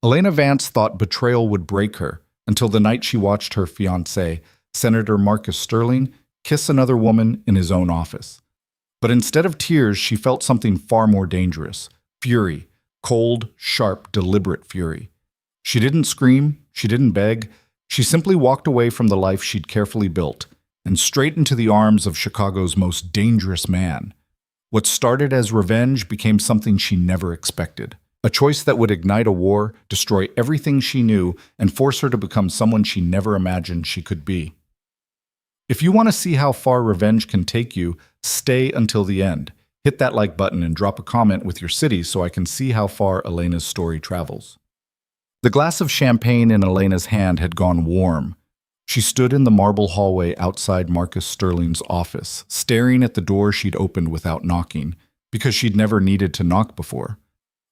Elena Vance thought betrayal would break her until the night she watched her fiancé, Senator Marcus Sterling, kiss another woman in his own office. But instead of tears, she felt something far more dangerous: fury, cold, sharp, deliberate fury. She didn't scream, she didn't beg, she simply walked away from the life she'd carefully built and straight into the arms of Chicago's most dangerous man. What started as revenge became something she never expected. A choice that would ignite a war, destroy everything she knew, and force her to become someone she never imagined she could be. If you want to see how far revenge can take you, stay until the end. Hit that like button and drop a comment with your city so I can see how far Elena's story travels. The glass of champagne in Elena's hand had gone warm. She stood in the marble hallway outside Marcus Sterling's office, staring at the door she'd opened without knocking, because she'd never needed to knock before.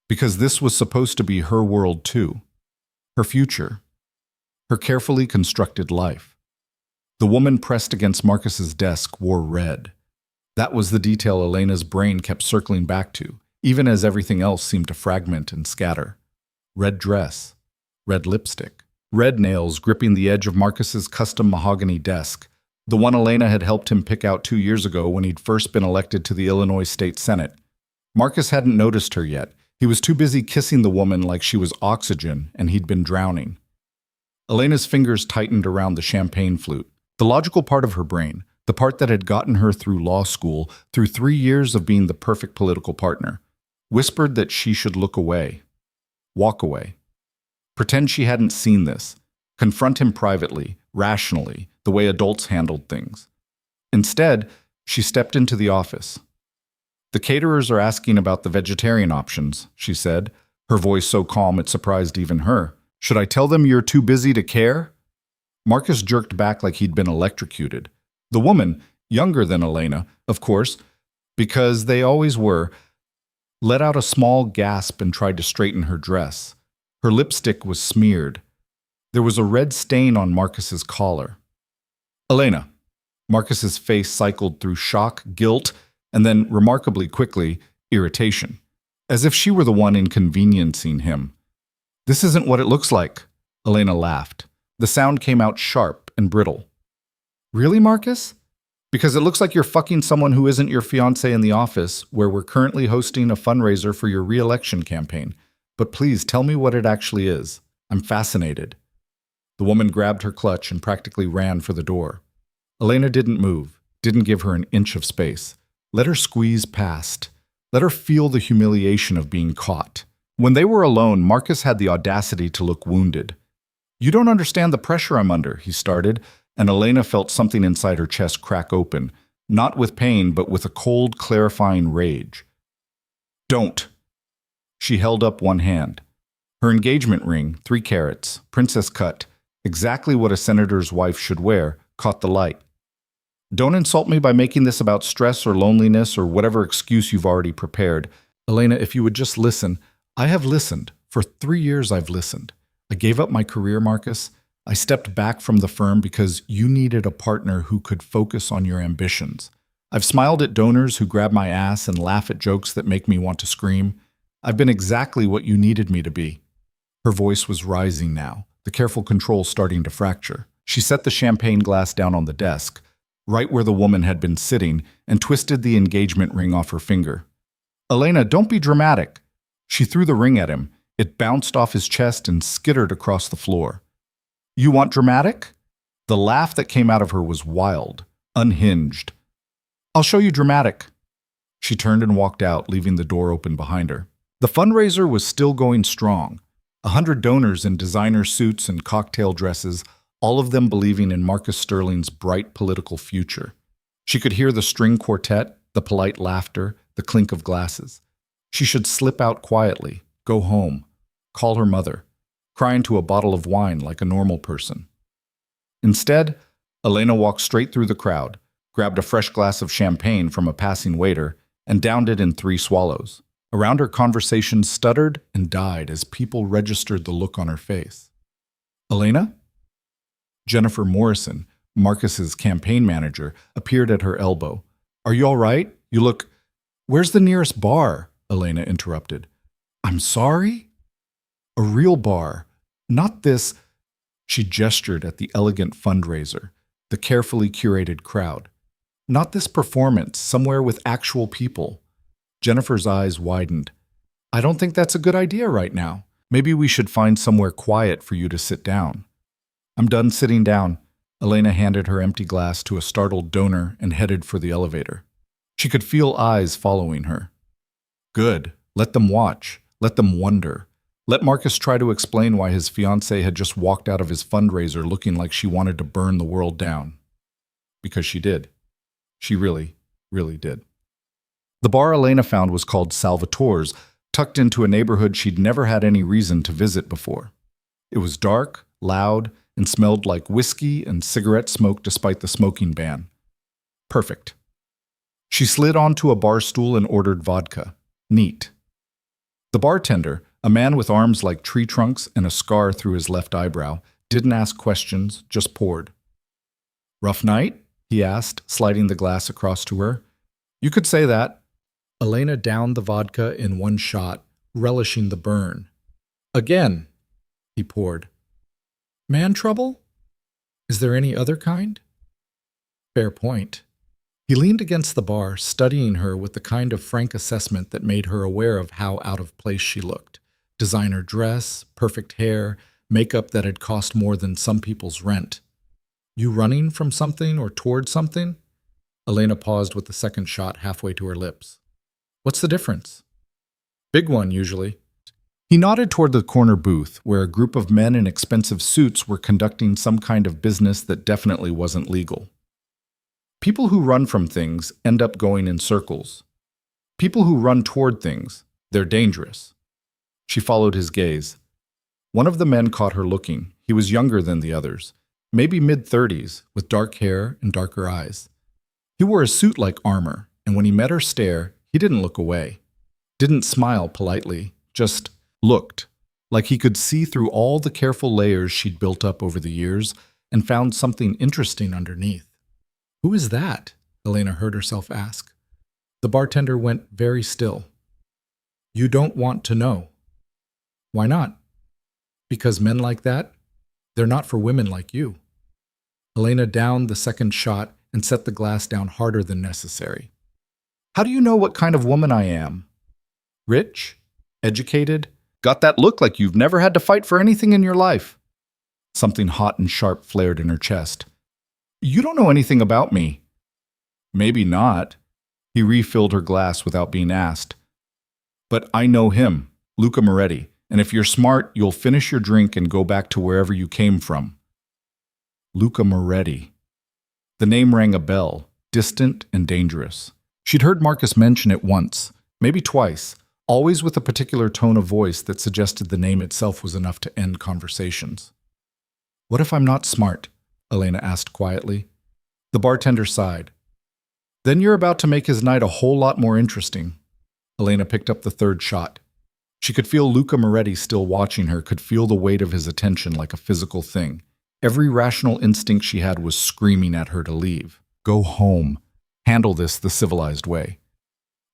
Because this was supposed to be her world too. Her future. Her carefully constructed life. The woman pressed against Marcus's desk wore red. That was the detail Elena's brain kept circling back to, even as everything else seemed to fragment and scatter. Red dress. Red lipstick. Red nails gripping the edge of Marcus's custom mahogany desk, the one Elena had helped him pick out 2 years ago when he'd first been elected to the Illinois State Senate. Marcus hadn't noticed her yet. He was too busy kissing the woman like she was oxygen and he'd been drowning. Elena's fingers tightened around the champagne flute. The logical part of her brain, the part that had gotten her through law school, through 3 years of being the perfect political partner, whispered that she should look away. Walk away. Pretend she hadn't seen this. Confront him privately, rationally, the way adults handled things. Instead, she stepped into the office. "The caterers are asking about the vegetarian options," she said, her voice so calm it surprised even her. "Should I tell them you're too busy to care?" Marcus jerked back like he'd been electrocuted. The woman, younger than Elena, of course, because they always were, let out a small gasp and tried to straighten her dress. Her lipstick was smeared. There was a red stain on Marcus's collar. "Elena." Marcus's face cycled through shock, guilt, and then, remarkably quickly, irritation, as if she were the one inconveniencing him. "This isn't what it looks like." Elena laughed. The sound came out sharp and brittle. "Really, Marcus? Because it looks like you're fucking someone who isn't your fiancé in the office, where we're currently hosting a fundraiser for your re-election campaign. But please tell me what it actually is. I'm fascinated." The woman grabbed her clutch and practically ran for the door. Elena didn't move, didn't give her an inch of space. Let her squeeze past. Let her feel the humiliation of being caught. When they were alone, Marcus had the audacity to look wounded. "You don't understand the pressure I'm under," he started, and Elena felt something inside her chest crack open, not with pain, but with a cold, clarifying rage. "Don't." She held up one hand. Her engagement ring, 3 carats, princess cut, exactly what a senator's wife should wear, caught the light. "Don't insult me by making this about stress or loneliness or whatever excuse you've already prepared. Elena, if you would just listen." "I have listened. For 3 years I've listened. I gave up my career, Marcus. I stepped back from the firm because you needed a partner who could focus on your ambitions. I've smiled at donors who grab my ass and laugh at jokes that make me want to scream. I've been exactly what you needed me to be." Her voice was rising now, the careful control starting to fracture. She set the champagne glass down on the desk, right where the woman had been sitting, and twisted the engagement ring off her finger. "Elena, don't be dramatic." She threw the ring at him. It bounced off his chest and skittered across the floor. "You want dramatic?" The laugh that came out of her was wild, unhinged. "I'll show you dramatic." She turned and walked out, leaving the door open behind her. The fundraiser was still going strong. 100 donors in designer suits and cocktail dresses, all of them believing in Marcus Sterling's bright political future. She could hear the string quartet, the polite laughter, the clink of glasses. She should slip out quietly, go home, call her mother, cry into a bottle of wine like a normal person. Instead, Elena walked straight through the crowd, grabbed a fresh glass of champagne from a passing waiter, and downed it in 3 swallows. Around her, conversation stuttered and died as people registered the look on her face. "Elena?" Jennifer Morrison, Marcus's campaign manager, appeared at her elbow. "Are you all right? You look—" "Where's the nearest bar?" Elena interrupted. "I'm sorry?" A real bar. Not this. She gestured at the elegant fundraiser, the carefully curated crowd. Not this performance, somewhere with actual people. Jennifer's eyes widened. I don't think that's a good idea right now. Maybe we should find somewhere quiet for you to sit down. I'm done sitting down. Elena handed her empty glass to a startled donor and headed for the elevator. She could feel eyes following her. Good. Let them watch. Let them wonder. Let Marcus try to explain why his fiancée had just walked out of his fundraiser looking like she wanted to burn the world down. Because she did. She really, really did. The bar Elena found was called Salvatore's, tucked into a neighborhood she'd never had any reason to visit before. It was dark, loud, and smelled like whiskey and cigarette smoke despite the smoking ban. Perfect. She slid onto a bar stool and ordered vodka. Neat. The bartender, a man with arms like tree trunks and a scar through his left eyebrow, didn't ask questions, just poured. Rough night? He asked, sliding the glass across to her. You could say that. Elena downed the vodka in one shot, relishing the burn. Again, he poured. Man trouble? Is there any other kind? Fair point. He leaned against the bar, studying her with the kind of frank assessment that made her aware of how out of place she looked. Designer dress, perfect hair, makeup that had cost more than some people's rent. You running from something or toward something? Elena paused with the second shot halfway to her lips. What's the difference? Big one, usually. He nodded toward the corner booth, where a group of men in expensive suits were conducting some kind of business that definitely wasn't legal. People who run from things end up going in circles. People who run toward things, they're dangerous. She followed his gaze. One of the men caught her looking. He was younger than the others, maybe mid-30s, with dark hair and darker eyes. He wore a suit like armor, and when he met her stare, he didn't look away. Didn't smile politely, just looked, like he could see through all the careful layers she'd built up over the years and found something interesting underneath. Who is that? Elena heard herself ask. The bartender went very still. You don't want to know. Why not? Because men like that, they're not for women like you. Elena downed the second shot and set the glass down harder than necessary. How do you know what kind of woman I am? Rich? Educated? Got that look like you've never had to fight for anything in your life. Something hot and sharp flared in her chest. You don't know anything about me. Maybe not. He refilled her glass without being asked. But I know him, Luca Moretti, and if you're smart, you'll finish your drink and go back to wherever you came from. Luca Moretti. The name rang a bell, distant and dangerous. She'd heard Marcus mention it once, maybe twice, always with a particular tone of voice that suggested the name itself was enough to end conversations. What if I'm not smart? Elena asked quietly. The bartender sighed. Then you're about to make his night a whole lot more interesting. Elena picked up the third shot. She could feel Luca Moretti still watching her, could feel the weight of his attention like a physical thing. Every rational instinct she had was screaming at her to leave. Go home. Handle this the civilized way.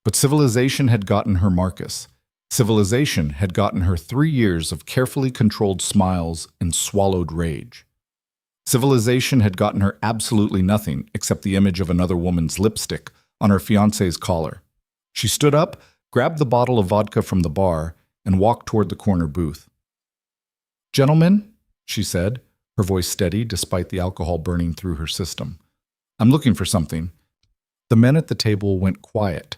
But civilization had gotten her Marcus. Civilization had gotten her 3 years of carefully controlled smiles and swallowed rage. Civilization had gotten her absolutely nothing except the image of another woman's lipstick on her fiancé's collar. She stood up, grabbed the bottle of vodka from the bar, and walked toward the corner booth. Gentlemen, she said, her voice steady despite the alcohol burning through her system. I'm looking for something. The men at the table went quiet.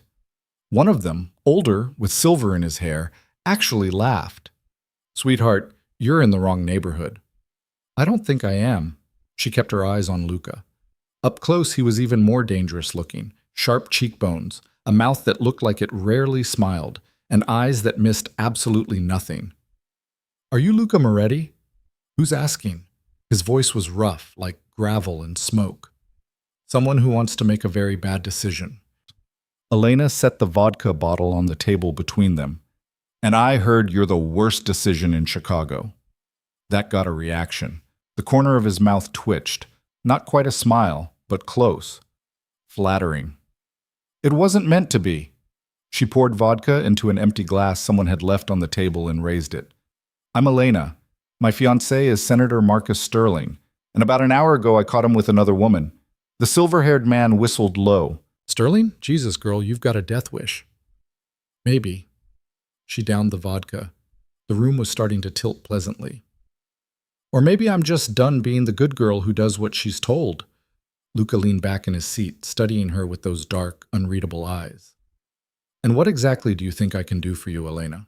One of them, older, with silver in his hair, actually laughed. Sweetheart, you're in the wrong neighborhood. I don't think I am. She kept her eyes on Luca. Up close, he was even more dangerous looking. Sharp cheekbones, a mouth that looked like it rarely smiled, and eyes that missed absolutely nothing. Are you Luca Moretti? Who's asking? His voice was rough, like gravel and smoke. Someone who wants to make a very bad decision. Elena set the vodka bottle on the table between them. And I heard you're the worst decision in Chicago. That got a reaction. The corner of his mouth twitched. Not quite a smile, but close. Flattering. It wasn't meant to be. She poured vodka into an empty glass someone had left on the table and raised it. I'm Elena. My fiancé is Senator Marcus Sterling, and about an hour ago I caught him with another woman. The silver-haired man whistled low. Sterling? Jesus, girl, you've got a death wish. Maybe. She downed the vodka. The room was starting to tilt pleasantly. Or maybe I'm just done being the good girl who does what she's told. Luca leaned back in his seat, studying her with those dark, unreadable eyes. And what exactly do you think I can do for you, Elena?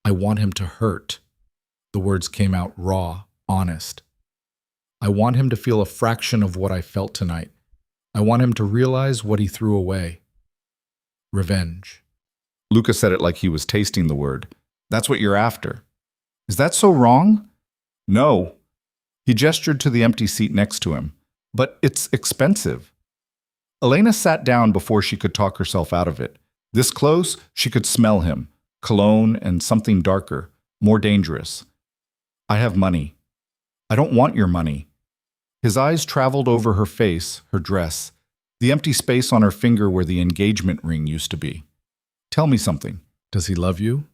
I want him to hurt. The words came out raw, honest. I want him to feel a fraction of what I felt tonight. I want him to realize what he threw away. Revenge. Luca said it like he was tasting the word. That's what you're after. Is that so wrong? No. He gestured to the empty seat next to him. But it's expensive. Elena sat down before she could talk herself out of it. This close, she could smell him. Cologne and something darker, more dangerous. I have money. I don't want your money. His eyes traveled over her face, her dress, the empty space on her finger where the engagement ring used to be. Tell me something. Does he love you?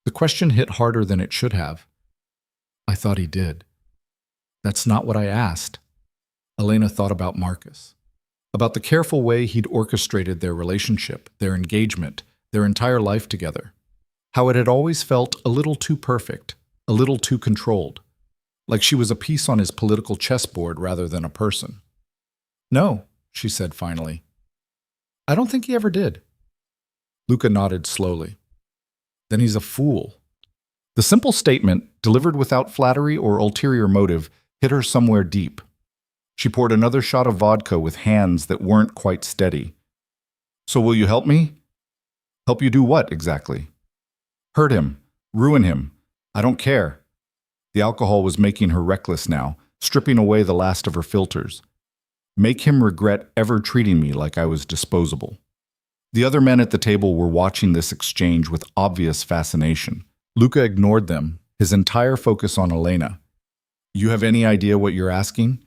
The question hit harder than it should have. I thought he did. That's not what I asked. Elena thought about Marcus, about the careful way he'd orchestrated their relationship, their engagement, their entire life together. How it had always felt a little too perfect, a little too controlled, like she was a piece on his political chessboard rather than a person. No, she said finally. I don't think he ever did. Luca nodded slowly. Then he's a fool. The simple statement, delivered without flattery or ulterior motive, hit her somewhere deep. She poured another shot of vodka with hands that weren't quite steady. So will you help me? Help you do what, exactly? Hurt him. Ruin him. I don't care. The alcohol was making her reckless now, stripping away the last of her filters. Make him regret ever treating me like I was disposable. The other men at the table were watching this exchange with obvious fascination. Luca ignored them, his entire focus on Elena. You have any idea what you're asking?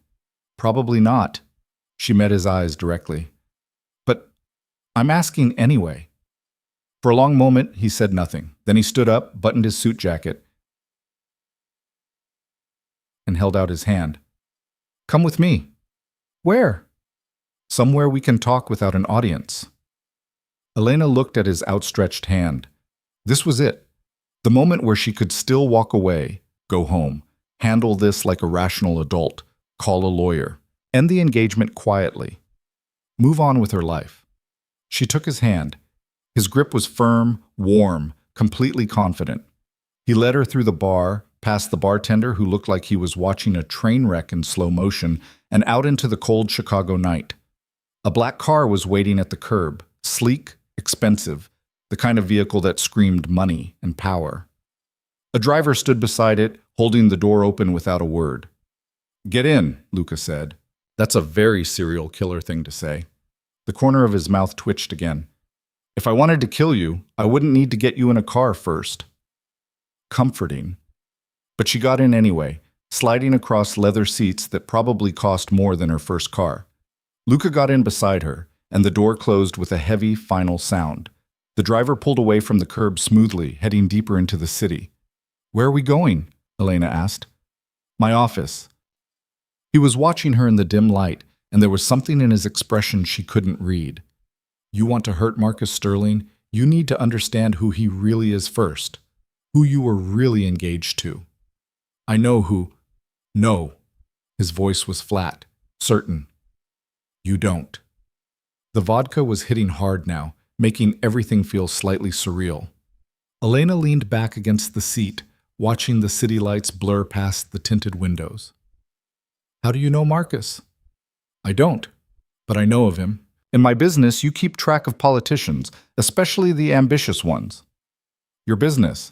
Probably not. She met his eyes directly. But I'm asking anyway. For a long moment, he said nothing. Then he stood up, buttoned his suit jacket, and held out his hand. Come with me. Where? Somewhere we can talk without an audience. Elena looked at his outstretched hand. This was it. The moment where she could still walk away, go home, handle this like a rational adult, call a lawyer, end the engagement quietly, move on with her life. She took his hand. His grip was firm, warm, completely confident. He led her through the bar, past the bartender who looked like he was watching a train wreck in slow motion, and out into the cold Chicago night. A black car was waiting at the curb, sleek, expensive, the kind of vehicle that screamed money and power. A driver stood beside it, holding the door open without a word. Get in, Luca said. That's a very serial killer thing to say. The corner of his mouth twitched again. If I wanted to kill you, I wouldn't need to get you in a car first. Comforting. But she got in anyway, sliding across leather seats that probably cost more than her first car. Luca got in beside her, and the door closed with a heavy, final sound. The driver pulled away from the curb smoothly, heading deeper into the city. Where are we going? Elena asked. My office. He was watching her in the dim light, and there was something in his expression she couldn't read. You want to hurt Marcus Sterling? You need to understand who he really is first, who you were really engaged to. I know who. No. His voice was flat, certain. You don't. The vodka was hitting hard now, making everything feel slightly surreal. Elena leaned back against the seat, watching the city lights blur past the tinted windows. How do you know Marcus? I don't, but I know of him. In my business, you keep track of politicians, especially the ambitious ones. Your business.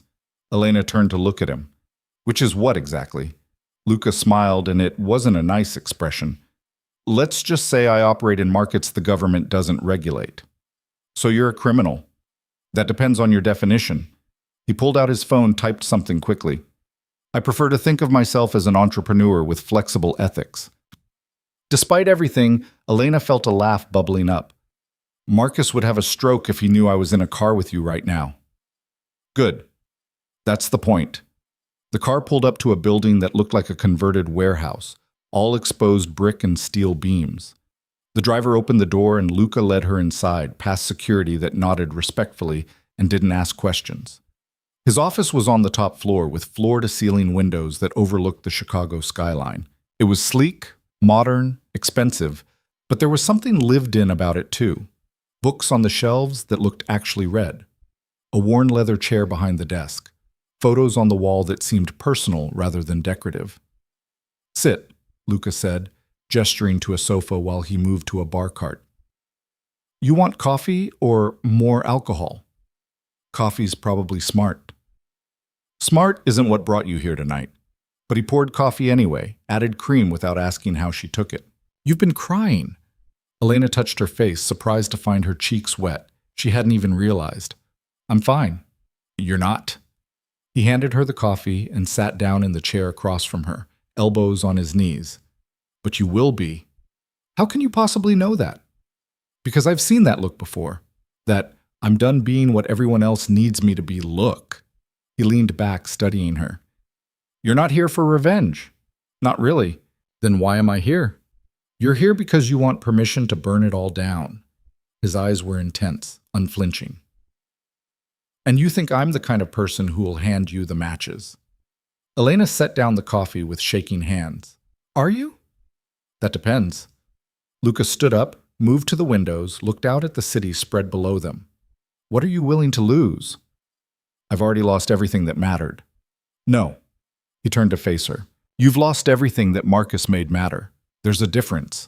Elena turned to look at him. Which is what exactly? Luca smiled, and it wasn't a nice expression. Let's just say I operate in markets the government doesn't regulate. So you're a criminal. That depends on your definition. He pulled out his phone, typed something quickly. I prefer to think of myself as an entrepreneur with flexible ethics. Despite everything, Elena felt a laugh bubbling up. Marcus would have a stroke if he knew I was in a car with you right now. Good. That's the point. The car pulled up to a building that looked like a converted warehouse, all exposed brick and steel beams. The driver opened the door and Luca led her inside, past security that nodded respectfully and didn't ask questions. His office was on the top floor with floor-to-ceiling windows that overlooked the Chicago skyline. It was sleek, modern, expensive, but there was something lived in about it too. Books on the shelves that looked actually read. A worn leather chair behind the desk. Photos on the wall that seemed personal rather than decorative. "Sit," Luca said, gesturing to a sofa while he moved to a bar cart. "You want coffee or more alcohol?" "Coffee's probably smart." "Smart isn't what brought you here tonight." But he poured coffee anyway, added cream without asking how she took it. "You've been crying." Elena touched her face, surprised to find her cheeks wet. She hadn't even realized. "I'm fine." "You're not." He handed her the coffee and sat down in the chair across from her, elbows on his knees. "But you will be." "How can you possibly know that?" "Because I've seen that look before. That I'm done being what everyone else needs me to be look." He leaned back, studying her. "You're not here for revenge." "Not really." "Then why am I here?" "You're here because you want permission to burn it all down." His eyes were intense, unflinching. "And you think I'm the kind of person who will hand you the matches." Elena set down the coffee with shaking hands. "Are you?" "That depends." Luca stood up, moved to the windows, looked out at the city spread below them. "What are you willing to lose?" "I've already lost everything that mattered." "No." He turned to face her. "You've lost everything that Marcus made matter. There's a difference."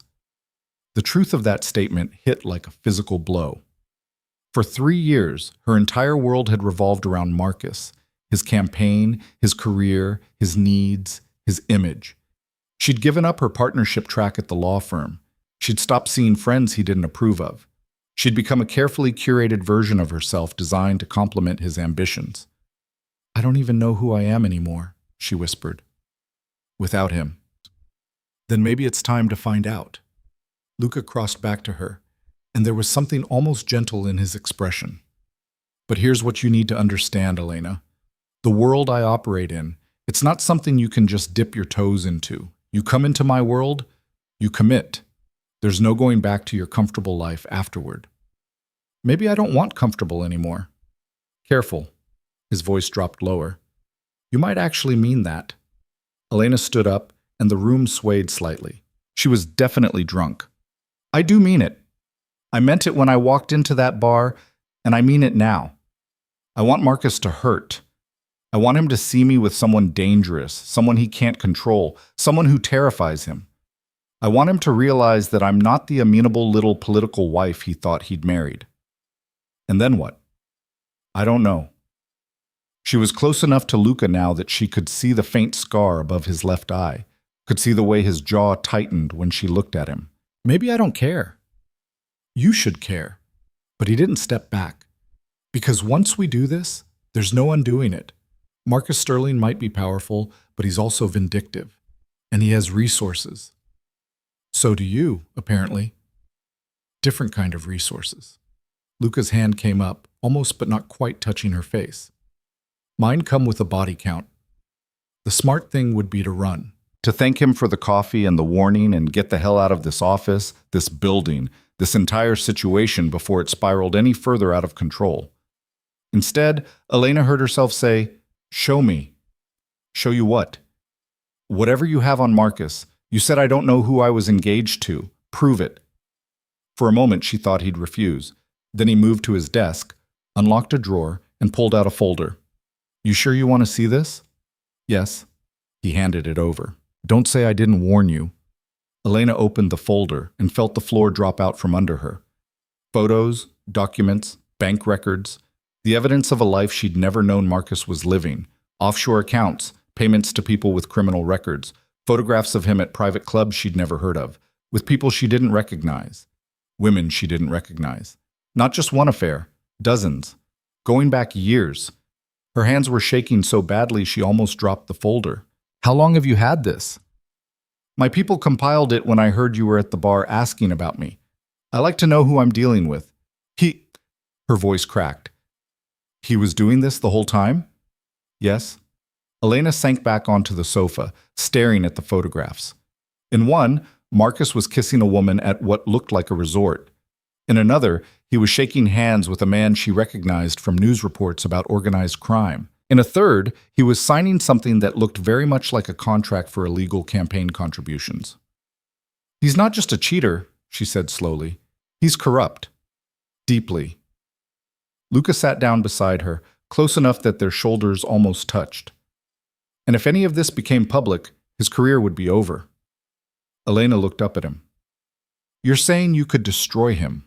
The truth of that statement hit like a physical blow. For 3 years, her entire world had revolved around Marcus, his campaign, his career, his needs, his image. She'd given up her partnership track at the law firm. She'd stopped seeing friends he didn't approve of. She'd become a carefully curated version of herself designed to complement his ambitions. "I don't even know who I am anymore," she whispered. "Without him." "Then maybe it's time to find out." Luca crossed back to her, and there was something almost gentle in his expression. "But here's what you need to understand, Elena. The world I operate in, it's not something you can just dip your toes into. You come into my world, you commit. There's no going back to your comfortable life afterward." "Maybe I don't want comfortable anymore." "Careful." His voice dropped lower. "You might actually mean that." Elena stood up, and the room swayed slightly. She was definitely drunk. "I do mean it. I meant it when I walked into that bar, and I mean it now. I want Marcus to hurt. I want him to see me with someone dangerous, someone he can't control, someone who terrifies him. I want him to realize that I'm not the amenable little political wife he thought he'd married." "And then what?" "I don't know." She was close enough to Luca now that she could see the faint scar above his left eye, could see the way his jaw tightened when she looked at him. "Maybe I don't care." "You should care." But he didn't step back. "Because once we do this, there's no undoing it. Marcus Sterling might be powerful, but he's also vindictive. And he has resources. So do you, apparently. Different kind of resources." Luca's hand came up, almost but not quite touching her face. "Mine come with a body count. The smart thing would be to run. To thank him for the coffee and the warning and get the hell out of this office, this building, this entire situation before it spiraled any further out of control. Instead, Elena heard herself say, "Show me." "Show you what?" "Whatever you have on Marcus. You said I don't know who I was engaged to. Prove it." For a moment, she thought he'd refuse. Then he moved to his desk, unlocked a drawer, and pulled out a folder. "You sure you want to see this?" "Yes." He handed it over. "Don't say I didn't warn you." Elena opened the folder and felt the floor drop out from under her. Photos, documents, bank records, the evidence of a life she'd never known Marcus was living, offshore accounts, payments to people with criminal records, photographs of him at private clubs she'd never heard of, with people she didn't recognize, women she didn't recognize. Not just one affair, dozens, going back years. Her hands were shaking so badly she almost dropped the folder. "How long have you had this?" "My people compiled it when I heard you were at the bar asking about me. I like to know who I'm dealing with." Her voice cracked. "He was doing this the whole time?" "Yes." Elena sank back onto the sofa, staring at the photographs. In one, Marcus was kissing a woman at what looked like a resort. In another, he was shaking hands with a man she recognized from news reports about organized crime. In a third, he was signing something that looked very much like a contract for illegal campaign contributions. "He's not just a cheater," she said slowly. "He's corrupt. Deeply." Luca sat down beside her, close enough that their shoulders almost touched. And if any of this became public, his career would be over. Elena looked up at him. "You're saying you could destroy him."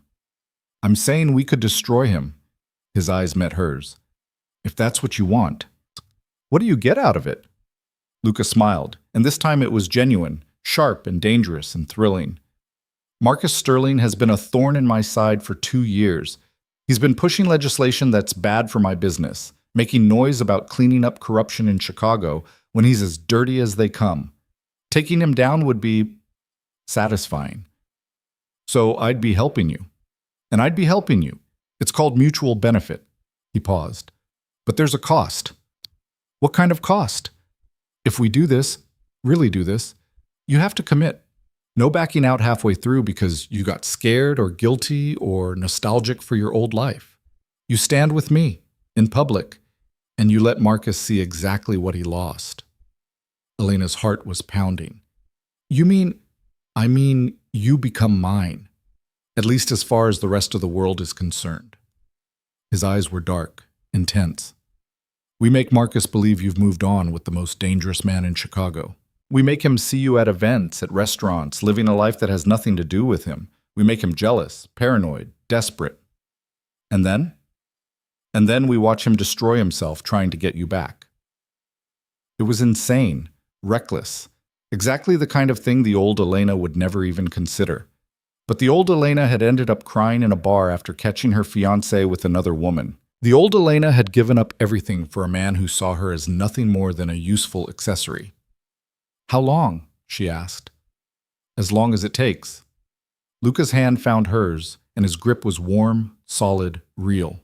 "I'm saying we could destroy him." His eyes met hers. "If that's what you want." "What do you get out of it?" Luca smiled, and this time it was genuine, sharp and dangerous and thrilling. "Marcus Sterling has been a thorn in my side for 2 years. He's been pushing legislation that's bad for my business, making noise about cleaning up corruption in Chicago when he's as dirty as they come. Taking him down would be satisfying. So I'd be helping you. And I'd be helping you. It's called mutual benefit." He paused. "But there's a cost." "What kind of cost?" "If we do this, really do this, you have to commit. No backing out halfway through because you got scared or guilty or nostalgic for your old life. You stand with me, in public, and you let Marcus see exactly what he lost." Elena's heart was pounding. "You mean, I mean, you become mine, at least as far as the rest of the world is concerned." His eyes were dark, intense. "We make Marcus believe you've moved on with the most dangerous man in Chicago. We make him see you at events, at restaurants, living a life that has nothing to do with him. We make him jealous, paranoid, desperate. And then? And then we watch him destroy himself trying to get you back." It was insane, reckless, exactly the kind of thing the old Elena would never even consider. But the old Elena had ended up crying in a bar after catching her fiancé with another woman. The old Elena had given up everything for a man who saw her as nothing more than a useful accessory. "How long?" she asked. "As long as it takes." Luca's hand found hers, and his grip was warm, solid, real.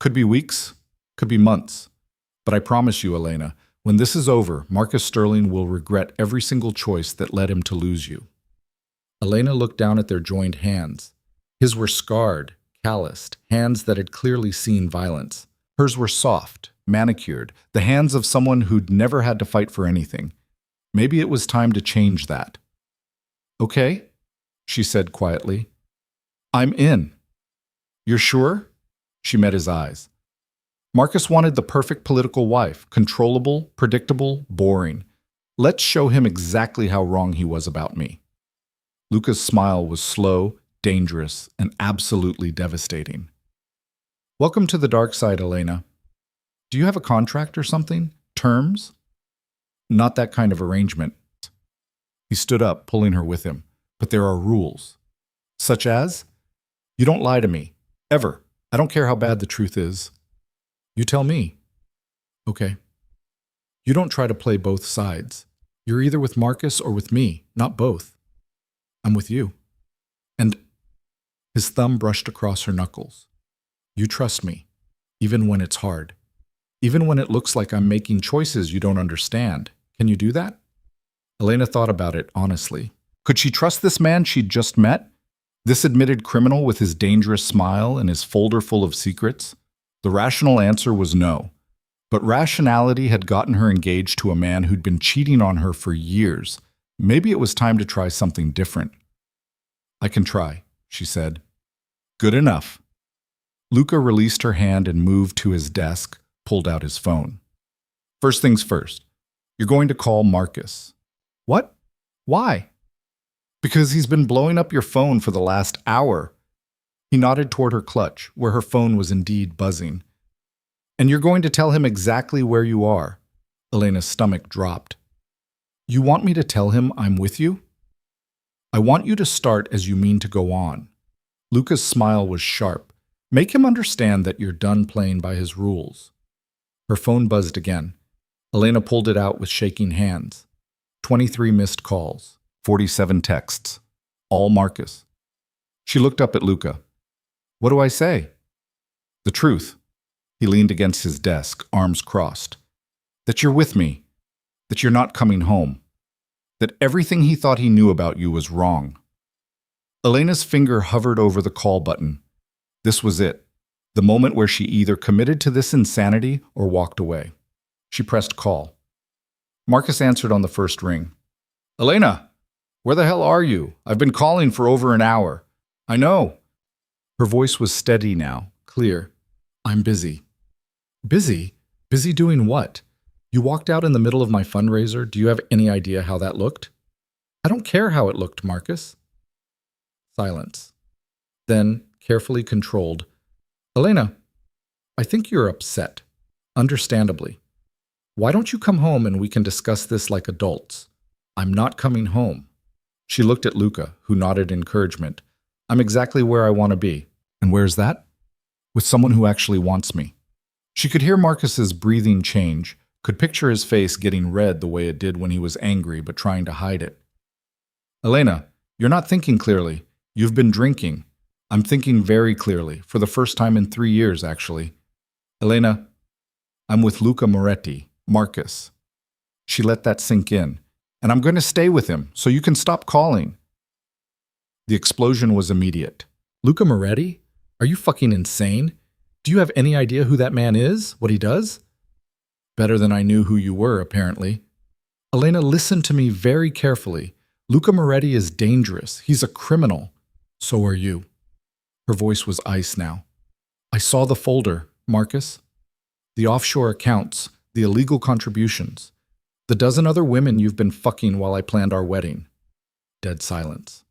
"Could be weeks, could be months. But I promise you, Elena, when this is over, Marcus Sterling will regret every single choice that led him to lose you." Elena looked down at their joined hands. His were scarred, calloused, hands that had clearly seen violence. Hers were soft, manicured, the hands of someone who'd never had to fight for anything. Maybe it was time to change that. "Okay," she said quietly. "I'm in." "You're sure?" She met his eyes. Marcus wanted the perfect political wife, controllable, predictable, boring. Let's show him exactly how wrong he was about me. Luca's smile was slow, dangerous, and absolutely devastating. "Welcome to the dark side, Elena. Do you have a contract or something? Terms?" "Not that kind of arrangement." He stood up, pulling her with him. "But there are rules." "Such as?" "You don't lie to me. Ever. I don't care how bad the truth is." "You tell me." "Okay." "You don't try to play both sides. You're either with Marcus or with me, not both." "I'm with you." "And—" His thumb brushed across her knuckles. "You trust me, even when it's hard. Even when it looks like I'm making choices you don't understand. Can you do that?" Elena thought about it honestly. Could she trust this man she'd just met? This admitted criminal with his dangerous smile and his folder full of secrets? The rational answer was no. But rationality had gotten her engaged to a man who'd been cheating on her for years. Maybe it was time to try something different. "I can try," she said. "Good enough." Luca released her hand and moved to his desk, pulled out his phone. "First things first. You're going to call Marcus." "What? Why?" "Because he's been blowing up your phone for the last hour." He nodded toward her clutch, where her phone was indeed buzzing. "And you're going to tell him exactly where you are." Elena's stomach dropped. "You want me to tell him I'm with you?" "I want you to start as you mean to go on." Luca's smile was sharp. "Make him understand that you're done playing by his rules." Her phone buzzed again. Elena pulled it out with shaking hands. 23 missed calls, 47 texts, all Marcus. She looked up at Luca. "What do I say?" "The truth." He leaned against his desk, arms crossed. that you're with me, that you're not coming home, that everything he thought he knew about you was wrong. Elena's finger hovered over the call button. This was it, the moment where she either committed to this insanity or walked away. She pressed call. Marcus answered on the first ring. Elena, where the hell are you? I've been calling for over an hour. I know. Her voice was steady now, clear. I'm busy. Busy? Busy doing what? You walked out in the middle of my fundraiser. Do you have any idea how that looked? I don't care how it looked, Marcus. Silence. Then, carefully controlled, Elena, I think you're upset. Understandably. Why don't you come home and we can discuss this like adults? I'm not coming home. She looked at Luca, who nodded encouragement. I'm exactly where I want to be. And where's that? With someone who actually wants me. She could hear Marcus's breathing change, could picture his face getting red the way it did when he was angry but trying to hide it. Elena, you're not thinking clearly. You've been drinking. I'm thinking very clearly, for the first time in 3 years, actually. Elena, I'm with Luca Moretti, Marcus. She let that sink in. And I'm going to stay with him, so you can stop calling. The explosion was immediate. Luca Moretti? Are you fucking insane? Do you have any idea who that man is? What he does? Better than I knew who you were, apparently. Elena, listen to me very carefully. Luca Moretti is dangerous. He's a criminal. So are you. Her voice was ice now. I saw the folder, Marcus. The offshore accounts, the illegal contributions. The dozen other women you've been fucking while I planned our wedding. Dead silence.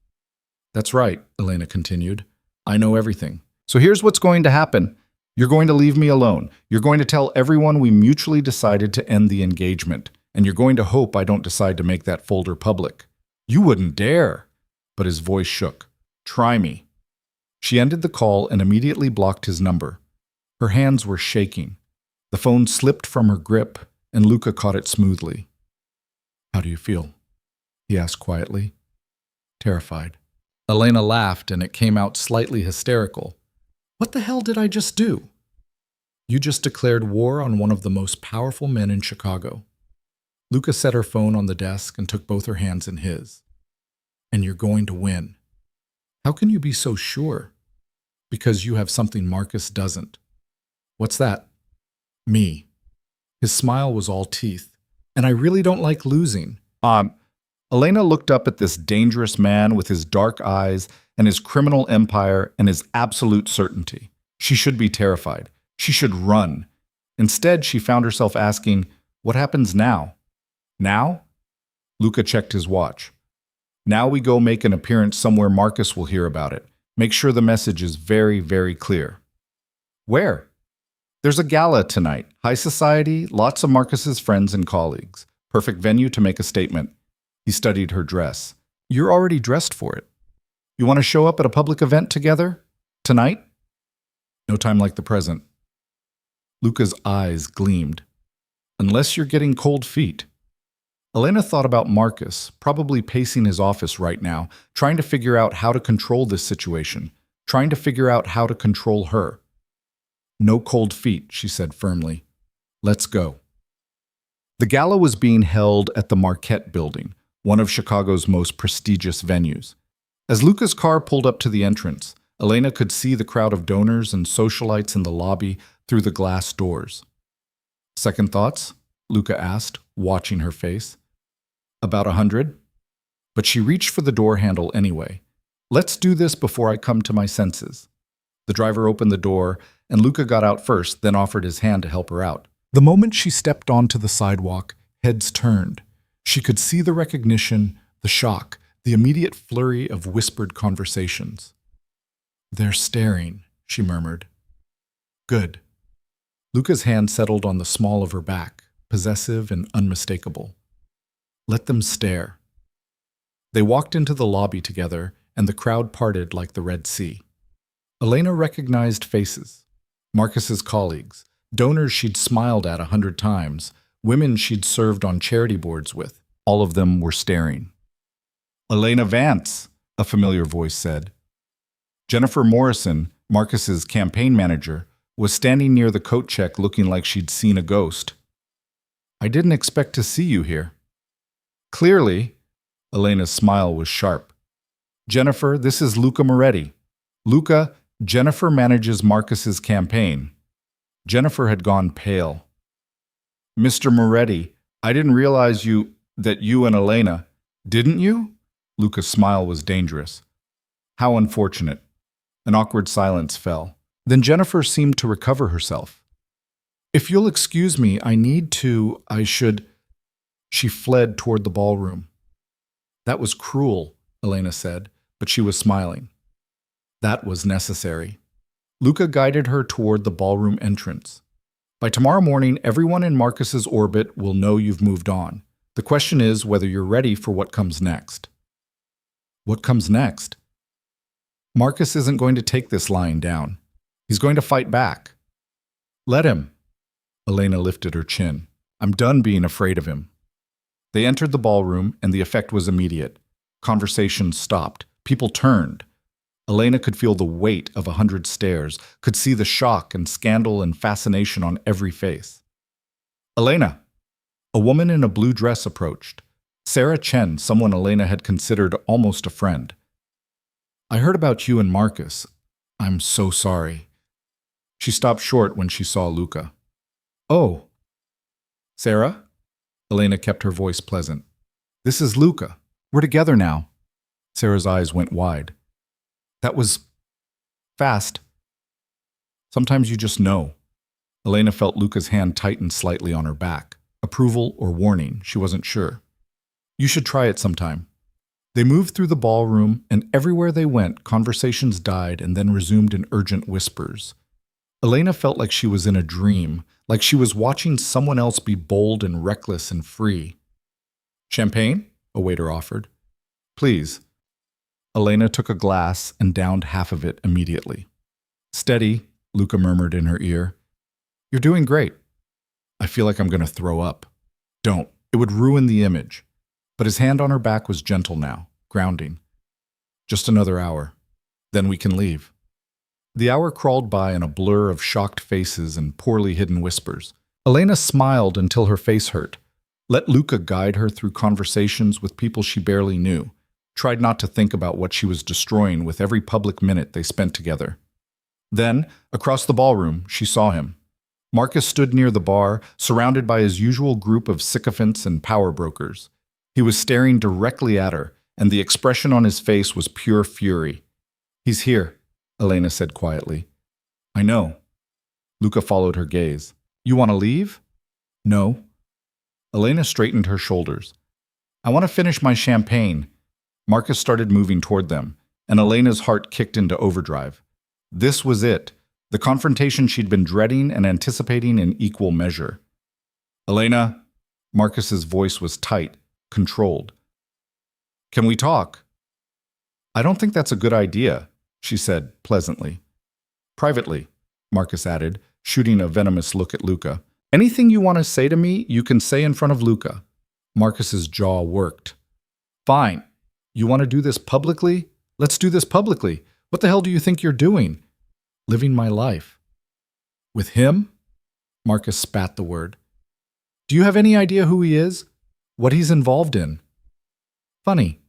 That's right, Elena continued. I know everything. So here's what's going to happen. You're going to leave me alone. You're going to tell everyone we mutually decided to end the engagement. And you're going to hope I don't decide to make that folder public. You wouldn't dare. But his voice shook. Try me. She ended the call and immediately blocked his number. Her hands were shaking. The phone slipped from her grip, and Luca caught it smoothly. How do you feel? He asked quietly. Terrified. Elena laughed, and it came out slightly hysterical. What the hell did I just do? You just declared war on one of the most powerful men in Chicago. Luca set her phone on the desk and took both her hands in his. And you're going to win. How can you be so sure? Because you have something Marcus doesn't. What's that? Me. His smile was all teeth. And I really don't like losing. Elena looked up at this dangerous man with his dark eyes and his criminal empire and his absolute certainty. She should be terrified. She should run. Instead, she found herself asking, what happens now? Now? Luca checked his watch. Now we go make an appearance somewhere Marcus will hear about it. Make sure the message is very, very clear. Where? There's a gala tonight. High society, lots of Marcus's friends and colleagues. Perfect venue to make a statement. He studied her dress. You're already dressed for it. You want to show up at a public event together? Tonight? No time like the present. Luca's eyes gleamed. Unless you're getting cold feet. Elena thought about Marcus, probably pacing his office right now, trying to figure out how to control this situation, trying to figure out how to control her. No cold feet, she said firmly. Let's go. The gala was being held at the Marquette Building, one of Chicago's most prestigious venues. As Luca's car pulled up to the entrance, Elena could see the crowd of donors and socialites in the lobby through the glass doors. Second thoughts? Luca asked, watching her face. About 100? But she reached for the door handle anyway. Let's do this before I come to my senses. The driver opened the door, and Luca got out first, then offered his hand to help her out. The moment she stepped onto the sidewalk, heads turned. She could see the recognition, the shock, the immediate flurry of whispered conversations. They're staring, she murmured. Good. Luca's hand settled on the small of her back, possessive and unmistakable. Let them stare. They walked into the lobby together, and the crowd parted like the Red Sea. Elena recognized faces. Marcus's colleagues, donors she'd smiled at 100 times, women she'd served on charity boards with. All of them were staring. Elena Vance, a familiar voice said. Jennifer Morrison, Marcus's campaign manager, was standing near the coat check looking like she'd seen a ghost. I didn't expect to see you here. Clearly, Elena's smile was sharp. Jennifer, this is Luca Moretti. Luca, Jennifer manages Marcus's campaign. Jennifer had gone pale. Mr. Moretti, I didn't realize that you and Elena, didn't you? Luca's smile was dangerous. How unfortunate. An awkward silence fell. Then Jennifer seemed to recover herself. If you'll excuse me, I should. She fled toward the ballroom. That was cruel, Elena said, but she was smiling. That was necessary. Luca guided her toward the ballroom entrance. By tomorrow morning, everyone in Marcus's orbit will know you've moved on. The question is whether you're ready for what comes next. What comes next? Marcus isn't going to take this lying down. He's going to fight back. Let him. Elena lifted her chin. I'm done being afraid of him. They entered the ballroom, and the effect was immediate. Conversations stopped. People turned. Elena could feel the weight of 100 stares, could see the shock and scandal and fascination on every face. Elena! A woman in a blue dress approached. Sarah Chen, someone Elena had considered almost a friend. I heard about you and Marcus. I'm so sorry. She stopped short when she saw Luca. Oh. Sarah? Elena kept her voice pleasant. This is Luca. We're together now. Sarah's eyes went wide. That was fast. Sometimes you just know. Elena felt Luca's hand tighten slightly on her back. Approval or warning, she wasn't sure. You should try it sometime. They moved through the ballroom, and everywhere they went, conversations died and then resumed in urgent whispers. Elena felt like she was in a dream, like she was watching someone else be bold and reckless and free. Champagne? A waiter offered. Please. Elena took a glass and downed half of it immediately. Steady, Luca murmured in her ear. You're doing great. I feel like I'm going to throw up. Don't. It would ruin the image. But his hand on her back was gentle now, grounding. Just another hour. Then we can leave. The hour crawled by in a blur of shocked faces and poorly hidden whispers. Elena smiled until her face hurt. Let Luca guide her through conversations with people she barely knew. Tried not to think about what she was destroying with every public minute they spent together. Then, across the ballroom, she saw him. Marcus stood near the bar, surrounded by his usual group of sycophants and power brokers. He was staring directly at her, and the expression on his face was pure fury. He's here, Elena said quietly. I know. Luca followed her gaze. You want to leave? No. Elena straightened her shoulders. I want to finish my champagne. Marcus started moving toward them, and Elena's heart kicked into overdrive. This was it, the confrontation she'd been dreading and anticipating in equal measure. Elena, Marcus's voice was tight, controlled. Can we talk? I don't think that's a good idea, she said pleasantly. Privately, Marcus added, shooting a venomous look at Luca. Anything you want to say to me, you can say in front of Luca. Marcus's jaw worked. Fine. You want to do this publicly? Let's do this publicly. What the hell do you think you're doing? Living my life. With him? Marcus spat the word. Do you have any idea who he is? What he's involved in? Funny.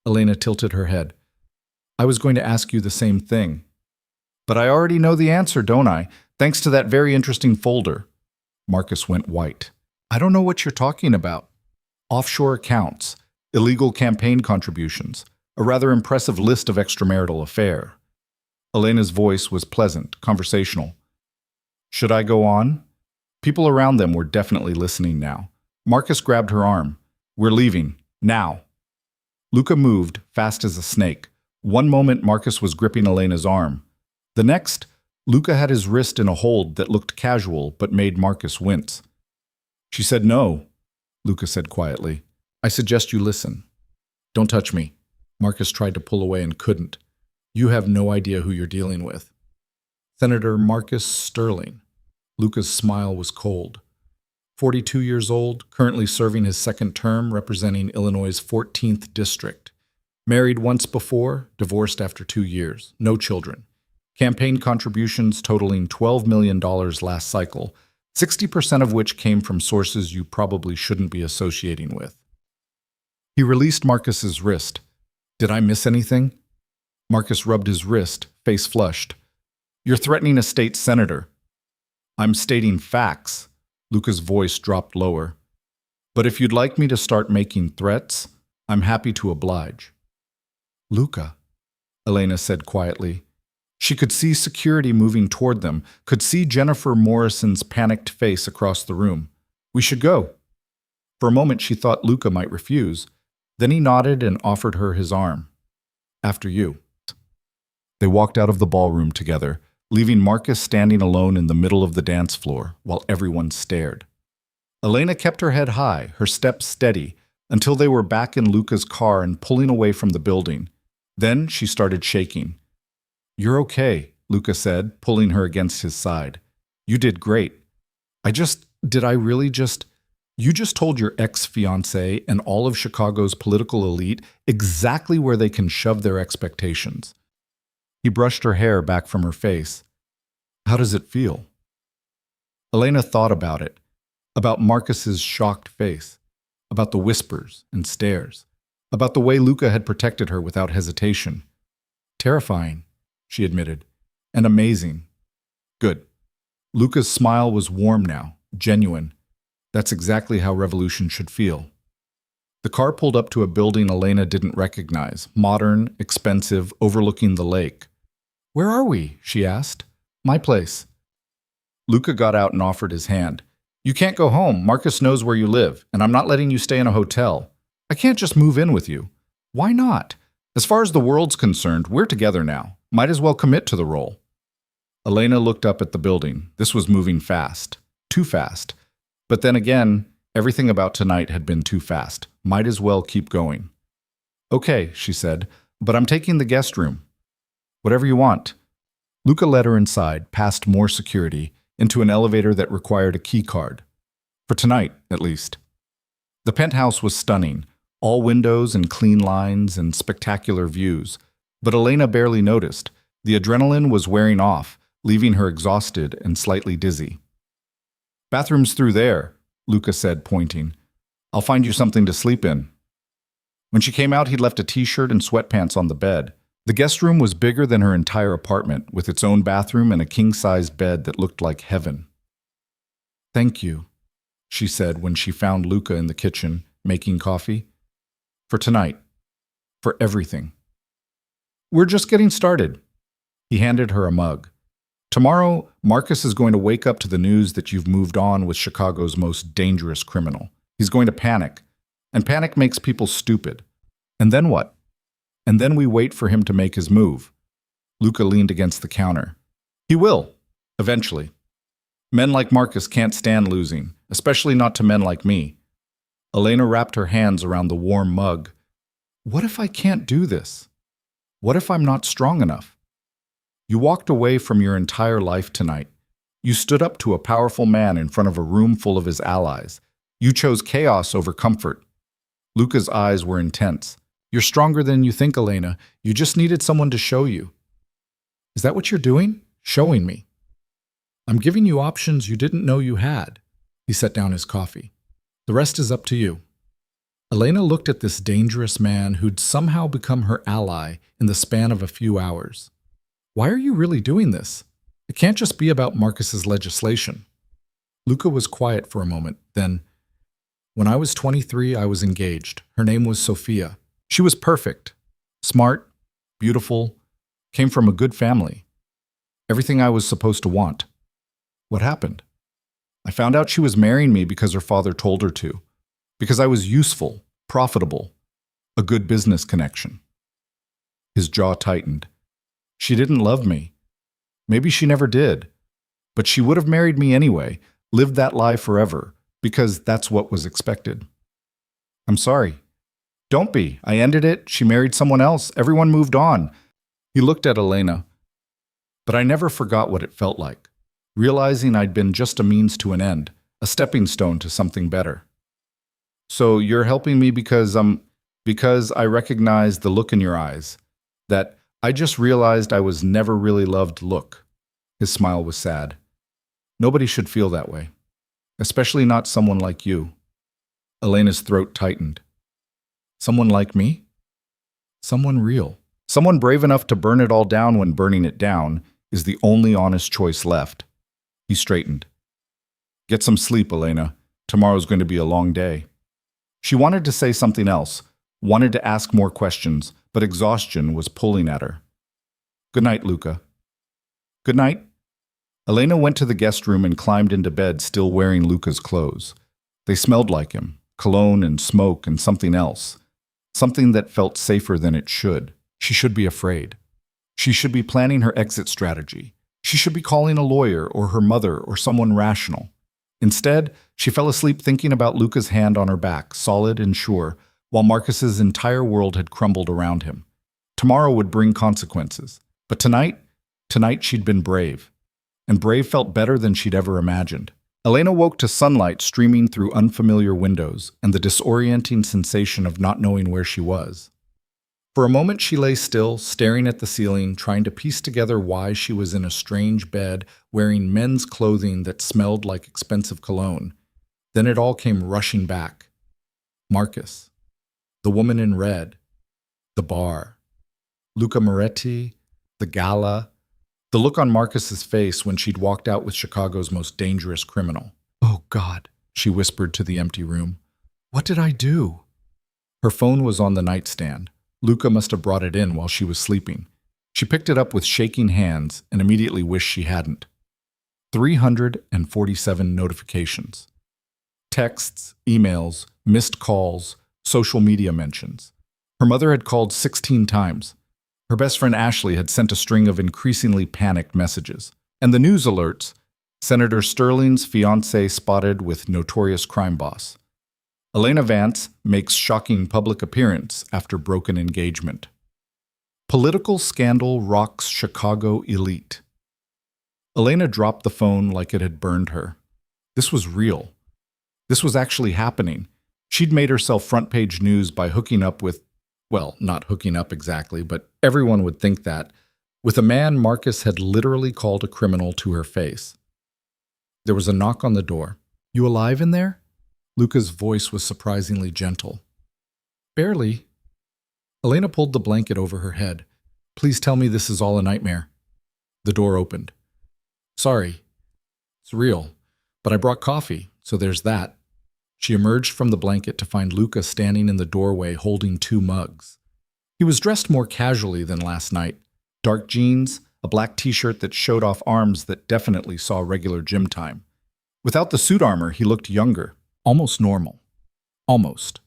Elena tilted her head. I was going to ask you the same thing. But I already know the answer, don't I? Thanks to that very interesting folder. Marcus went white. I don't know what you're talking about. Offshore accounts, illegal campaign contributions, a rather impressive list of extramarital affairs. Elena's voice was pleasant, conversational. Should I go on? People around them were definitely listening now. Marcus grabbed her arm. We're leaving. Now. Luca moved, fast as a snake. One moment Marcus was gripping Elena's arm. The next, Luca had his wrist in a hold that looked casual but made Marcus wince. She said no, Luca said quietly. I suggest you listen. Don't touch me. Marcus tried to pull away and couldn't. You have no idea who you're dealing with. Senator Marcus Sterling. Luca's smile was cold. 42 years old, currently serving his second term representing Illinois' 14th district. Married once before, divorced after 2 years, no children. Campaign contributions totaling $12 million last cycle, 60% of which came from sources you probably shouldn't be associating with. He released Marcus's wrist. Did I miss anything? Marcus rubbed his wrist, face flushed. You're threatening a state senator. I'm stating facts. Luca's voice dropped lower. But if you'd like me to start making threats, I'm happy to oblige. Luca, Elena said quietly. She could see security moving toward them, could see Jennifer Morrison's panicked face across the room. We should go. For a moment she thought Luca might refuse. Then he nodded and offered her his arm. After you. They walked out of the ballroom together, leaving Marcus standing alone in the middle of the dance floor while everyone stared. Elena kept her head high, her steps steady, until they were back in Luca's car and pulling away from the building. Then she started shaking. You're okay, Luca said, pulling her against his side. You did great. You just told your ex-fiancé and all of Chicago's political elite exactly where they can shove their expectations. He brushed her hair back from her face. How does it feel? Elena thought about it, about Marcus's shocked face, about the whispers and stares, about the way Luca had protected her without hesitation. Terrifying, she admitted, and amazing. Good. Luca's smile was warm now, genuine. That's exactly how revolution should feel. The car pulled up to a building Elena didn't recognize, modern, expensive, overlooking the lake. Where are we? She asked. My place. Luca got out and offered his hand. You can't go home. Marcus knows where you live, and I'm not letting you stay in a hotel. I can't just move in with you. Why not? As far as the world's concerned, we're together now. Might as well commit to the role. Elena looked up at the building. This was moving fast. Too fast. But then again, everything about tonight had been too fast. Might as well keep going. Okay, she said, but I'm taking the guest room. Whatever you want. Luca led her inside, past more security, into an elevator that required a key card. For tonight, at least. The penthouse was stunning, all windows and clean lines and spectacular views. But Elena barely noticed. The adrenaline was wearing off, leaving her exhausted and slightly dizzy. Bathroom's through there, Luca said, pointing. I'll find you something to sleep in. When she came out, he'd left a t-shirt and sweatpants on the bed. The guest room was bigger than her entire apartment, with its own bathroom and a king-sized bed that looked like heaven. Thank you, she said when she found Luca in the kitchen, making coffee. For tonight. For everything. We're just getting started. He handed her a mug. Tomorrow, Marcus is going to wake up to the news that you've moved on with Chicago's most dangerous criminal. He's going to panic. And panic makes people stupid. And then what? And then we wait for him to make his move. Luca leaned against the counter. He will, eventually. Men like Marcus can't stand losing, especially not to men like me. Elena wrapped her hands around the warm mug. What if I can't do this? What if I'm not strong enough? You walked away from your entire life tonight. You stood up to a powerful man in front of a room full of his allies. You chose chaos over comfort. Luca's eyes were intense. You're stronger than you think, Elena. You just needed someone to show you. Is that what you're doing? Showing me. I'm giving you options you didn't know you had. He set down his coffee. The rest is up to you. Elena looked at this dangerous man who'd somehow become her ally in the span of a few hours. Why are you really doing this? It can't just be about Marcus's legislation. Luca was quiet for a moment, then, when I was 23, I was engaged. Her name was Sophia. She was perfect, smart, beautiful, came from a good family. Everything I was supposed to want. What happened? I found out she was marrying me because her father told her to. Because I was useful, profitable, a good business connection. His jaw tightened. She didn't love me. Maybe she never did. But she would have married me anyway, lived that lie forever, because that's what was expected. I'm sorry. Don't be. I ended it. She married someone else. Everyone moved on. He looked at Elena. But I never forgot what it felt like, realizing I'd been just a means to an end, a stepping stone to something better. So you're helping me because I recognize the look in your eyes, that I just realized I was never really loved look. His smile was sad. Nobody should feel that way. Especially not someone like you. Elena's throat tightened. Someone like me? Someone real. Someone brave enough to burn it all down when burning it down is the only honest choice left. He straightened. Get some sleep, Elena. Tomorrow's going to be a long day. She wanted to say something else, wanted to ask more questions, but exhaustion was pulling at her. Good night, Luca. Good night. Elena went to the guest room and climbed into bed, still wearing Luca's clothes. They smelled like him, cologne and smoke and something else. Something that felt safer than it should. She should be afraid. She should be planning her exit strategy. She should be calling a lawyer or her mother or someone rational. Instead, she fell asleep thinking about Luca's hand on her back, solid and sure, while Marcus's entire world had crumbled around him. Tomorrow would bring consequences. But tonight she'd been brave. And brave felt better than she'd ever imagined. Elena woke to sunlight streaming through unfamiliar windows and the disorienting sensation of not knowing where she was. For a moment she lay still, staring at the ceiling, trying to piece together why she was in a strange bed, wearing men's clothing that smelled like expensive cologne. Then it all came rushing back. Marcus. The woman in red. The bar. Luca Moretti. The gala. The look on Marcus's face when she'd walked out with Chicago's most dangerous criminal. Oh, God, she whispered to the empty room. What did I do? Her phone was on the nightstand. Luca must have brought it in while she was sleeping. She picked it up with shaking hands and immediately wished she hadn't. 347 notifications. Texts, emails, missed calls, social media mentions. Her mother had called 16 times. Her best friend Ashley had sent a string of increasingly panicked messages. And the news alerts: Senator Sterling's fiancé spotted with notorious crime boss. Elena Vance makes shocking public appearance after broken engagement. Political scandal rocks Chicago elite. Elena dropped the phone like it had burned her. This was real. This was actually happening. She'd made herself front-page news by hooking up with, well, not hooking up exactly, but everyone would think that, with a man Marcus had literally called a criminal to her face. There was a knock on the door. You alive in there? Luca's voice was surprisingly gentle. Barely. Elena pulled the blanket over her head. Please tell me this is all a nightmare. The door opened. Sorry. It's real. But I brought coffee, so there's that. She emerged from the blanket to find Luca standing in the doorway holding 2 mugs. He was dressed more casually than last night. Dark jeans, a black t-shirt that showed off arms that definitely saw regular gym time. Without the suit armor, he looked younger. Almost normal. Almost.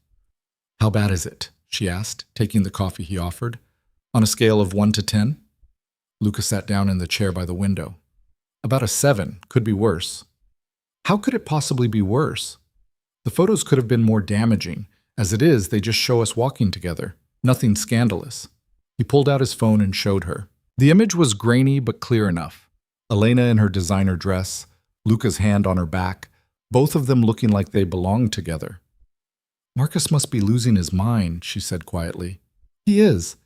How bad is it? She asked, taking the coffee he offered. On a scale of 1 to 10? Luca sat down in the chair by the window. About a 7, could be worse. How could it possibly be worse? The photos could have been more damaging. As it is, they just show us walking together. Nothing scandalous. He pulled out his phone and showed her. The image was grainy but clear enough. Elena in her designer dress, Luca's hand on her back, both of them looking like they belonged together. Marcus must be losing his mind, she said quietly. He is.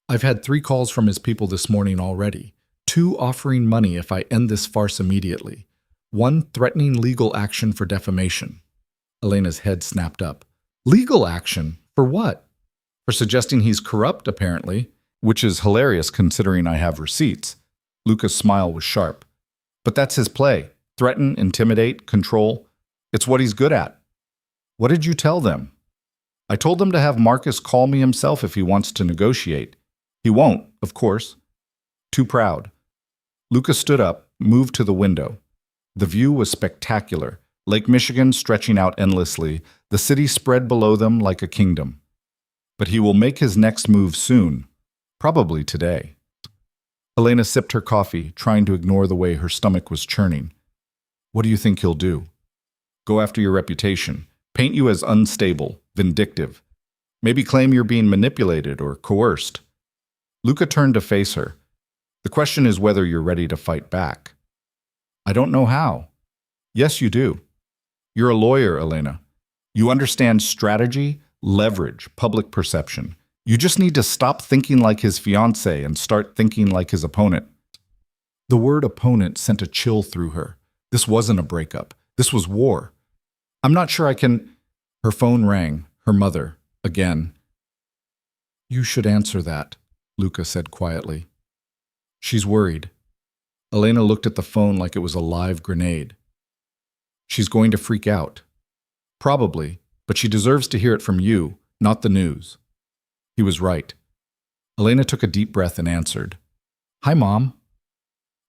I've had 3 calls from his people this morning already. 2 offering money if I end this farce immediately. 1 threatening legal action for defamation. Elena's head snapped up. Legal action? For what? For suggesting he's corrupt, apparently, which is hilarious considering I have receipts. Luca's smile was sharp. But that's his play. Threaten, intimidate, control. It's what he's good at. What did you tell them? I told them to have Marcus call me himself if he wants to negotiate. He won't, of course. Too proud. Luca stood up, moved to the window. The view was spectacular. Lake Michigan stretching out endlessly, the city spread below them like a kingdom. But he will make his next move soon, probably today. Elena sipped her coffee, trying to ignore the way her stomach was churning. What do you think he'll do? Go after your reputation, paint you as unstable, vindictive. Maybe claim you're being manipulated or coerced. Luca turned to face her. The question is whether you're ready to fight back. I don't know how. Yes, you do. You're a lawyer, Elena. You understand strategy, leverage, public perception. You just need to stop thinking like his fiancé and start thinking like his opponent. The word opponent sent a chill through her. This wasn't a breakup. This was war. I'm not sure I can. Her phone rang. Her mother. Again. You should answer that, Luca said quietly. She's worried. Elena looked at the phone like it was a live grenade. She's going to freak out. Probably, but she deserves to hear it from you, not the news. He was right. Elena took a deep breath and answered. Hi, Mom.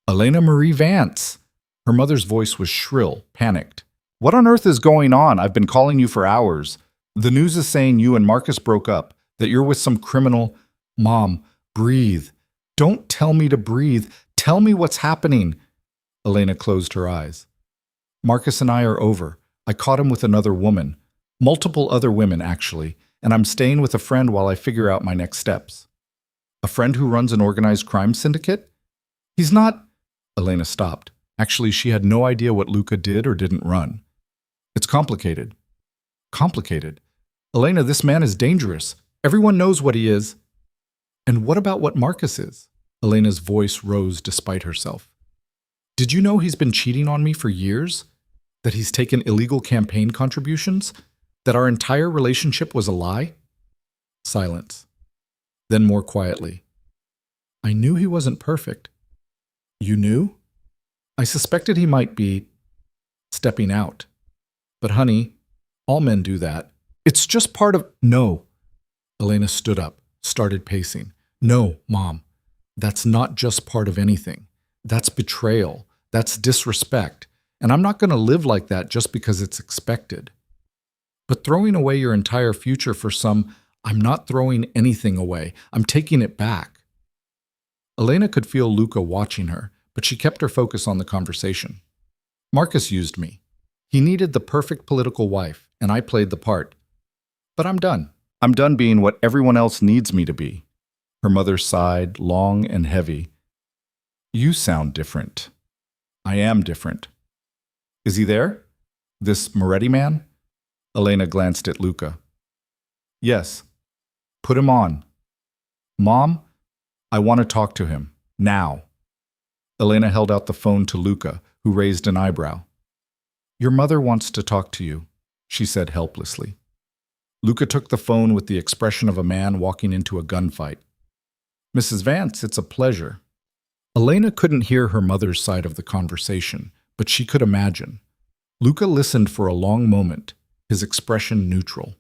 Elena Marie Vance. Her mother's voice was shrill, panicked. What on earth is going on? I've been calling you for hours. The news is saying you and Marcus broke up, that you're with some criminal. Mom, breathe. Don't tell me to breathe. Tell me what's happening. Elena closed her eyes. Marcus and I are over. I caught him with another woman. Multiple other women, actually, and I'm staying with a friend while I figure out my next steps. A friend who runs an organized crime syndicate? He's not. Elena stopped. Actually, she had no idea what Luca did or didn't run. It's complicated. Complicated? Elena, this man is dangerous. Everyone knows what he is. And what about what Marcus is? Elena's voice rose despite herself. Did you know he's been cheating on me for years? That he's taken illegal campaign contributions? That our entire relationship was a lie? Silence. Then more quietly. I knew he wasn't perfect. You knew? I suspected he might be stepping out. But honey, all men do that. It's just part of… No. Elena stood up, started pacing. No, Mom. That's not just part of anything. That's betrayal. That's disrespect. And I'm not going to live like that just because it's expected. But throwing away your entire future for some… I'm not throwing anything away. I'm taking it back. Elena could feel Luca watching her, but she kept her focus on the conversation. Marcus used me. He needed the perfect political wife, and I played the part. But I'm done. I'm done being what everyone else needs me to be. Her mother sighed, long and heavy. You sound different. I am different. Is he there? This Moretti man? Elena glanced at Luca. Yes. Put him on. Mom, I want to talk to him. Now. Elena held out the phone to Luca, who raised an eyebrow. Your mother wants to talk to you, she said helplessly. Luca took the phone with the expression of a man walking into a gunfight. Mrs. Vance, it's a pleasure. Elena couldn't hear her mother's side of the conversation, but she could imagine. Luca listened for a long moment, his expression neutral.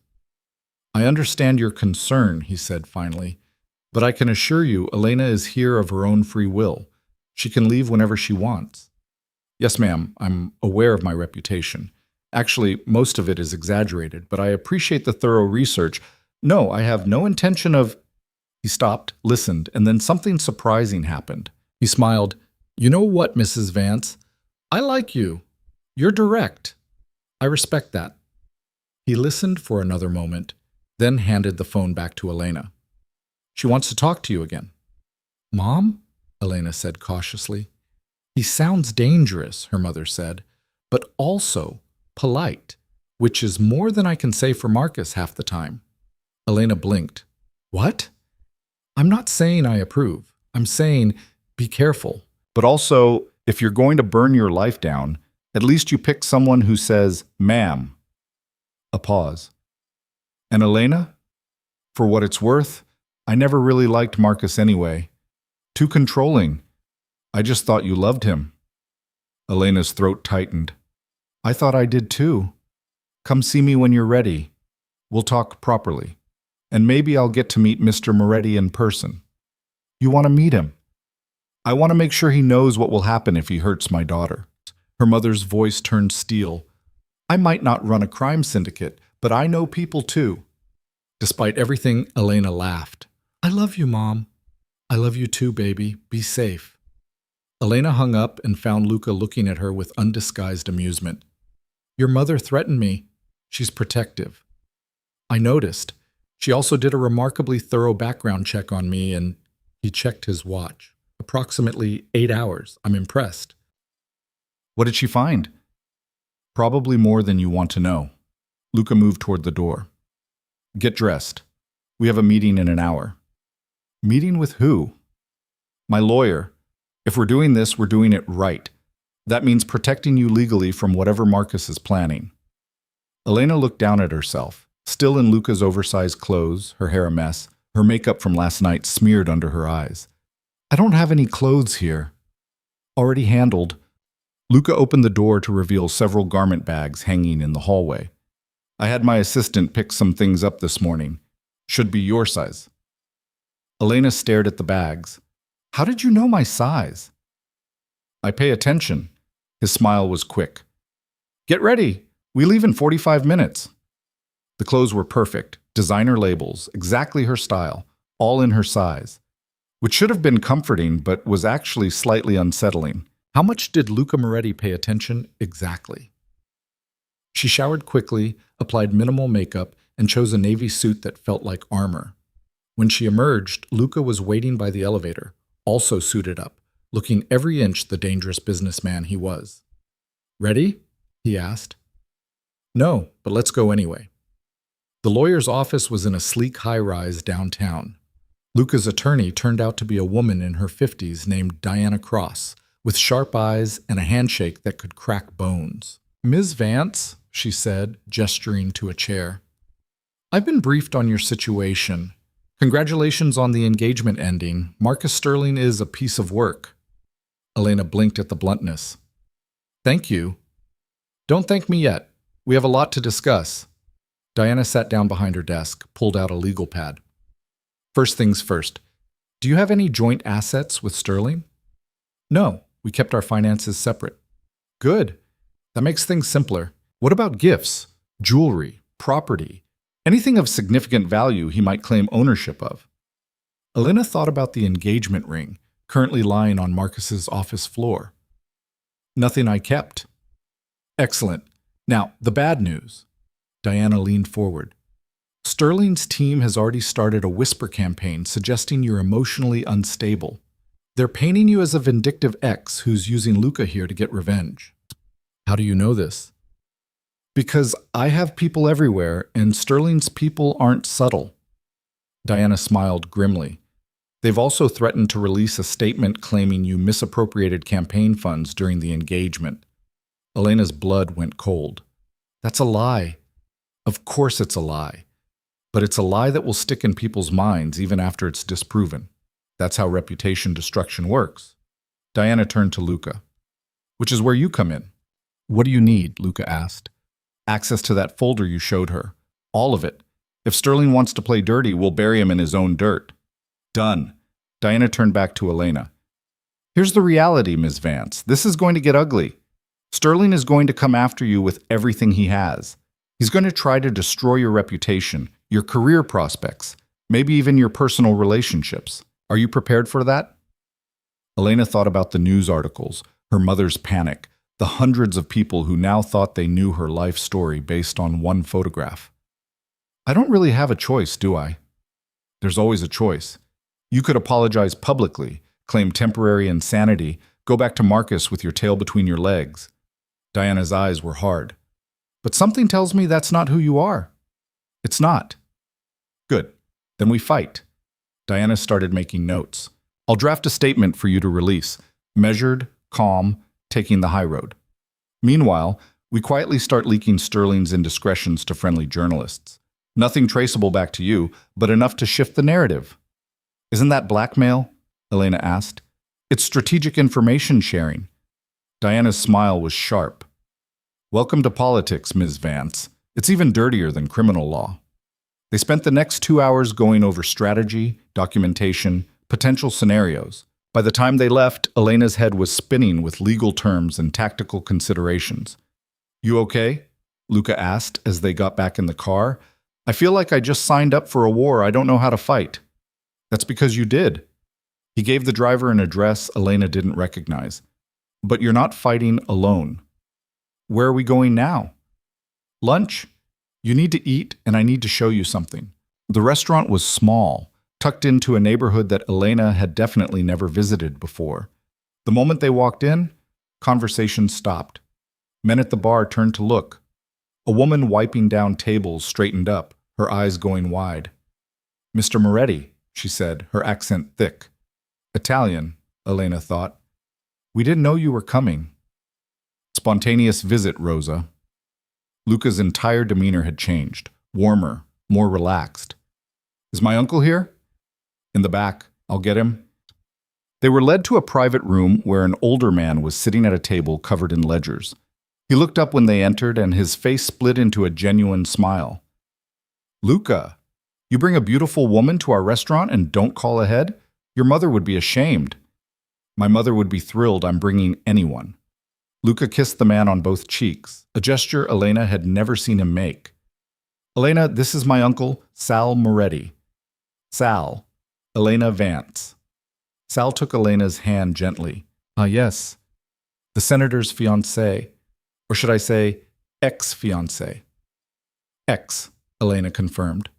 I understand your concern, he said finally, but I can assure you Elena is here of her own free will. She can leave whenever she wants. Yes, ma'am, I'm aware of my reputation. Actually, most of it is exaggerated, but I appreciate the thorough research. No, I have no intention of… He stopped, listened, and then something surprising happened. He smiled. You know what, Mrs. Vance? I like you. You're direct. I respect that. He listened for another moment, then handed the phone back to Elena. She wants to talk to you again. Mom? Elena said cautiously. He sounds dangerous, her mother said, but also polite, which is more than I can say for Marcus half the time. Elena blinked. What? I'm not saying I approve. I'm saying be careful. But also, if you're going to burn your life down, at least you pick someone who says, ma'am. A pause. And Elena? For what it's worth, I never really liked Marcus anyway. Too controlling. I just thought you loved him. Elena's throat tightened. I thought I did too. Come see me when you're ready. We'll talk properly. And maybe I'll get to meet Mr. Moretti in person. You want to meet him? I want to make sure he knows what will happen if he hurts my daughter. Her mother's voice turned steel. I might not run a crime syndicate, but I know people too. Despite everything, Elena laughed. I love you, Mom. I love you too, baby. Be safe. Elena hung up and found Luca looking at her with undisguised amusement. Your mother threatened me. She's protective. I noticed. She also did a remarkably thorough background check on me, and he checked his watch. Approximately 8 hours. I'm impressed. What did she find? Probably more than you want to know. Luca moved toward the door. Get dressed. We have a meeting in an hour. Meeting with who? My lawyer. If we're doing this, we're doing it right. That means protecting you legally from whatever Marcus is planning. Elena looked down at herself, still in Luca's oversized clothes, her hair a mess, her makeup from last night smeared under her eyes. I don't have any clothes here. Already handled. Luca opened the door to reveal several garment bags hanging in the hallway. I had my assistant pick some things up this morning. Should be your size. Elena stared at the bags. How did you know my size? I pay attention. His smile was quick. Get ready. We leave in 45 minutes. The clothes were perfect, designer labels, exactly her style, all in her size, which should have been comforting but was actually slightly unsettling. How much did Luca Moretti pay attention exactly? She showered quickly, applied minimal makeup, and chose a navy suit that felt like armor. When she emerged, Luca was waiting by the elevator, also suited up, looking every inch the dangerous businessman he was. Ready? He asked. No, but let's go anyway. The lawyer's office was in a sleek high-rise downtown. Luca's attorney turned out to be a woman in her 50s named Diana Cross, with sharp eyes and a handshake that could crack bones. Ms. Vance, she said, gesturing to a chair. I've been briefed on your situation. Congratulations on the engagement ending. Marcus Sterling is a piece of work. Elena blinked at the bluntness. Thank you. Don't thank me yet. We have a lot to discuss. Diana sat down behind her desk, pulled out a legal pad. First things first. Do you have any joint assets with Sterling? No, we kept our finances separate. Good. That makes things simpler. What about gifts, jewelry, property, anything of significant value he might claim ownership of? Elena thought about the engagement ring, currently lying on Marcus's office floor. Nothing I kept. Excellent. Now, the bad news. Diana leaned forward. Sterling's team has already started a whisper campaign suggesting you're emotionally unstable. They're painting you as a vindictive ex who's using Luca here to get revenge. How do you know this? Because I have people everywhere, and Sterling's people aren't subtle. Diana smiled grimly. They've also threatened to release a statement claiming you misappropriated campaign funds during the engagement. Elena's blood went cold. That's a lie. Of course it's a lie. But it's a lie that will stick in people's minds even after it's disproven. That's how reputation destruction works. Diana turned to Luca. Which is where you come in. What do you need? Luca asked. Access to that folder you showed her. All of it. If Sterling wants to play dirty, we'll bury him in his own dirt. Done. Diana turned back to Elena. Here's the reality, Ms. Vance. This is going to get ugly. Sterling is going to come after you with everything he has. He's going to try to destroy your reputation, your career prospects, maybe even your personal relationships. Are you prepared for that? Elena thought about the news articles, her mother's panic, the hundreds of people who now thought they knew her life story based on one photograph. I don't really have a choice, do I? There's always a choice. You could apologize publicly, claim temporary insanity, go back to Marcus with your tail between your legs. Diana's eyes were hard. But something tells me that's not who you are. It's not. Good. Then we fight. Diana started making notes. I'll draft a statement for you to release. Measured, calm, taking the high road. Meanwhile, we quietly start leaking Sterling's indiscretions to friendly journalists. Nothing traceable back to you, but enough to shift the narrative. Isn't that blackmail? Elena asked. It's strategic information sharing. Diana's smile was sharp. Welcome to politics, Ms. Vance. It's even dirtier than criminal law. They spent the next 2 hours going over strategy, documentation, potential scenarios. By the time they left, Elena's head was spinning with legal terms and tactical considerations. You okay? Luca asked as they got back in the car. I feel like I just signed up for a war I don't know how to fight. That's because you did. He gave the driver an address Elena didn't recognize. But you're not fighting alone. Where are we going now? Lunch? You need to eat, and I need to show you something. The restaurant was small, tucked into a neighborhood that Elena had definitely never visited before. The moment they walked in, conversation stopped. Men at the bar turned to look. A woman wiping down tables straightened up, her eyes going wide. Mr. Moretti, she said, her accent thick. Italian, Elena thought. We didn't know you were coming. spontaneous visit, Rosa. Luca's entire demeanor had changed, warmer, more relaxed. Is my uncle here? In the back. I'll get him. They were led to a private room where an older man was sitting at a table covered in ledgers. He looked up when they entered, and his face split into a genuine smile. Luca, you bring a beautiful woman to our restaurant and don't call ahead? Your mother would be ashamed. My mother would be thrilled I'm bringing anyone. Luca kissed the man on both cheeks, a gesture Elena had never seen him make. Elena, this is my uncle, Sal Moretti. Sal, Elena Vance. Sal took Elena's hand gently. Ah, yes. The senator's fiancé. Or should I say, ex-fiancé? Ex, Elena confirmed.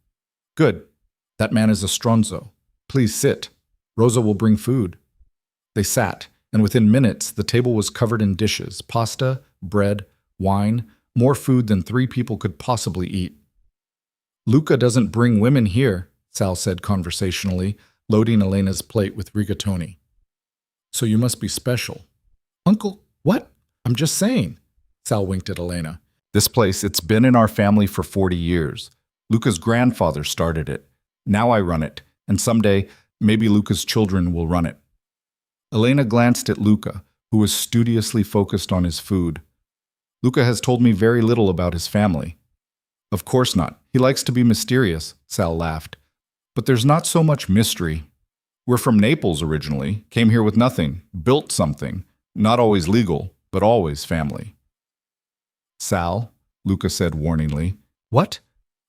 Good. That man is a stronzo. Please sit. Rosa will bring food. They sat, and within minutes the table was covered in dishes, pasta, bread, wine, more food than 3 people could possibly eat. Luca doesn't bring women here, Sal said conversationally, loading Elena's plate with rigatoni. So you must be special. Uncle, what? I'm just saying. Sal winked at Elena. This place, it's been in our family for 40 years. Luca's grandfather started it. Now I run it, and someday, maybe Luca's children will run it. Elena glanced at Luca, who was studiously focused on his food. Luca has told me very little about his family. Of course not. He likes to be mysterious, Sal laughed. But there's not so much mystery. We're from Naples originally, came here with nothing, built something, not always legal, but always family. Sal, Luca said warningly. What?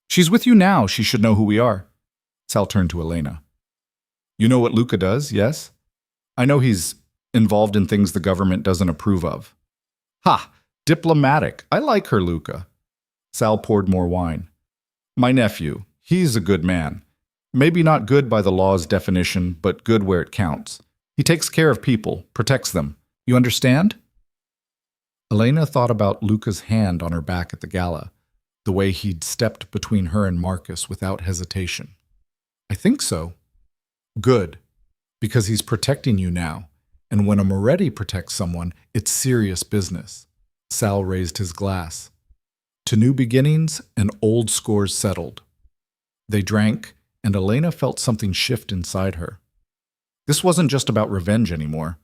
She's with you now. She should know who we are. Sal turned to Elena. You know what Luca does, yes? I know he's involved in things the government doesn't approve of. Ha! Diplomatic. I like her, Luca. Sal poured more wine. My nephew. He's a good man. Maybe not good by the law's definition, but good where it counts. He takes care of people, protects them. You understand? Elena thought about Luca's hand on her back at the gala, the way he'd stepped between her and Marcus without hesitation. I think so. Good, because he's protecting you now, and when a Moretti protects someone, it's serious business. Sal raised his glass. To new beginnings and old scores settled. They drank, and Elena felt something shift inside her. This wasn't just about revenge anymore.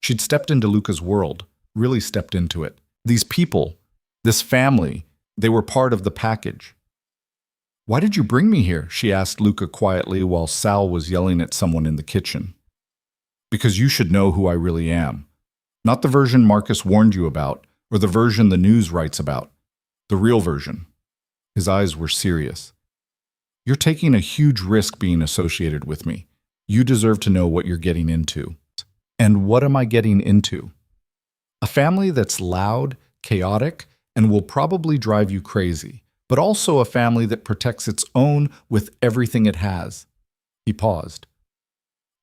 She'd stepped into Luca's world, really stepped into it. These people, this family, they were part of the package. Why did you bring me here? She asked Luca quietly while Sal was yelling at someone in the kitchen. Because you should know who I really am. Not the version Marcus warned you about, or the version the news writes about. The real version. His eyes were serious. You're taking a huge risk being associated with me. You deserve to know what you're getting into. And what am I getting into? A family that's loud, chaotic, and will probably drive you crazy, but also a family that protects its own with everything it has. He paused.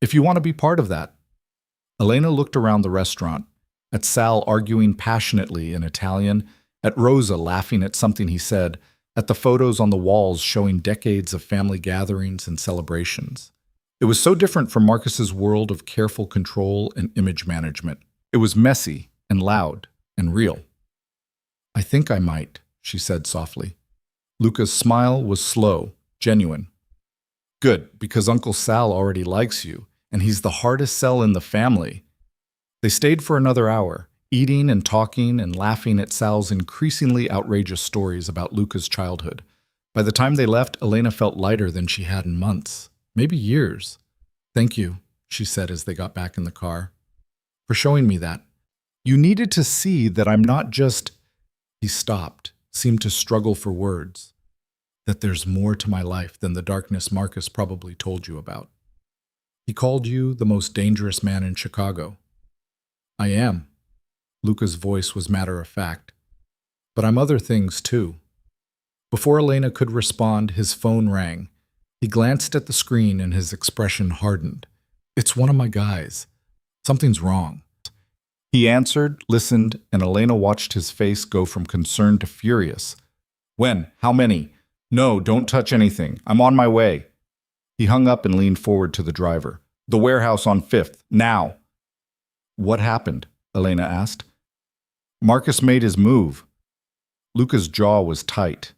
If you want to be part of that. Elena looked around the restaurant, at Sal arguing passionately in Italian, at Rosa laughing at something he said, at the photos on the walls showing decades of family gatherings and celebrations. It was so different from Marcus's world of careful control and image management. It was messy and loud and real. I think I might, she said softly. Luca's smile was slow, genuine. Good, because Uncle Sal already likes you, and he's the hardest sell in the family. They stayed for another hour, eating and talking and laughing at Sal's increasingly outrageous stories about Luca's childhood. By the time they left, Elena felt lighter than she had in months, maybe years. Thank you, she said as they got back in the car, for showing me that. You needed to see that I'm not just... He stopped, seemed to struggle for words. That there's more to my life than the darkness Marcus probably told you about. He called you the most dangerous man in Chicago. I am. Luca's voice was matter-of-fact. But I'm other things, too. Before Elena could respond, his phone rang. He glanced at the screen and his expression hardened. It's one of my guys. Something's wrong. He answered, listened, and Elena watched his face go from concern to furious. When? How many? No, don't touch anything. I'm on my way. He hung up and leaned forward to the driver. The warehouse on 5th, now. What happened? Elena asked. Marcus made his move. Luca's jaw was tight.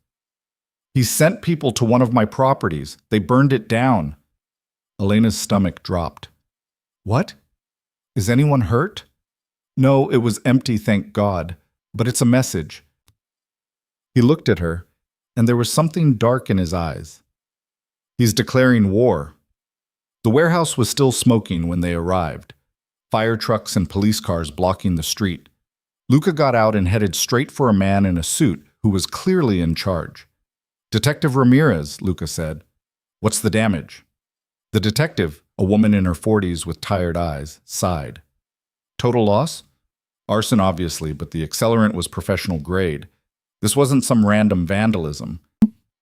He sent people to one of my properties. They burned it down. Elena's stomach dropped. What? Is anyone hurt? No, it was empty, thank God. But it's a message. He looked at her, and there was something dark in his eyes. He's declaring war. The warehouse was still smoking when they arrived. Fire trucks and police cars blocking the street. Luca got out and headed straight for a man in a suit who was clearly in charge. Detective Ramirez, Luca said. What's the damage? The detective, a woman in her 40s with tired eyes, sighed. Total loss? Arson, obviously, but the accelerant was professional grade. This wasn't some random vandalism.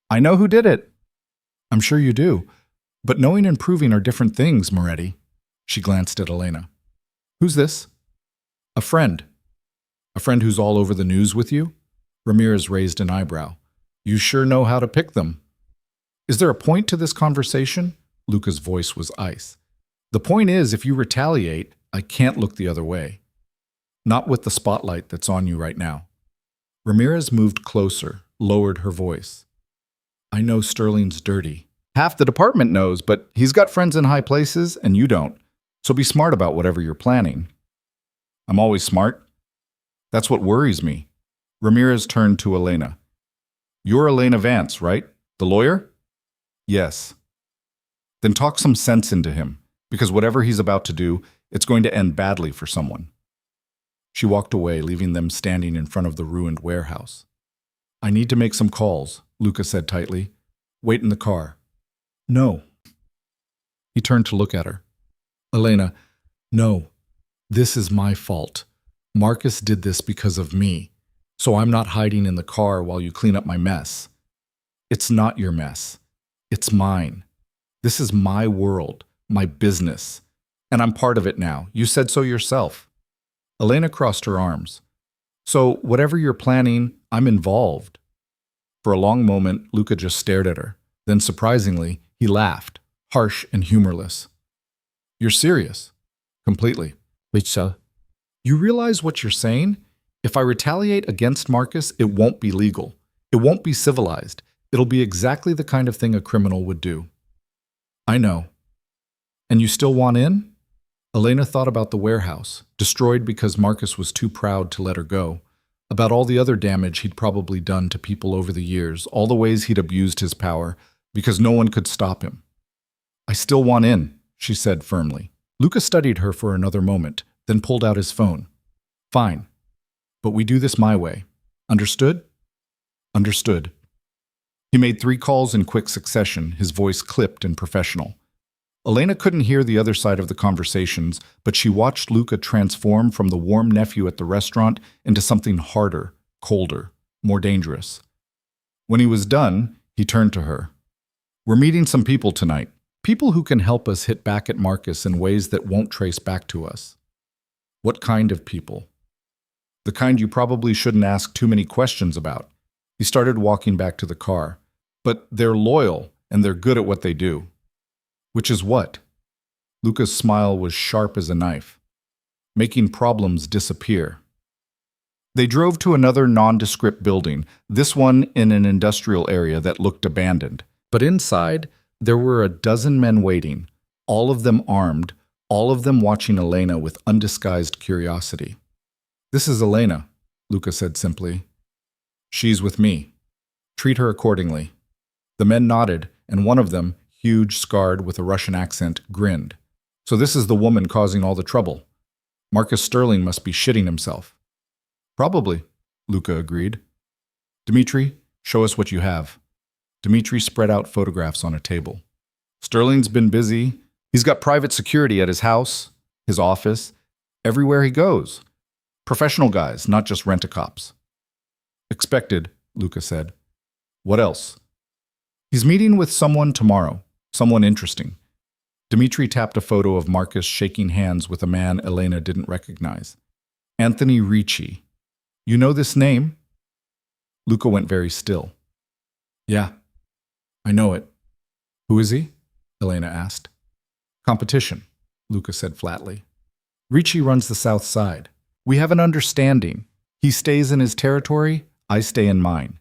I know who did it. I'm sure you do. But knowing and proving are different things, Moretti. She glanced at Elena. Who's this? A friend. A friend who's all over the news with you? Ramirez raised an eyebrow. You sure know how to pick them. Is there a point to this conversation? Luca's voice was ice. The point is, if you retaliate, I can't look the other way. Not with the spotlight that's on you right now. Ramirez moved closer, lowered her voice. I know Sterling's dirty. Half the department knows, but he's got friends in high places and you don't. So be smart about whatever you're planning. I'm always smart. That's what worries me. Ramirez turned to Elena. You're Elena Vance, right? The lawyer? Yes. Then talk some sense into him, because whatever he's about to do, it's going to end badly for someone. She walked away, leaving them standing in front of the ruined warehouse. I need to make some calls, Luca said tightly. Wait in the car. No. He turned to look at her. Elena, no. This is my fault. Marcus did this because of me, so I'm not hiding in the car while you clean up my mess. It's not your mess. It's mine. This is my world, my business, and I'm part of it now. You said so yourself. Elena crossed her arms. So whatever you're planning, I'm involved. For a long moment, Luca just stared at her. Then, surprisingly, he laughed, harsh and humorless. You're serious? Completely. Lisa, you realize what you're saying? If I retaliate against Marcus, it won't be legal. It won't be civilized. It'll be exactly the kind of thing a criminal would do. I know. And you still want in? Elena thought about the warehouse, destroyed because Marcus was too proud to let her go, about all the other damage he'd probably done to people over the years, all the ways he'd abused his power, because no one could stop him. I still want in, she said firmly. Luca studied her for another moment, then pulled out his phone. Fine. But we do this my way. Understood? Understood. He made 3 calls in quick succession, his voice clipped and professional. Elena couldn't hear the other side of the conversations, but she watched Luca transform from the warm nephew at the restaurant into something harder, colder, more dangerous. When he was done, he turned to her. We're meeting some people tonight, people who can help us hit back at Marcus in ways that won't trace back to us. What kind of people? The kind you probably shouldn't ask too many questions about. He started walking back to the car. But they're loyal, and they're good at what they do. Which is what? Luca's smile was sharp as a knife. Making problems disappear. They drove to another nondescript building, this one in an industrial area that looked abandoned. But inside, there were a dozen men waiting, all of them armed, all of them watching Elena with undisguised curiosity. This is Elena, Luca said simply. She's with me. Treat her accordingly. The men nodded, and one of them, huge, scarred, with a Russian accent, grinned. So this is the woman causing all the trouble. Marcus Sterling must be shitting himself. Probably, Luca agreed. Dmitri, show us what you have. Dmitri spread out photographs on a table. Sterling's been busy. He's got private security at his house, his office, everywhere he goes. Professional guys, not just rent-a-cops. Expected, Luca said. What else? He's meeting with someone tomorrow, someone interesting. Dmitri tapped a photo of Marcus shaking hands with a man Elena didn't recognize. Anthony Ricci. You know this name? Luca went very still. Yeah, I know it. Who is he? Elena asked. Competition, Luca said flatly. Ricci runs the South Side. We have an understanding. He stays in his territory, I stay in mine.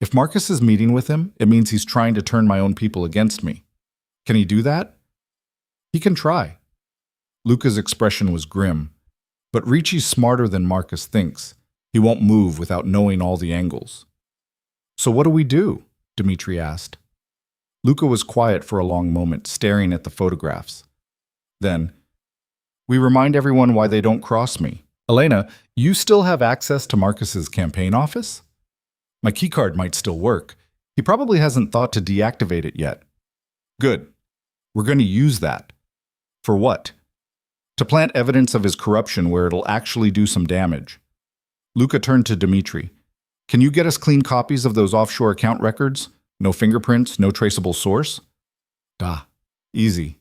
If Marcus is meeting with him, it means he's trying to turn my own people against me. Can he do that? He can try. Luca's expression was grim. But Ricci's smarter than Marcus thinks. He won't move without knowing all the angles. So what do we do? Dmitri asked. Luca was quiet for a long moment, staring at the photographs. Then, we remind everyone why they don't cross me. Elena, you still have access to Marcus's campaign office? My keycard might still work. He probably hasn't thought to deactivate it yet. Good. We're going to use that. For what? To plant evidence of his corruption where it'll actually do some damage. Luca turned to Dmitri. Can you get us clean copies of those offshore account records? No fingerprints, no traceable source? Easy.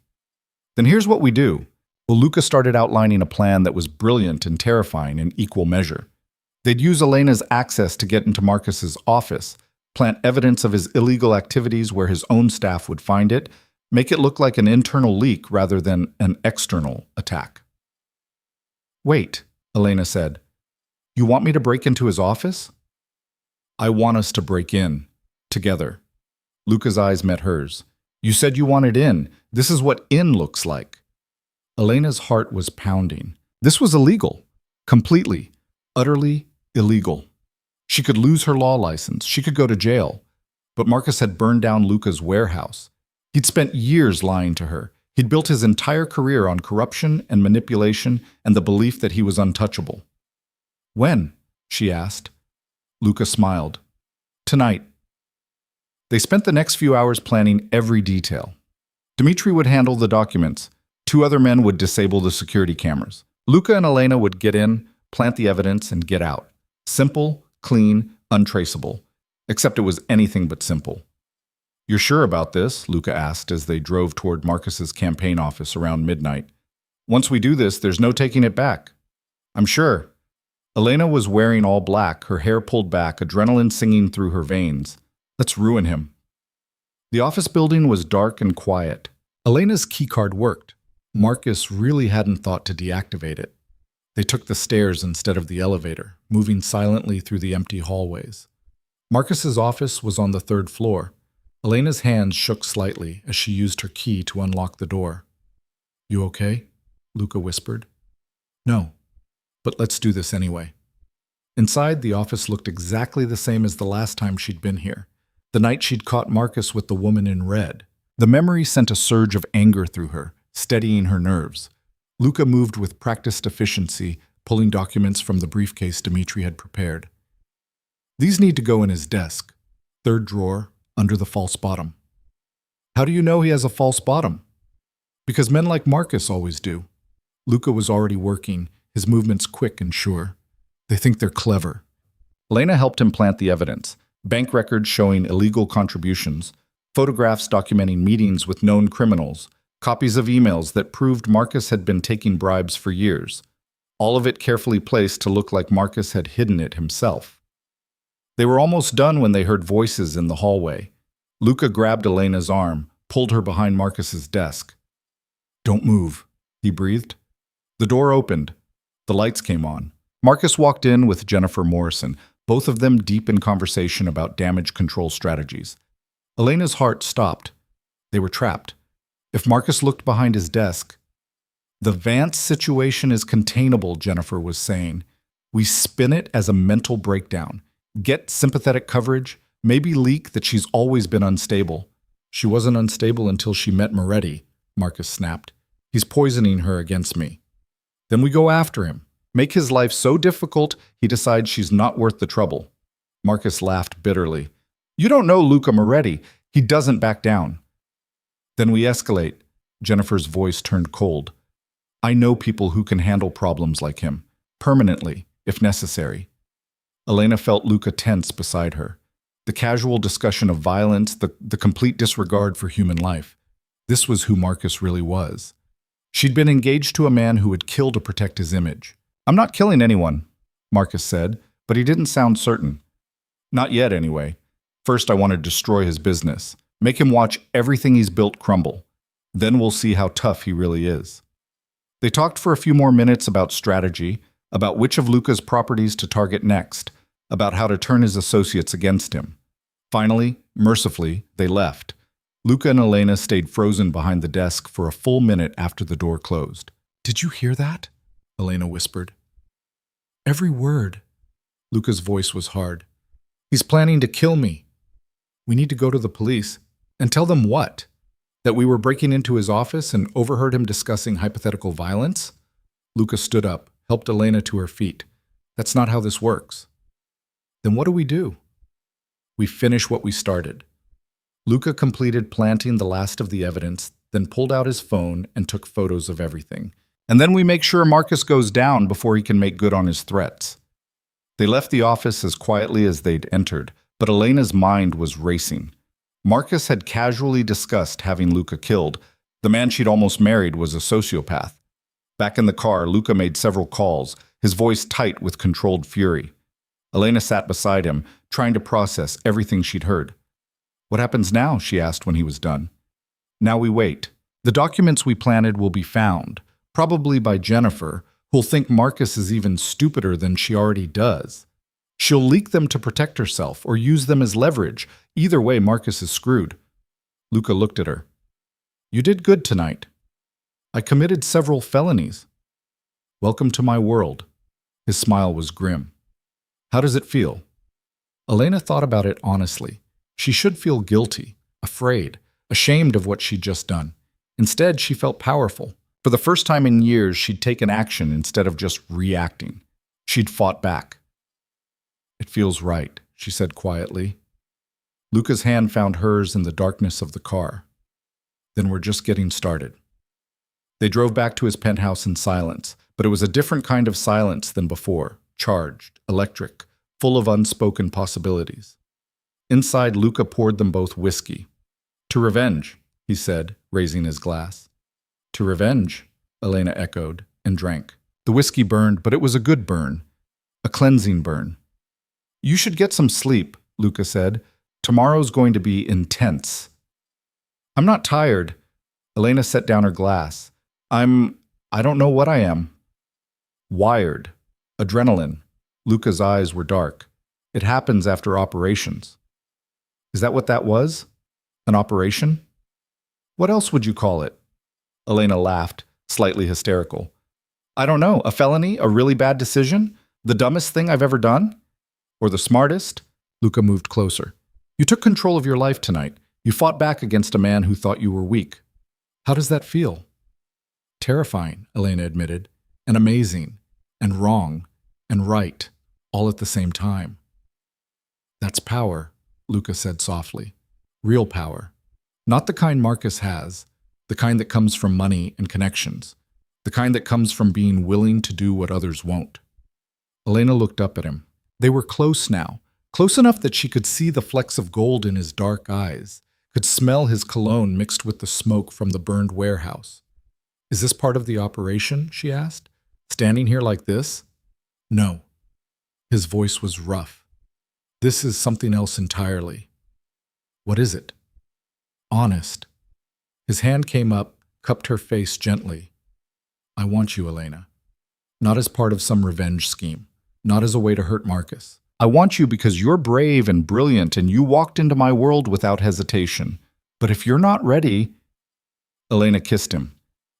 Then here's what we do. Well, Luca started outlining a plan that was brilliant and terrifying in equal measure. They'd use Elena's access to get into Marcus's office, plant evidence of his illegal activities where his own staff would find it, make it look like an internal leak rather than an external attack. Wait, Elena said. You want me to break into his office? I want us to break in, together. Luca's eyes met hers. You said you wanted in. This is what in looks like. Elena's heart was pounding. This was illegal. Completely, utterly illegal. She could lose her law license. She could go to jail. But Marcus had burned down Luca's warehouse. He'd spent years lying to her. He'd built his entire career on corruption and manipulation and the belief that he was untouchable. When? She asked. Luca smiled. Tonight. They spent the next few hours planning every detail. Dmitri would handle the documents. 2 other men would disable the security cameras. Luca and Elena would get in, plant the evidence, and get out. Simple, clean, untraceable. Except it was anything but simple. You're sure about this? Luca asked as they drove toward Marcus's campaign office around midnight. Once we do this, there's no taking it back. I'm sure. Elena was wearing all black, her hair pulled back, adrenaline singing through her veins. Let's ruin him. The office building was dark and quiet. Elena's keycard worked. Marcus really hadn't thought to deactivate it. They took the stairs instead of the elevator, moving silently through the empty hallways. Marcus's office was on the 3rd floor. Elena's hands shook slightly as she used her key to unlock the door. You okay? Luca whispered. No, but let's do this anyway. Inside, the office looked exactly the same as the last time she'd been here, the night she'd caught Marcus with the woman in red. The memory sent a surge of anger through her, steadying her nerves. Luca moved with practiced efficiency, pulling documents from the briefcase Dmitri had prepared. These need to go in his desk, 3rd drawer, under the false bottom. How do you know he has a false bottom? Because men like Marcus always do. Luca was already working, his movements quick and sure. They think they're clever. Elena helped him plant the evidence. Bank records showing illegal contributions, photographs documenting meetings with known criminals, copies of emails that proved Marcus had been taking bribes for years. All of it carefully placed to look like Marcus had hidden it himself. They were almost done when they heard voices in the hallway. Luca grabbed Elena's arm, pulled her behind Marcus's desk. Don't move, he breathed. The door opened. The lights came on. Marcus walked in with Jennifer Morrison, both of them deep in conversation about damage control strategies. Elena's heart stopped. They were trapped. If Marcus looked behind his desk, the Vance situation is containable, Jennifer was saying. We spin it as a mental breakdown. Get sympathetic coverage, maybe leak that she's always been unstable. She wasn't unstable until she met Moretti, Marcus snapped. He's poisoning her against me. Then we go after him. Make his life so difficult, he decides she's not worth the trouble. Marcus laughed bitterly. You don't know Luca Moretti. He doesn't back down. Then we escalate. Jennifer's voice turned cold. I know people who can handle problems like him, permanently, if necessary. Elena felt Luca tense beside her. The casual discussion of violence, the complete disregard for human life. This was who Marcus really was. She'd been engaged to a man who would kill to protect his image. I'm not killing anyone, Marcus said, but he didn't sound certain. Not yet, anyway. First, I want to destroy his business. Make him watch everything he's built crumble. Then we'll see how tough he really is. They talked for a few more minutes about strategy. about which of Luca's properties to target next, about how to turn his associates against him. Finally, mercifully, they left. Luca and Elena stayed frozen behind the desk for a full minute after the door closed. "Did you hear that?" Elena whispered. "Every word." Luca's voice was hard. "He's planning to kill me. We need to go to the police." "And tell them what? That we were breaking into his office and overheard him discussing hypothetical violence?" Luca stood up, helped Elena to her feet. "That's not how this works." "Then what do? We finish what we started." Luca completed planting the last of the evidence, then pulled out his phone and took photos of everything. "And then we make sure Marcus goes down before he can make good on his threats." They left the office as quietly as they'd entered, but Elena's mind was racing. Marcus had casually discussed having Luca killed. The man she'd almost married was a sociopath. Back in the car, Luca made several calls, his voice tight with controlled fury. Elena sat beside him, trying to process everything she'd heard. "What happens now?" she asked when he was done. "Now we wait. The documents we planted will be found, probably by Jennifer, who'll think Marcus is even stupider than she already does. She'll leak them to protect herself or use them as leverage. Either way, Marcus is screwed." Luca looked at her. "You did good tonight." "I committed several felonies." "Welcome to my world." His smile was grim. "How does it feel?" Elena thought about it honestly. She should feel guilty, afraid, ashamed of what she'd just done. Instead, she felt powerful. For the first time in years, she'd taken action instead of just reacting. She'd fought back. "It feels right," she said quietly. Luca's hand found hers in the darkness of the car. "Then we're just getting started." They drove back to his penthouse in silence, but it was a different kind of silence than before, charged, electric, full of unspoken possibilities. Inside, Luca poured them both whiskey. "To revenge," he said, raising his glass. "To revenge," Elena echoed, and drank. The whiskey burned, but it was a good burn, a cleansing burn. "You should get some sleep," Luca said. "Tomorrow's going to be intense." "I'm not tired." Elena set down her glass. I don't know what I am." "Wired. Adrenaline." Luca's eyes were dark. "It happens after operations." "Is that what that was? An operation?" "What else would you call it?" Elena laughed, slightly hysterical. "I don't know. A felony? A really bad decision? The dumbest thing I've ever done? Or the smartest?" Luca moved closer. "You took control of your life tonight. You fought back against a man who thought you were weak. How does that feel?" "Terrifying," Elena admitted, "and amazing, and wrong, and right, all at the same time." "That's power," Luca said softly. "Real power. Not the kind Marcus has, the kind that comes from money and connections, the kind that comes from being willing to do what others won't." Elena looked up at him. They were close now, close enough that she could see the flecks of gold in his dark eyes, could smell his cologne mixed with the smoke from the burned warehouse. "Is this part of the operation?" she asked. "Standing here like this?" "No." His voice was rough. "This is something else entirely." "What is it?" "Honest." His hand came up, cupped her face gently. "I want you, Elena. Not as part of some revenge scheme. Not as a way to hurt Marcus. I want you because you're brave and brilliant and you walked into my world without hesitation. But if you're not ready..." Elena kissed him.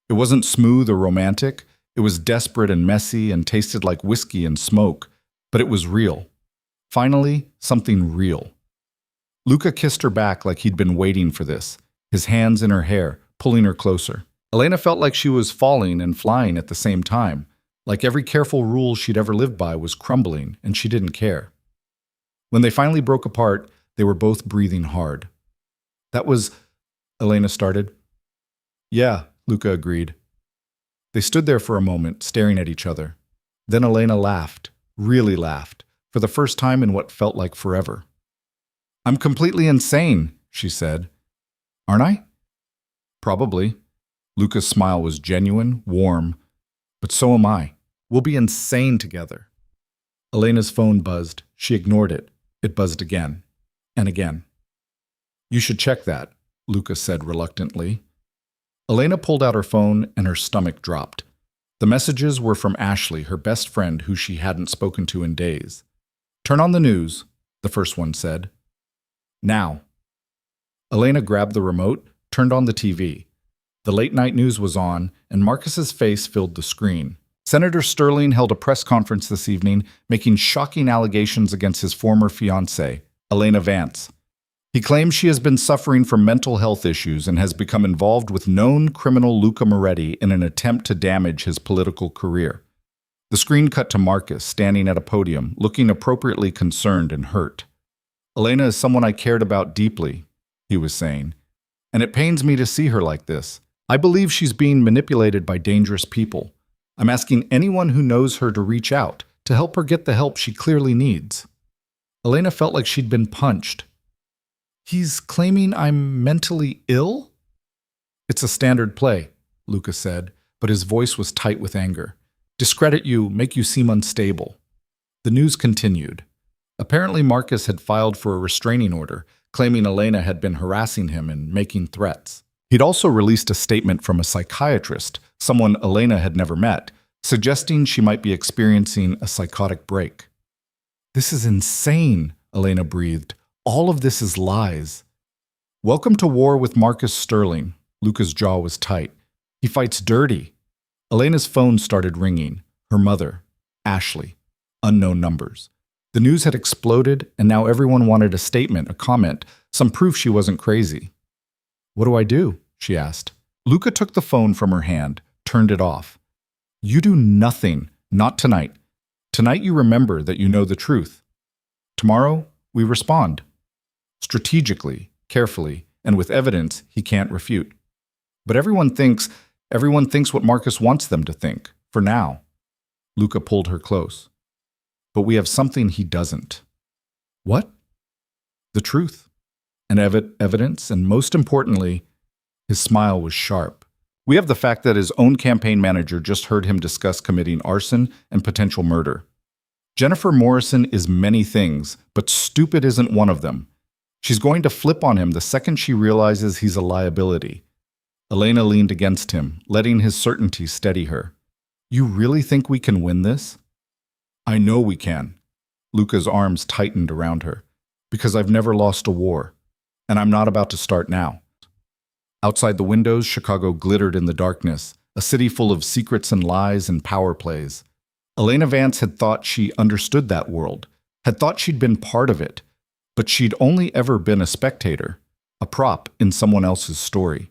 It wasn't smooth or romantic. It was desperate and messy and tasted like whiskey and smoke. But it was real. Finally, something real. Luca kissed her back like he'd been waiting for this, his hands in her hair, pulling her closer. Elena felt like she was falling and flying at the same time, like every careful rule she'd ever lived by was crumbling, and she didn't care. When they finally broke apart, they were both breathing hard. "That was..." Elena started. "Yeah," Luca agreed. They stood there for a moment, staring at each other. Then Elena laughed, really laughed, for the first time in what felt like forever. "I'm completely insane," she said. "Aren't I?" "Probably." Luca's smile was genuine, warm. "But so am I. We'll be insane together." Elena's phone buzzed. She ignored it. It buzzed again. And again. "You should check that," Luca said reluctantly. Elena pulled out her phone and her stomach dropped. The messages were from Ashley, her best friend who she hadn't spoken to in days. "Turn on the news," the first one said. "Now." Elena grabbed the remote, turned on the TV. The late-night news was on, and Marcus's face filled the screen. Senator Sterling held a press conference this evening, making shocking allegations against his former fiancée, Elena Vance. He claims she has been suffering from mental health issues and has become involved with known criminal Luca Moretti in an attempt to damage his political career. The screen cut to Marcus standing at a podium, looking appropriately concerned and hurt. "Elena is someone I cared about deeply," he was saying, "and it pains me to see her like this. I believe she's being manipulated by dangerous people. I'm asking anyone who knows her to reach out, to help her get the help she clearly needs." Elena felt like she'd been punched. "He's claiming I'm mentally ill?" "It's a standard play," Luca said, but his voice was tight with anger. "Discredit you, make you seem unstable." The news continued. Apparently Marcus had filed for a restraining order, claiming Elena had been harassing him and making threats. He'd also released a statement from a psychiatrist, someone Elena had never met, suggesting she might be experiencing a psychotic break. "This is insane," Elena breathed. "All of this is lies." "Welcome to war with Marcus Sterling." Luca's jaw was tight. "He fights dirty." Elena's phone started ringing. Her mother, Ashley. Unknown numbers. The news had exploded, and now everyone wanted a statement, a comment, some proof she wasn't crazy. "What do I do?" she asked. Luca took the phone from her hand, turned it off. "You do nothing, not tonight. Tonight you remember that you know the truth. Tomorrow, we respond. Strategically, carefully, and with evidence he can't refute. But everyone thinks what Marcus wants them to think, for now." Luca pulled her close. "But we have something he doesn't." "What?" "The truth. And evidence, and most importantly," his smile was sharp, "we have the fact that his own campaign manager just heard him discuss committing arson and potential murder. Jennifer Morrison is many things, but stupid isn't one of them. She's going to flip on him the second she realizes he's a liability." Elena leaned against him, letting his certainty steady her. "You really think we can win this?" "I know we can." Luca's arms tightened around her. "Because I've never lost a war, and I'm not about to start now." Outside the windows, Chicago glittered in the darkness, a city full of secrets and lies and power plays. Elena Vance had thought she understood that world, had thought she'd been part of it, but she'd only ever been a spectator, a prop in someone else's story.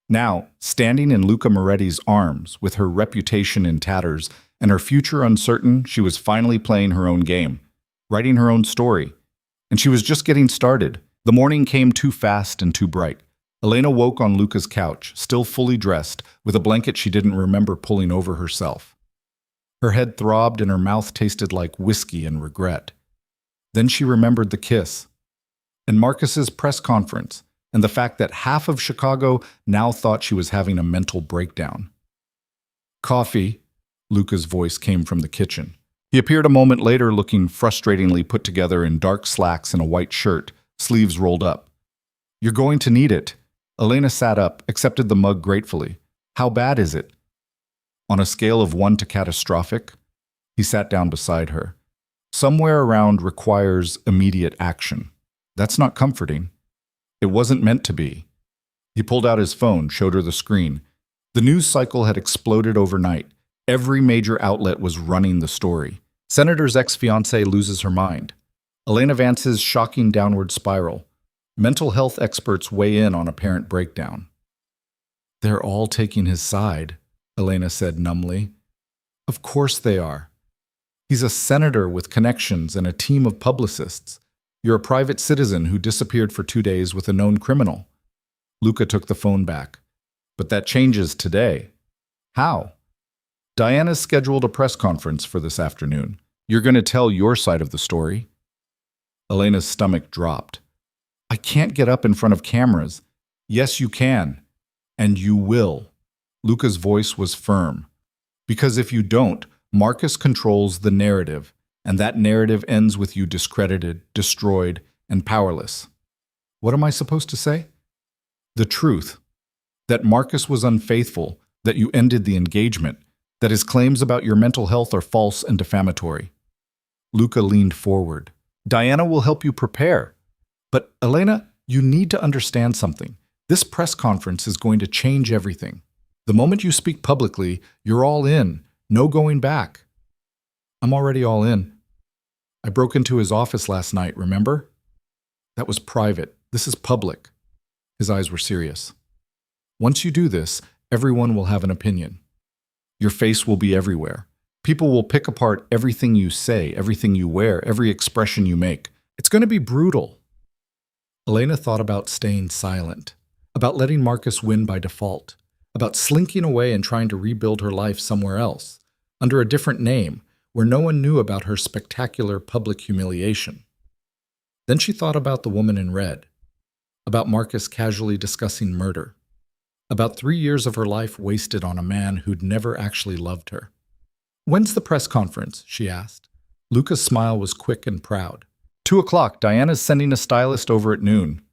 Now, standing in Luca Moretti's arms, with her reputation in tatters and her future uncertain, she was finally playing her own game, writing her own story. And she was just getting started. The morning came too fast and too bright. Elena woke on Luca's couch, still fully dressed, with a blanket she didn't remember pulling over herself. Her head throbbed and her mouth tasted like whiskey and regret. Then she remembered the kiss, and Marcus's press conference, and the fact that half of Chicago now thought she was having a mental breakdown. "Coffee," Luca's voice came from the kitchen. He appeared a moment later looking frustratingly put together in dark slacks and a white shirt, sleeves rolled up. "You're going to need it." Elena sat up, accepted the mug gratefully. "How bad is it?" "On a scale of 1 to catastrophic?" He sat down beside her. "Somewhere around requires immediate action. That's not comforting." "It wasn't meant to be." He pulled out his phone, showed her the screen. The news cycle had exploded overnight. Every major outlet was running the story. Senator's ex-fiancée loses her mind. Elena Vance's shocking downward spiral. Mental health experts weigh in on apparent breakdown. "They're all taking his side," Elena said numbly. "Of course they are. He's a senator with connections and a team of publicists. You're a private citizen who disappeared for 2 days with a known criminal." Luca took the phone back. "But that changes today." "How?" "Diana's scheduled a press conference for this afternoon. You're going to tell your side of the story." Elena's stomach dropped. "I can't get up in front of cameras." "Yes, you can. And you will." Luca's voice was firm. "Because if you don't, Marcus controls the narrative, and that narrative ends with you discredited, destroyed, and powerless." "What am I supposed to say?" "The truth. That Marcus was unfaithful, that you ended the engagement, that his claims about your mental health are false and defamatory. Luca leaned forward. Diana will help you prepare. But, Elena, you need to understand something. This press conference is going to change everything. The moment you speak publicly, you're all in. No going back. I'm already all in. I broke into his office last night, remember? That was private. This is public. His eyes were serious. Once you do this, everyone will have an opinion. Your face will be everywhere. People will pick apart everything you say, everything you wear, every expression you make. It's going to be brutal. Elena thought about staying silent, about letting Marcus win by default, about slinking away and trying to rebuild her life somewhere else, under a different name, where no one knew about her spectacular public humiliation. Then she thought about the woman in red, about Marcus casually discussing murder, about 3 years of her life wasted on a man who'd never actually loved her. When's the press conference? She asked. Luca's smile was quick and proud. 2:00, Diana's sending a stylist over at noon.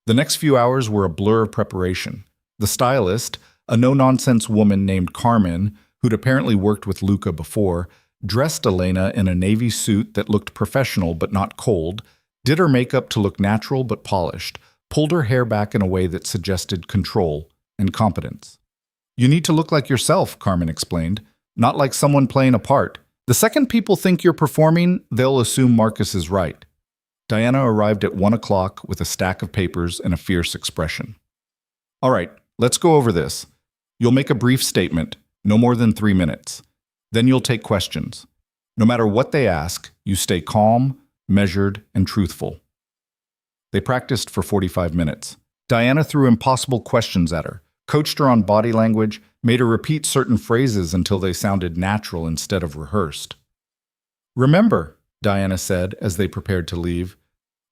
The next few hours were a blur of preparation. The stylist, a no-nonsense woman named Carmen, who'd apparently worked with Luca before, dressed Elena in a navy suit that looked professional but not cold, did her makeup to look natural but polished, pulled her hair back in a way that suggested control and competence. You need to look like yourself, Carmen explained, not like someone playing a part. The second people think you're performing, they'll assume Marcus is right. Diana arrived at 1:00 with a stack of papers and a fierce expression. All right, let's go over this. You'll make a brief statement, no more than 3 minutes. Then you'll take questions. No matter what they ask, you stay calm, measured, and truthful. They practiced for 45 minutes. Diana threw impossible questions at her, coached her on body language, made her repeat certain phrases until they sounded natural instead of rehearsed. Remember, Diana said as they prepared to leave,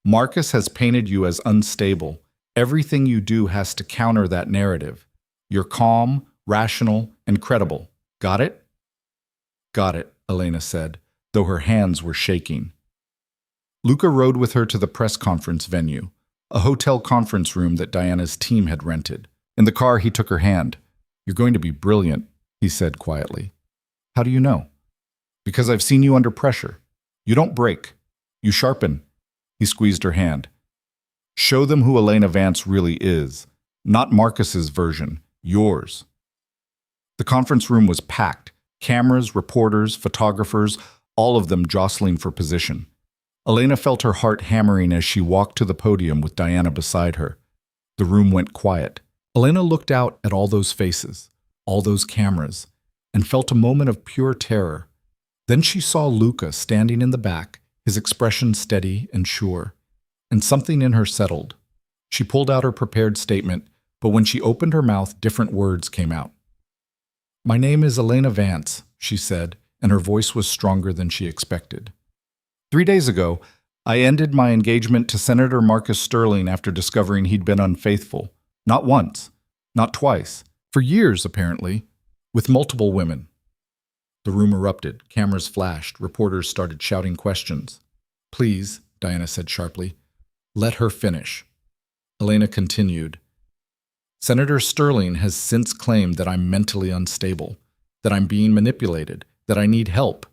Marcus has painted you as unstable. Everything you do has to counter that narrative. You're calm, rational, and credible. Got it? Got it, Elena said, though her hands were shaking. Luca rode with her to the press conference venue, a hotel conference room that Diana's team had rented. In the car, he took her hand. You're going to be brilliant, he said quietly. How do you know? Because I've seen you under pressure. You don't break. You sharpen. He squeezed her hand. Show them who Elena Vance really is. Not Marcus's version, yours. The conference room was packed. Cameras, reporters, photographers, all of them jostling for position. Elena felt her heart hammering as she walked to the podium with Diana beside her. The room went quiet. Elena looked out at all those faces, all those cameras, and felt a moment of pure terror. Then she saw Luca standing in the back, his expression steady and sure, and something in her settled. She pulled out her prepared statement, but when she opened her mouth, different words came out. My name is Elena Vance, she said, and her voice was stronger than she expected. 3 days ago, I ended my engagement to Senator Marcus Sterling after discovering he'd been unfaithful. Not once, not twice, for years apparently, with multiple women. The room erupted, cameras flashed, reporters started shouting questions. Please, Diana said sharply, let her finish. Elena continued. Senator Sterling has since claimed that I'm mentally unstable, that I'm being manipulated, that I need help.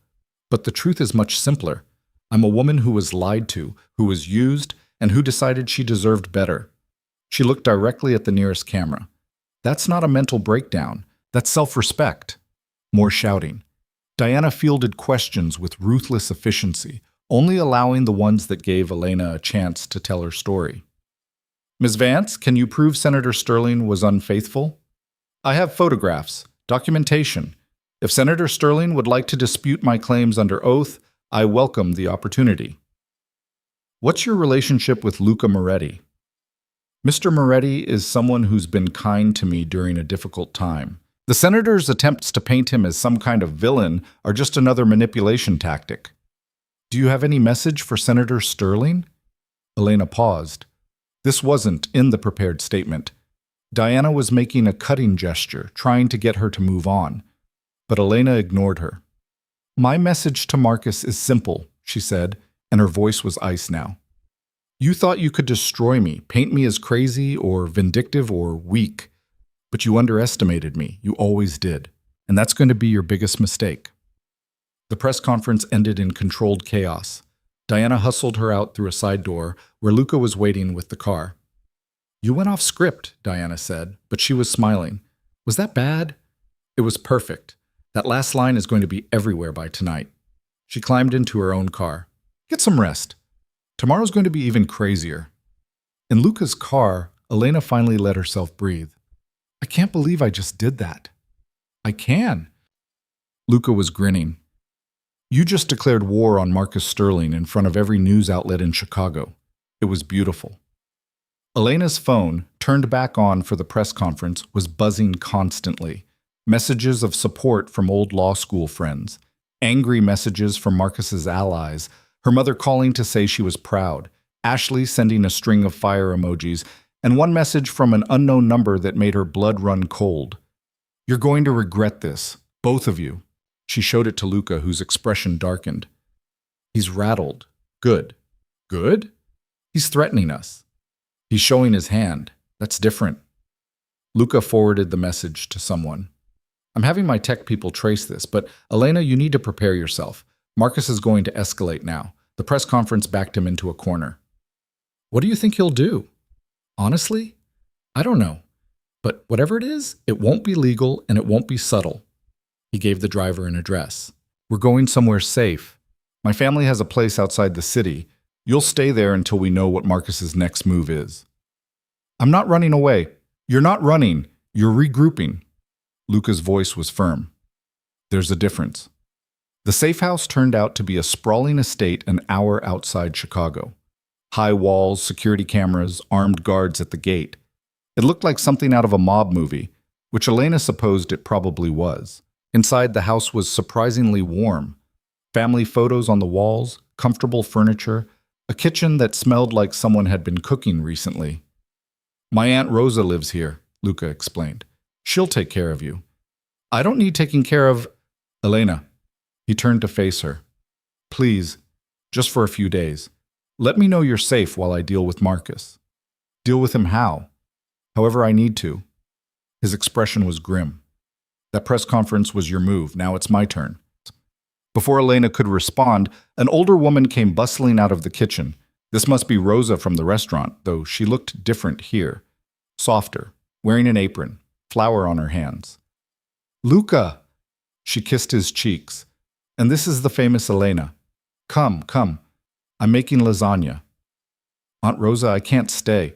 But the truth is much simpler. I'm a woman who was lied to, who was used, and who decided she deserved better. She looked directly at the nearest camera. That's not a mental breakdown. That's self-respect. More shouting. Diana fielded questions with ruthless efficiency, only allowing the ones that gave Elena a chance to tell her story. Ms. Vance, can you prove Senator Sterling was unfaithful? I have photographs, documentation. If Senator Sterling would like to dispute my claims under oath, I welcome the opportunity. What's your relationship with Luca Moretti? Mr. Moretti is someone who's been kind to me during a difficult time. The senator's attempts to paint him as some kind of villain are just another manipulation tactic. Do you have any message for Senator Sterling? Elena paused. This wasn't in the prepared statement. Diana was making a cutting gesture, trying to get her to move on. But Elena ignored her. My message to Marcus is simple, she said, and her voice was ice now. You thought you could destroy me, paint me as crazy or vindictive or weak. But you underestimated me. You always did. and that's going to be your biggest mistake. The press conference ended in controlled chaos. Diana hustled her out through a side door where Luca was waiting with the car. "You went off script," Diana said, but she was smiling. "Was that bad?" "It was perfect. That last line is going to be everywhere by tonight." She climbed into her own car. "Get some rest. Tomorrow's going to be even crazier." In Luca's car, Elena finally let herself breathe. "I can't believe I just did that." "I can." Luca was grinning. "You just declared war on Marcus Sterling in front of every news outlet in Chicago. It was beautiful." Elena's phone, turned back on for the press conference, was buzzing constantly. Messages of support from old law school friends, angry messages from Marcus's allies, her mother calling to say she was proud, Ashley sending a string of fire emojis, and one message from an unknown number that made her blood run cold. "You're going to regret this, both of you." She showed it to Luca, whose expression darkened. "He's rattled. Good." "Good?" "He's threatening us." "He's showing his hand. That's different." Luca forwarded the message to someone. "I'm having my tech people trace this, but Elena, you need to prepare yourself. Marcus is going to escalate now." The press conference backed him into a corner. "What do you think he'll do?" "Honestly, I don't know. But whatever it is, it won't be legal and it won't be subtle." He gave the driver an address. "We're going somewhere safe. My family has a place outside the city. You'll stay there until we know what Marcus's next move is." "I'm not running away." "You're not running. You're regrouping." Luca's voice was firm. "There's a difference." The safe house turned out to be a sprawling estate an hour outside Chicago. High walls, security cameras, armed guards at the gate. It looked like something out of a mob movie, which Elena supposed it probably was. Inside, the house was surprisingly warm. Family photos on the walls, comfortable furniture, a kitchen that smelled like someone had been cooking recently. "My Aunt Rosa lives here," Luca explained. "She'll take care of you." "I don't need taking care of—" "Elena." He turned to face her. "Please, just for a few days. Let me know you're safe while I deal with Marcus." "Deal with him how?" "However I need to." His expression was grim. "That press conference was your move. Now it's my turn." Before Elena could respond, an older woman came bustling out of the kitchen. This must be Rosa from the restaurant, though she looked different here. Softer, wearing an apron, flour on her hands. "Luca!" She kissed his cheeks. "And this is the famous Elena. Come, come. I'm making lasagna." "Aunt Rosa, I can't stay."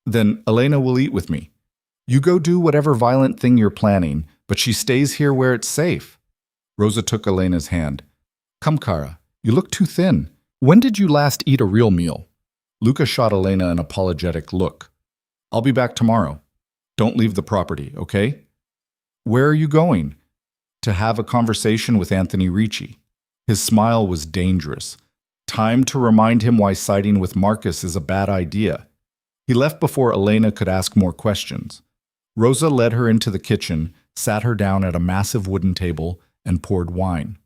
"Then Elena will eat with me. You go do whatever violent thing you're planning, but she stays here where it's safe." Rosa took Elena's hand. "Come, Cara, you look too thin. When did you last eat a real meal?" Luca shot Elena an apologetic look. "I'll be back tomorrow. Don't leave the property, okay?" "Where are you going?" "To have a conversation with Anthony Ricci." His smile was dangerous. Time to remind him why siding with Marcus is a bad idea. He left before Elena could ask more questions. Rosa led her into the kitchen, sat her down at a massive wooden table, and poured wine.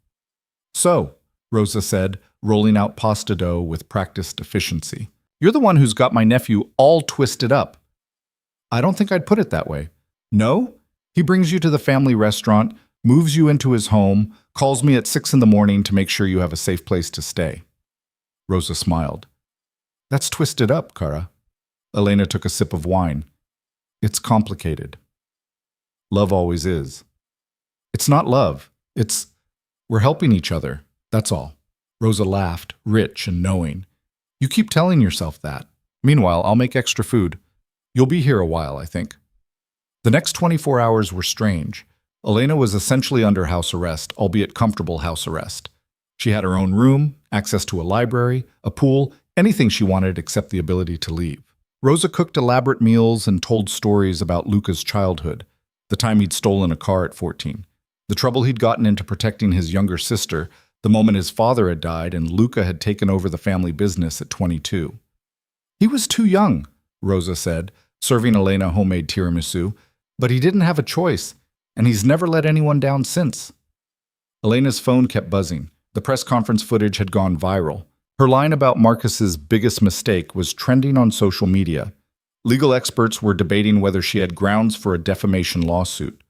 "So," Rosa said, rolling out pasta dough with practiced efficiency, "you're the one who's got my nephew all twisted up." "I don't think I'd put it that way." "No? He brings you to the family restaurant, moves you into his home, calls me at 6 in the morning to make sure you have a safe place to stay." Rosa smiled. "That's twisted up, Cara." Elena took a sip of wine. "It's complicated." "Love always is." "It's not love. We're helping each other, that's all." Rosa laughed, rich and knowing. "You keep telling yourself that. Meanwhile, I'll make extra food. You'll be here a while, I think." The next 24 hours were strange. Elena was essentially under house arrest, albeit comfortable house arrest. She had her own room, access to a library, a pool, anything she wanted except the ability to leave. Rosa cooked elaborate meals and told stories about Luca's childhood, the time he'd stolen a car at 14, the trouble he'd gotten into protecting his younger sister, the moment his father had died and Luca had taken over the family business at 22. "He was too young," Rosa said, serving Elena homemade tiramisu, "but he didn't have a choice, and he's never let anyone down since." Elena's phone kept buzzing. The press conference footage had gone viral. Her line about Marcus's biggest mistake was trending on social media. Legal experts were debating whether she had grounds for a defamation lawsuit.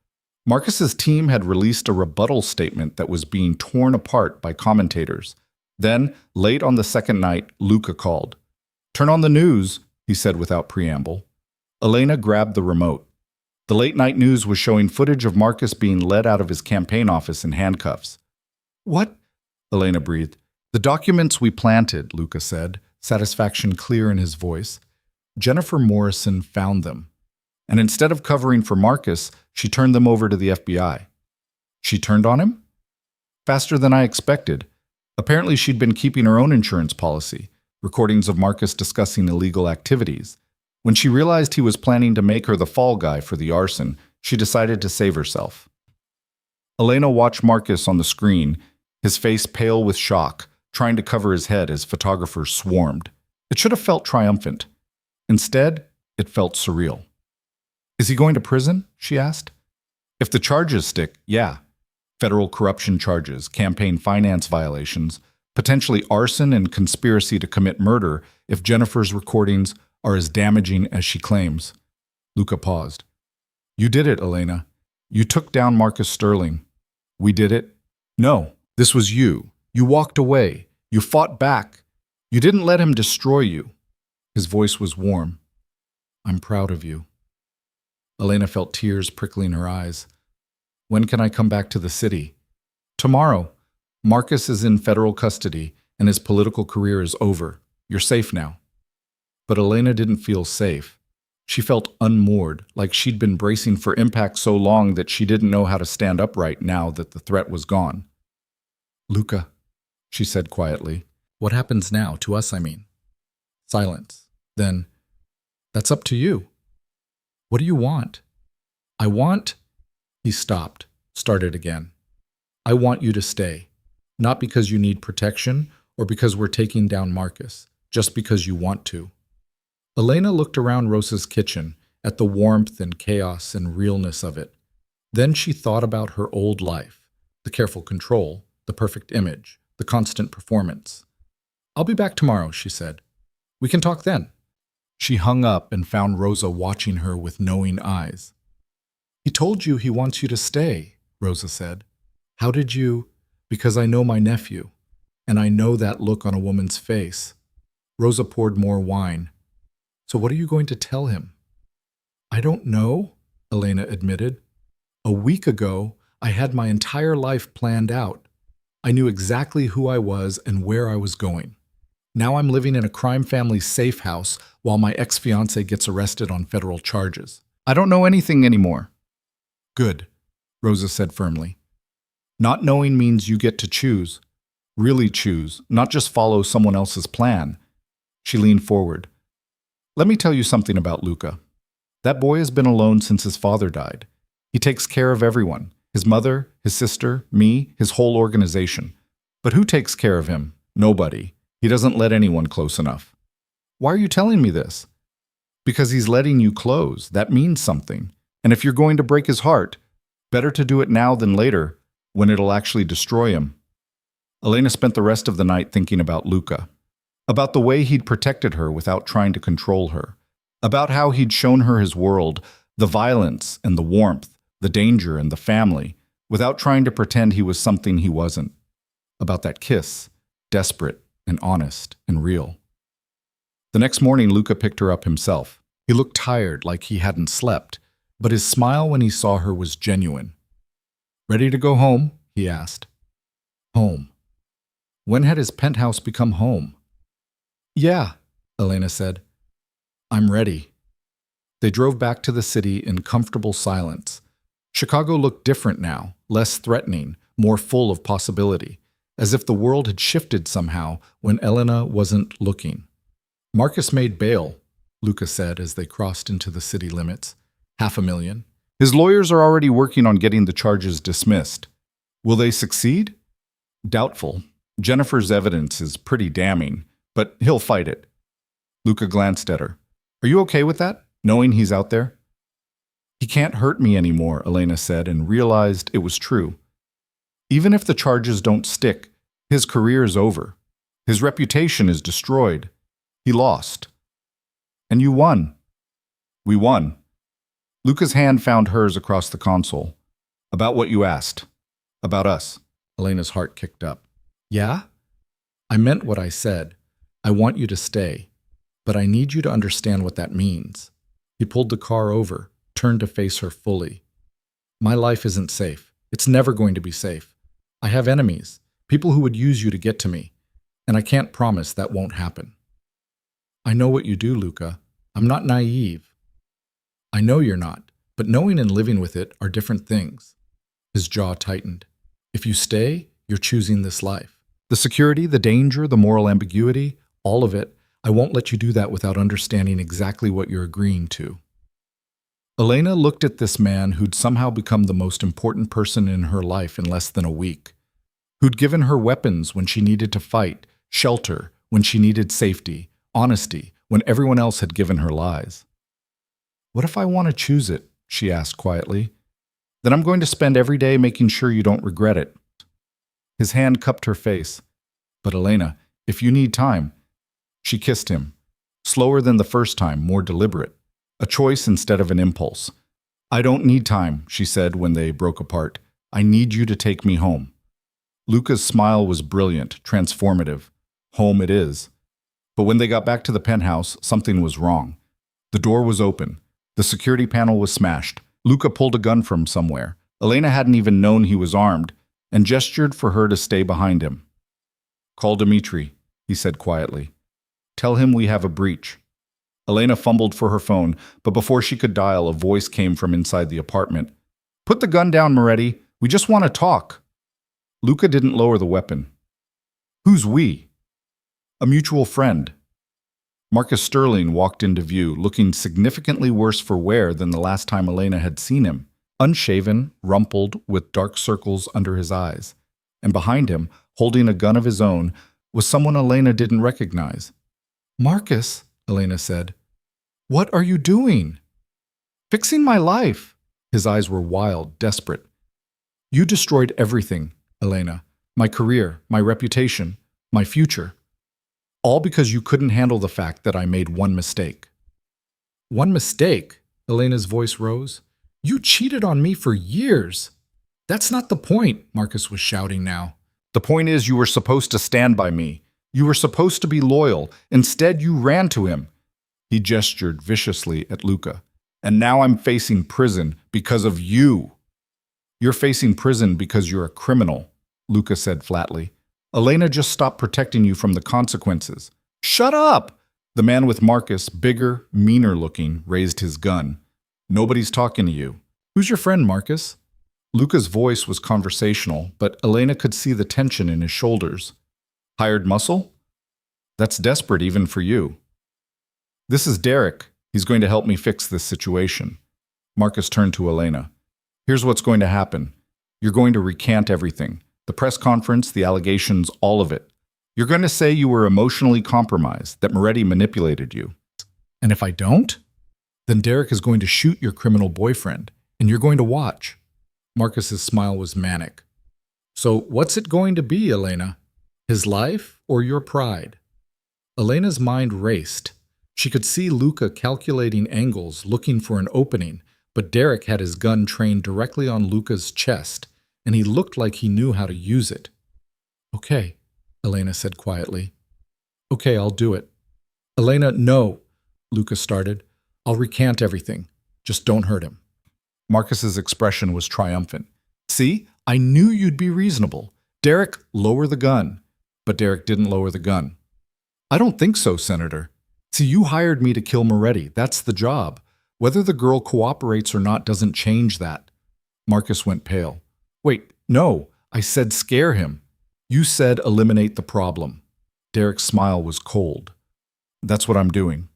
Marcus's team had released a rebuttal statement that was being torn apart by commentators. Then, late on the second night, Luca called. "Turn on the news," he said without preamble. Elena grabbed the remote. The late-night news was showing footage of Marcus being led out of his campaign office in handcuffs. "What?" Elena breathed. "The documents we planted," Luca said, satisfaction clear in his voice. "Jennifer Morrison found them. And instead of covering for Marcus, she turned them over to the FBI. She turned on him? Faster than I expected. Apparently she'd been keeping her own insurance policy, recordings of Marcus discussing illegal activities. When she realized he was planning to make her the fall guy for the arson, she decided to save herself." Elena watched Marcus on the screen, his face pale with shock, trying to cover his head as photographers swarmed. It should have felt triumphant. Instead, it felt surreal. "Is he going to prison?" she asked. "If the charges stick, yeah. Federal corruption charges, campaign finance violations, potentially arson and conspiracy to commit murder if Jennifer's recordings are as damaging as she claims." Luca paused. "You did it, Elena. You took down Marcus Sterling." "We did it?" "No, this was you. You walked away. You fought back. You didn't let him destroy you." His voice was warm. "I'm proud of you." Elena felt tears prickling her eyes. "When can I come back to the city?" "Tomorrow. Marcus is in federal custody, and his political career is over. You're safe now." But Elena didn't feel safe. She felt unmoored, like she'd been bracing for impact so long that she didn't know how to stand upright now that the threat was gone. "Luca," she said quietly. "What happens now, to us, I mean?" Silence. Then, "That's up to you. What do you want?" "I want—" He stopped, started again. "I want you to stay. Not because you need protection or because we're taking down Marcus, just because you want to." Elena looked around Rosa's kitchen, at the warmth and chaos and realness of it. Then she thought about her old life, the careful control, the perfect image, the constant performance. "I'll be back tomorrow," she said. "We can talk then." She hung up and found Rosa watching her with knowing eyes. "He told you he wants you to stay," Rosa said. "How did you—" "Because I know my nephew, and I know that look on a woman's face." Rosa poured more wine. "So what are you going to tell him?" "I don't know," Elena admitted. "A week ago, I had my entire life planned out. I knew exactly who I was and where I was going. Now I'm living in a crime family's safe house while my ex-fiancé gets arrested on federal charges. I don't know anything anymore." "Good," Rosa said firmly. "Not knowing means you get to choose. Really choose, not just follow someone else's plan." She leaned forward. "Let me tell you something about Luca. That boy has been alone since his father died. He takes care of everyone. His mother, his sister, me, his whole organization. But who takes care of him? Nobody. He doesn't let anyone close enough." "Why are you telling me this?" "Because he's letting you close. That means something. And if you're going to break his heart, better to do it now than later, when it'll actually destroy him." Elena spent the rest of the night thinking about Luca. About the way he'd protected her without trying to control her. About how he'd shown her his world, the violence and the warmth, the danger and the family, without trying to pretend he was something he wasn't. About that kiss, desperate and honest and real. The next morning, Luca picked her up himself. He looked tired, like he hadn't slept, but his smile when he saw her was genuine. "Ready to go home?" he asked. Home. When had his penthouse become home? "Yeah," Elena said. "I'm ready." They drove back to the city in comfortable silence. Chicago looked different now, less threatening, more full of possibility, as if the world had shifted somehow when Elena wasn't looking. "Marcus made bail," Luca said as they crossed into the city limits. $500,000. "His lawyers are already working on getting the charges dismissed. Will they succeed?" "Doubtful. Jennifer's evidence is pretty damning, but he'll fight it." Luca glanced at her. "Are you okay with that, knowing he's out there?" "He can't hurt me anymore," Elena said, and realized it was true. Even if the charges don't stick, his career is over. His reputation is destroyed. He lost. "And you won." "We won." Luca's hand found hers across the console. About what you asked. About us. Elena's heart kicked up. Yeah? I meant what I said. I want you to stay. But I need you to understand what that means. He pulled the car over, turned to face her fully. My life isn't safe. It's never going to be safe. I have enemies, people who would use you to get to me, and I can't promise that won't happen. I know what you do, Luca. I'm not naive. I know you're not, but knowing and living with it are different things. His jaw tightened. If you stay, you're choosing this life. The security, the danger, the moral ambiguity, all of it, I won't let you do that without understanding exactly what you're agreeing to. Elena looked at this man who'd somehow become the most important person in her life in less than a week, who'd given her weapons when she needed to fight, shelter when she needed safety, honesty when everyone else had given her lies. What if I want to choose it? She asked quietly. Then I'm going to spend every day making sure you don't regret it. His hand cupped her face. But Elena, if you need time. She kissed him, slower than the first time, more deliberate. A choice instead of an impulse. I don't need time, she said when they broke apart. I need you to take me home. Luca's smile was brilliant, transformative. Home it is. But when they got back to the penthouse, something was wrong. The door was open. The security panel was smashed. Luca pulled a gun from somewhere. Elena hadn't even known he was armed, and gestured for her to stay behind him. Call Dmitri, he said quietly. Tell him we have a breach. Elena fumbled for her phone, but before she could dial, a voice came from inside the apartment. Put the gun down, Moretti. We just want to talk. Luca didn't lower the weapon. Who's we? A mutual friend. Marcus Sterling walked into view, looking significantly worse for wear than the last time Elena had seen him. Unshaven, rumpled, with dark circles under his eyes. And behind him, holding a gun of his own, was someone Elena didn't recognize. Marcus, Elena said, what are you doing? Fixing my life. His eyes were wild, desperate. You destroyed everything, Elena. My career, my reputation, my future. All because you couldn't handle the fact that I made one mistake. One mistake? Elena's voice rose. You cheated on me for years. That's not the point, Marcus was shouting now. The point is you were supposed to stand by me. You were supposed to be loyal. Instead, you ran to him. He gestured viciously at Luca. And now I'm facing prison because of you. You're facing prison because you're a criminal, Luca said flatly. Elena just stopped protecting you from the consequences. Shut up! The man with Marcus, bigger, meaner looking, raised his gun. Nobody's talking to you. Who's your friend, Marcus? Luca's voice was conversational, but Elena could see the tension in his shoulders. Hired muscle? That's desperate even for you. This is Derek. He's going to help me fix this situation. Marcus turned to Elena. Here's what's going to happen. You're going to recant everything. The press conference, the allegations, all of it. You're going to say you were emotionally compromised, that Moretti manipulated you. And if I don't? Then Derek is going to shoot your criminal boyfriend, and you're going to watch. Marcus's smile was manic. So what's it going to be, Elena? His life or your pride? Elena's mind raced. She could see Luca calculating angles, looking for an opening, but Derek had his gun trained directly on Luca's chest, and he looked like he knew how to use it. Okay, Elena said quietly. Okay, I'll do it. Elena, no, Luca started. I'll recant everything. Just don't hurt him. Marcus's expression was triumphant. See, I knew you'd be reasonable. Derek, lower the gun. But Derek didn't lower the gun. I don't think so, Senator. See, you hired me to kill Moretti. That's the job. Whether the girl cooperates or not doesn't change that. Marcus went pale. Wait, no, I said scare him. You said eliminate the problem. Derek's smile was cold. That's what I'm doing.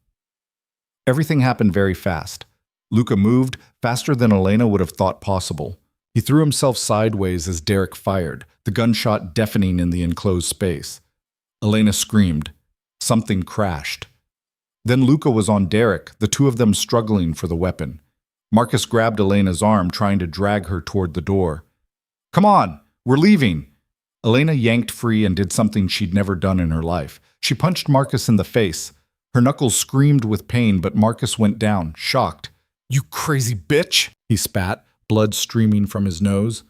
Everything happened very fast. Luca moved faster than Elena would have thought possible. He threw himself sideways as Derek fired, the gunshot deafening in the enclosed space. Elena screamed. Something crashed. Then Luca was on Derek, the two of them struggling for the weapon. Marcus grabbed Elena's arm, trying to drag her toward the door. Come on, we're leaving. Elena yanked free and did something she'd never done in her life. She punched Marcus in the face. Her knuckles screamed with pain, but Marcus went down, shocked. You crazy bitch, he spat, blood streaming from his nose.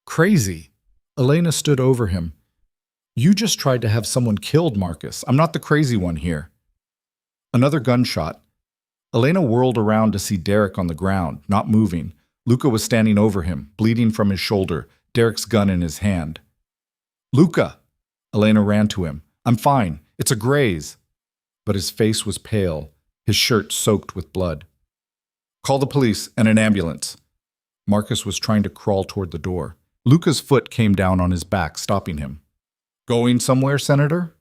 Crazy. Elena stood over him. You just tried to have someone killed, Marcus. I'm not the crazy one here. Another gunshot. Elena whirled around to see Derek on the ground, not moving. Luca was standing over him, bleeding from his shoulder, Derek's gun in his hand. Luca! Elena ran to him. I'm fine. It's a graze. But his face was pale, his shirt soaked with blood. Call the police and an ambulance. Marcus was trying to crawl toward the door. Luca's foot came down on his back, stopping him. Going somewhere, Senator?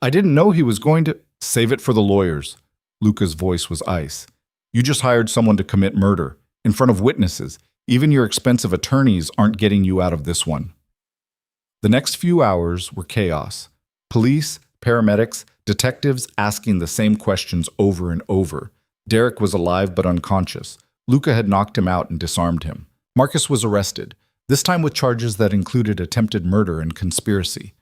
I didn't know he was going to... Save it for the lawyers. Luca's voice was ice. You just hired someone to commit murder, in front of witnesses. Even your expensive attorneys aren't getting you out of this one. The next few hours were chaos. Police, paramedics, detectives asking the same questions over and over. Derek was alive but unconscious. Luca had knocked him out and disarmed him. Marcus was arrested, this time with charges that included attempted murder and conspiracy.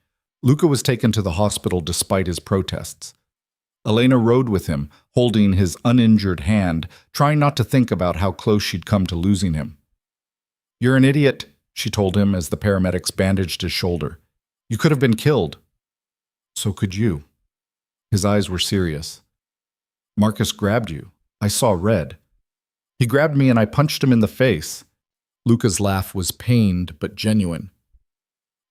Luca was taken to the hospital despite his protests. Elena rode with him, holding his uninjured hand, trying not to think about how close she'd come to losing him. You're an idiot, she told him as the paramedics bandaged his shoulder. You could have been killed. So could you. His eyes were serious. Marcus grabbed you. I saw red. He grabbed me and I punched him in the face. Luca's laugh was pained but genuine.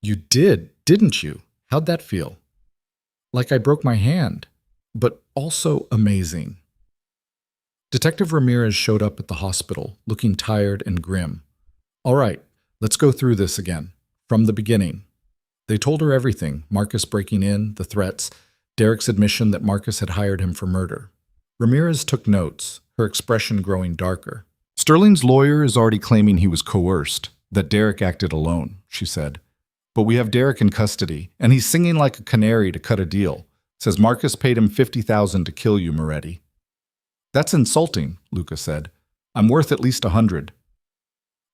You did, didn't you? How'd that feel? Like I broke my hand, but also amazing. Detective Ramirez showed up at the hospital, looking tired and grim. All right, let's go through this again, from the beginning. They told her everything, Marcus breaking in, the threats, Derek's admission that Marcus had hired him for murder. Ramirez took notes, her expression growing darker. Sterling's lawyer is already claiming he was coerced, that Derek acted alone, she said. But we have Derek in custody, and he's singing like a canary to cut a deal. Says Marcus paid him $50,000 to kill you, Moretti. That's insulting, Luca said. I'm worth at least $100.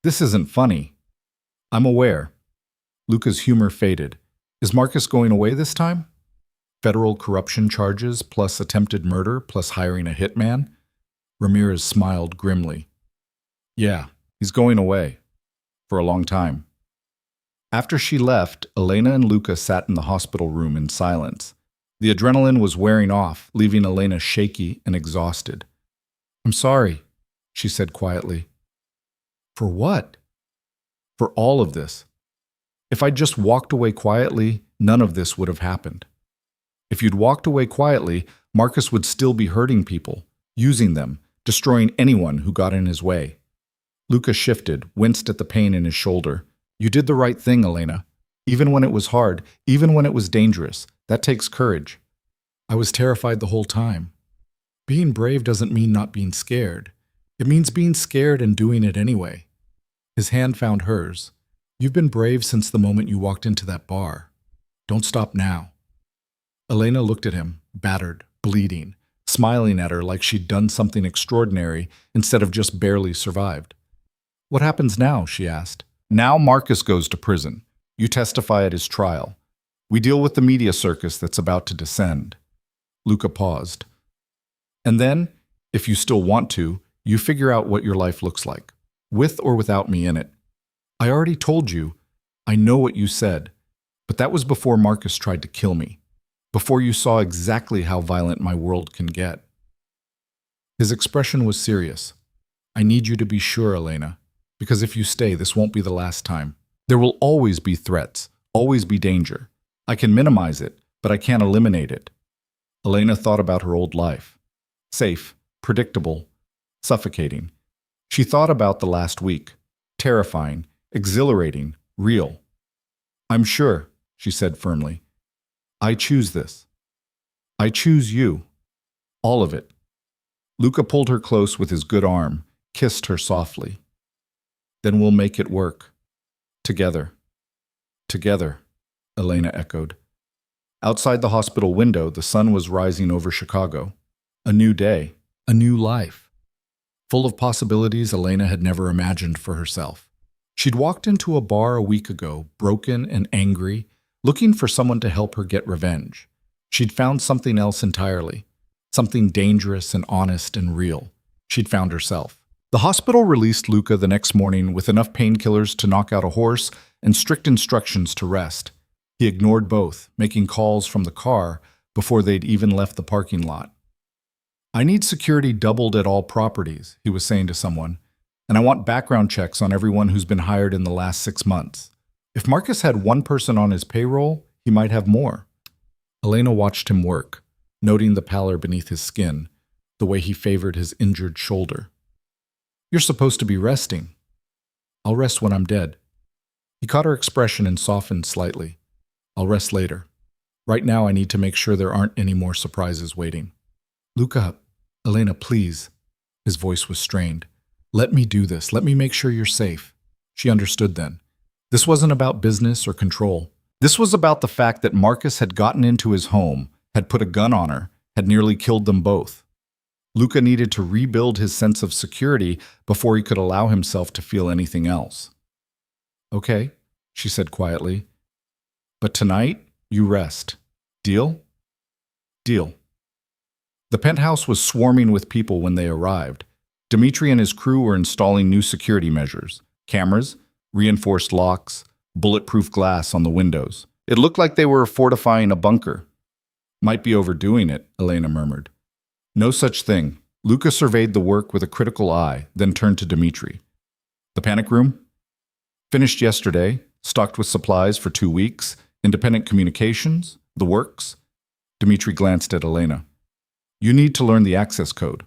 This isn't funny. I'm aware. Luca's humor faded. Is Marcus going away this time? Federal corruption charges plus attempted murder plus hiring a hitman? Ramirez smiled grimly. Yeah, he's going away. For a long time. After she left, Elena and Luca sat in the hospital room in silence. The adrenaline was wearing off, leaving Elena shaky and exhausted. I'm sorry, she said quietly. For what? For all of this. If I'd just walked away quietly, none of this would have happened. If you'd walked away quietly, Marcus would still be hurting people, using them, destroying anyone who got in his way. Luca shifted, winced at the pain in his shoulder. You did the right thing, Elena. Even when it was hard, even when it was dangerous, that takes courage. I was terrified the whole time. Being brave doesn't mean not being scared. It means being scared and doing it anyway. His hand found hers. You've been brave since the moment you walked into that bar. Don't stop now. Elena looked at him, battered, bleeding, smiling at her like she'd done something extraordinary instead of just barely survived. What happens now? She asked. Now Marcus goes to prison. You testify at his trial. We deal with the media circus that's about to descend. Luca paused. And then, if you still want to, you figure out what your life looks like, with or without me in it. I already told you. I know what you said. But that was before Marcus tried to kill me. Before you saw exactly how violent my world can get. His expression was serious. I need you to be sure, Elena. Because if you stay, this won't be the last time. There will always be threats, always be danger. I can minimize it, but I can't eliminate it. Elena thought about her old life. Safe, predictable, suffocating. She thought about the last week. Terrifying, exhilarating, real. I'm sure, she said firmly. I choose this. I choose you. All of it. Luca pulled her close with his good arm, kissed her softly. Then we'll make it work. Together. Together, Elena echoed. Outside the hospital window, the sun was rising over Chicago. A new day, a new life. Full of possibilities Elena had never imagined for herself. She'd walked into a bar a week ago, broken and angry, looking for someone to help her get revenge. She'd found something else entirely. Something dangerous and honest and real. She'd found herself. The hospital released Luca the next morning with enough painkillers to knock out a horse and strict instructions to rest. He ignored both, making calls from the car before they'd even left the parking lot. I need security doubled at all properties, he was saying to someone, and I want background checks on everyone who's been hired in the last 6 months. If Marcus had one person on his payroll, he might have more. Elena watched him work, noting the pallor beneath his skin, the way he favored his injured shoulder. You're supposed to be resting. I'll rest when I'm dead. He caught her expression and softened slightly. I'll rest later. Right now I need to make sure there aren't any more surprises waiting. Luca, Elena, please. His voice was strained. Let me do this. Let me make sure you're safe. She understood then. This wasn't about business or control. This was about the fact that Marcus had gotten into his home, had put a gun on her, had nearly killed them both. Luca needed to rebuild his sense of security before he could allow himself to feel anything else. Okay, she said quietly. But tonight, you rest. Deal? Deal. The penthouse was swarming with people when they arrived. Dmitri and his crew were installing new security measures. Cameras, reinforced locks, bulletproof glass on the windows. It looked like they were fortifying a bunker. Might be overdoing it, Elena murmured. No such thing. Luca surveyed the work with a critical eye, then turned to Dmitri. The panic room? Finished yesterday, stocked with supplies for 2 weeks, independent communications, the works. Dmitri glanced at Elena. You need to learn the access code.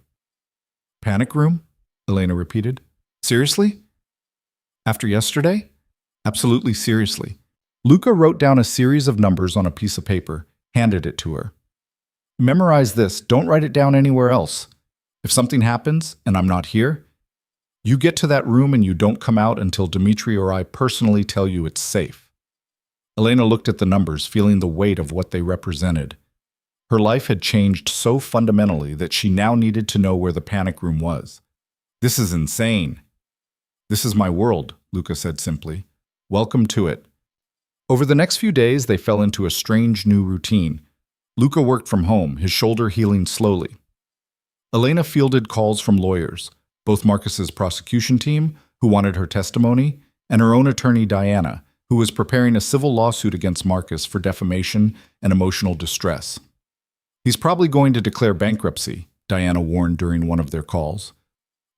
Panic room? Elena repeated. Seriously? After yesterday? Absolutely seriously. Luca wrote down a series of numbers on a piece of paper, handed it to her. Memorize this. Don't write it down anywhere else. If something happens and I'm not here, you get to that room and you don't come out until Dmitri or I personally tell you it's safe. Elena looked at the numbers, feeling the weight of what they represented. Her life had changed so fundamentally that she now needed to know where the panic room was. This is insane. This is my world, Luca said simply. Welcome to it. Over the next few days, they fell into a strange new routine. Luca worked from home, his shoulder healing slowly. Elena fielded calls from lawyers, both Marcus's prosecution team, who wanted her testimony, and her own attorney, Diana, who was preparing a civil lawsuit against Marcus for defamation and emotional distress. He's probably going to declare bankruptcy, Diana warned during one of their calls.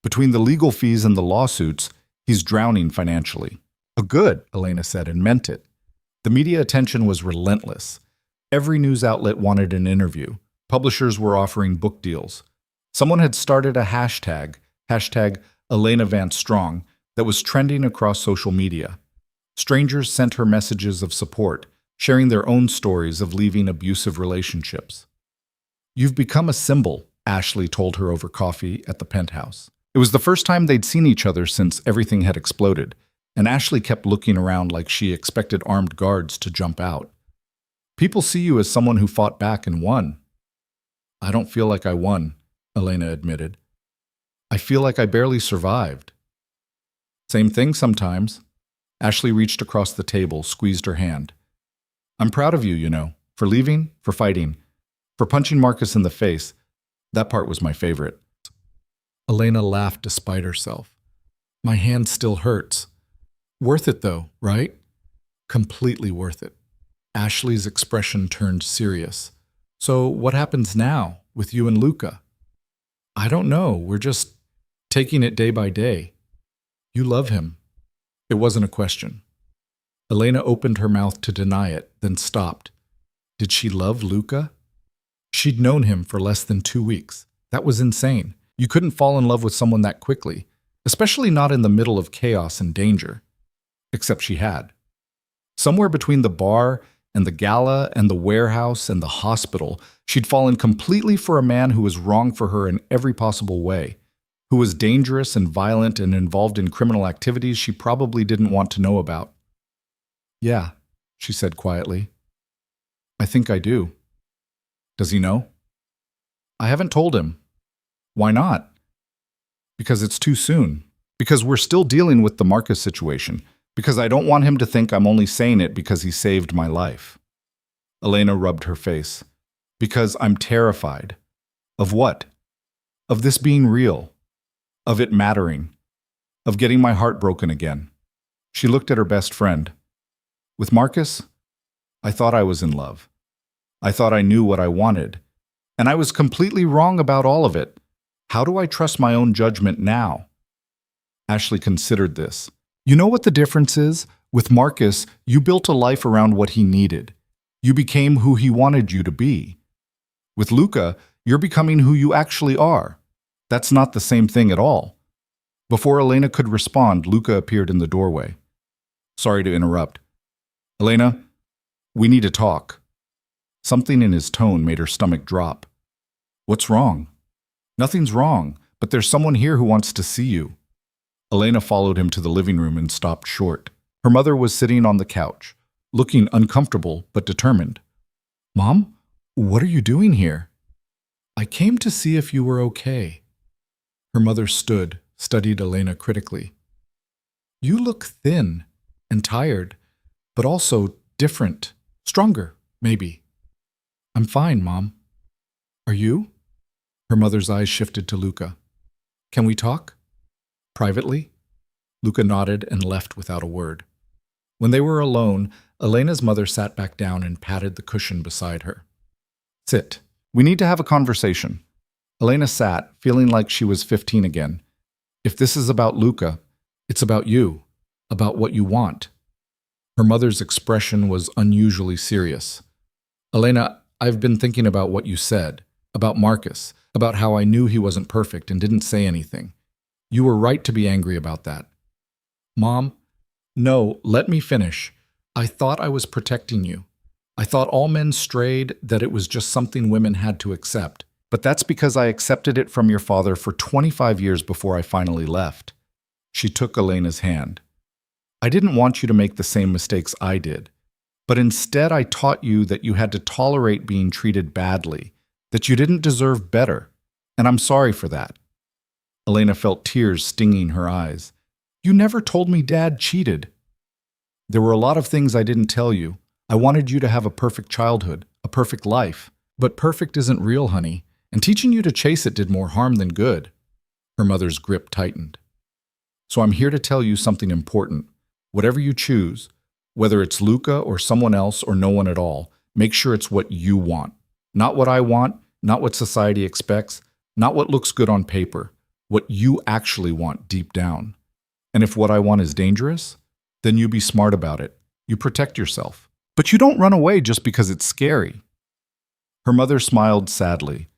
Between the legal fees and the lawsuits, he's drowning financially. Oh, good, Elena said, and meant it. The media attention was relentless. Every news outlet wanted an interview. Publishers were offering book deals. Someone had started a hashtag Elena Vance Strong, that was trending across social media. Strangers sent her messages of support, sharing their own stories of leaving abusive relationships. You've become a symbol, Ashley told her over coffee at the penthouse. It was the first time they'd seen each other since everything had exploded, and Ashley kept looking around like she expected armed guards to jump out. People see you as someone who fought back and won. I don't feel like I won, Elena admitted. I feel like I barely survived. Same thing sometimes. Ashley reached across the table, squeezed her hand. I'm proud of you, for leaving, for fighting, for punching Marcus in the face. That part was my favorite. Elena laughed despite herself. My hand still hurts. Worth it though, right? Completely worth it. Ashley's expression turned serious. So what happens now with you and Luca? I don't know. We're just taking it day by day. You love him. It wasn't a question. Elena opened her mouth to deny it, then stopped. Did she love Luca? She'd known him for less than 2 weeks. That was insane. You couldn't fall in love with someone that quickly, especially not in the middle of chaos and danger. Except she had. Somewhere between the bar and the gala and the warehouse and the hospital, she'd fallen completely for a man who was wrong for her in every possible way, who was dangerous and violent and involved in criminal activities she probably didn't want to know about. Yeah, she said quietly. I think I do. Does he know? I haven't told him. Why not? Because it's too soon. Because we're still dealing with the Marcus situation. Because I don't want him to think I'm only saying it because he saved my life. Elena rubbed her face. Because I'm terrified. Of what? Of this being real. of it mattering, of getting my heart broken again. She looked at her best friend. With Marcus, I thought I was in love. I thought I knew what I wanted, and I was completely wrong about all of it. How do I trust my own judgment now? Ashley considered this. You know what the difference is? With Marcus, you built a life around what he needed. You became who he wanted you to be. With Luca, you're becoming who you actually are. That's not the same thing at all. Before Elena could respond, Luca appeared in the doorway. Sorry to interrupt. Elena, we need to talk. Something in his tone made her stomach drop. What's wrong? Nothing's wrong, but there's someone here who wants to see you. Elena followed him to the living room and stopped short. Her mother was sitting on the couch, looking uncomfortable but determined. Mom, what are you doing here? I came to see if you were okay. Her mother stood, studied Elena critically. You look thin and tired, but also different, stronger, maybe. I'm fine, Mom. Are you? Her mother's eyes shifted to Luca. Can we talk? Privately? Luca nodded and left without a word. When they were alone, Elena's mother sat back down and patted the cushion beside her. Sit. We need to have a conversation. Elena sat, feeling like she was 15 again. If this is about Luca, it's about you, about what you want. Her mother's expression was unusually serious. Elena, I've been thinking about what you said, about Marcus, about how I knew he wasn't perfect and didn't say anything. You were right to be angry about that. Mom, no, let me finish. I thought I was protecting you. I thought all men strayed, that it was just something women had to accept. But that's because I accepted it from your father for 25 years before I finally left. She took Elena's hand. I didn't want you to make the same mistakes I did. But instead I taught you that you had to tolerate being treated badly, that you didn't deserve better. And I'm sorry for that. Elena felt tears stinging her eyes. You never told me Dad cheated. There were a lot of things I didn't tell you. I wanted you to have a perfect childhood, a perfect life. But perfect isn't real, honey, and teaching you to chase it did more harm than good. Her mother's grip tightened. So I'm here to tell you something important. Whatever you choose, whether it's Luca or someone else or no one at all, make sure it's what you want. Not what I want, not what society expects, not what looks good on paper, what you actually want deep down. And if what I want is dangerous, then you be smart about it. You protect yourself. But you don't run away just because it's scary. Her mother smiled sadly.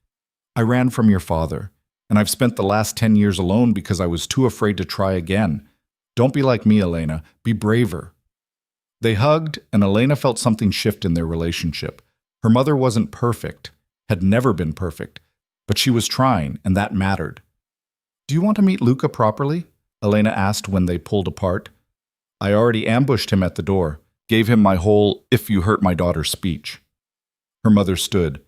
I ran from your father, and I've spent the last 10 years alone because I was too afraid to try again. Don't be like me, Elena. Be braver. They hugged, and Elena felt something shift in their relationship. Her mother wasn't perfect, had never been perfect, but she was trying, and that mattered. Do you want to meet Luca properly? Elena asked when they pulled apart. I already ambushed him at the door, gave him my whole "if you hurt my daughter" speech. Her mother stood.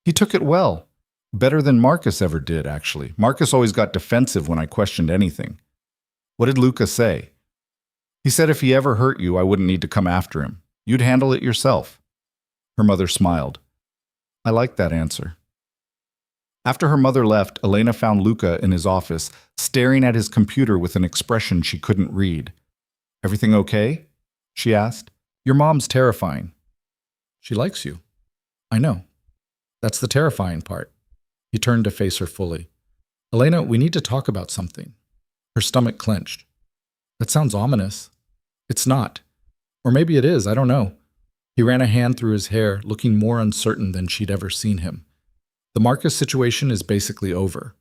He took it well. Better than Marcus ever did, actually. Marcus always got defensive when I questioned anything. What did Luca say? He said if he ever hurt you, I wouldn't need to come after him. You'd handle it yourself. Her mother smiled. I liked that answer. After her mother left, Elena found Luca in his office, staring at his computer with an expression she couldn't read. Everything okay? She asked. Your mom's terrifying. She likes you. I know. That's the terrifying part. He turned to face her fully. Elena, we need to talk about something. Her stomach clenched. That sounds ominous. It's not. Or maybe it is, I don't know. He ran a hand through his hair, looking more uncertain than she'd ever seen him. The Marcus situation is basically over.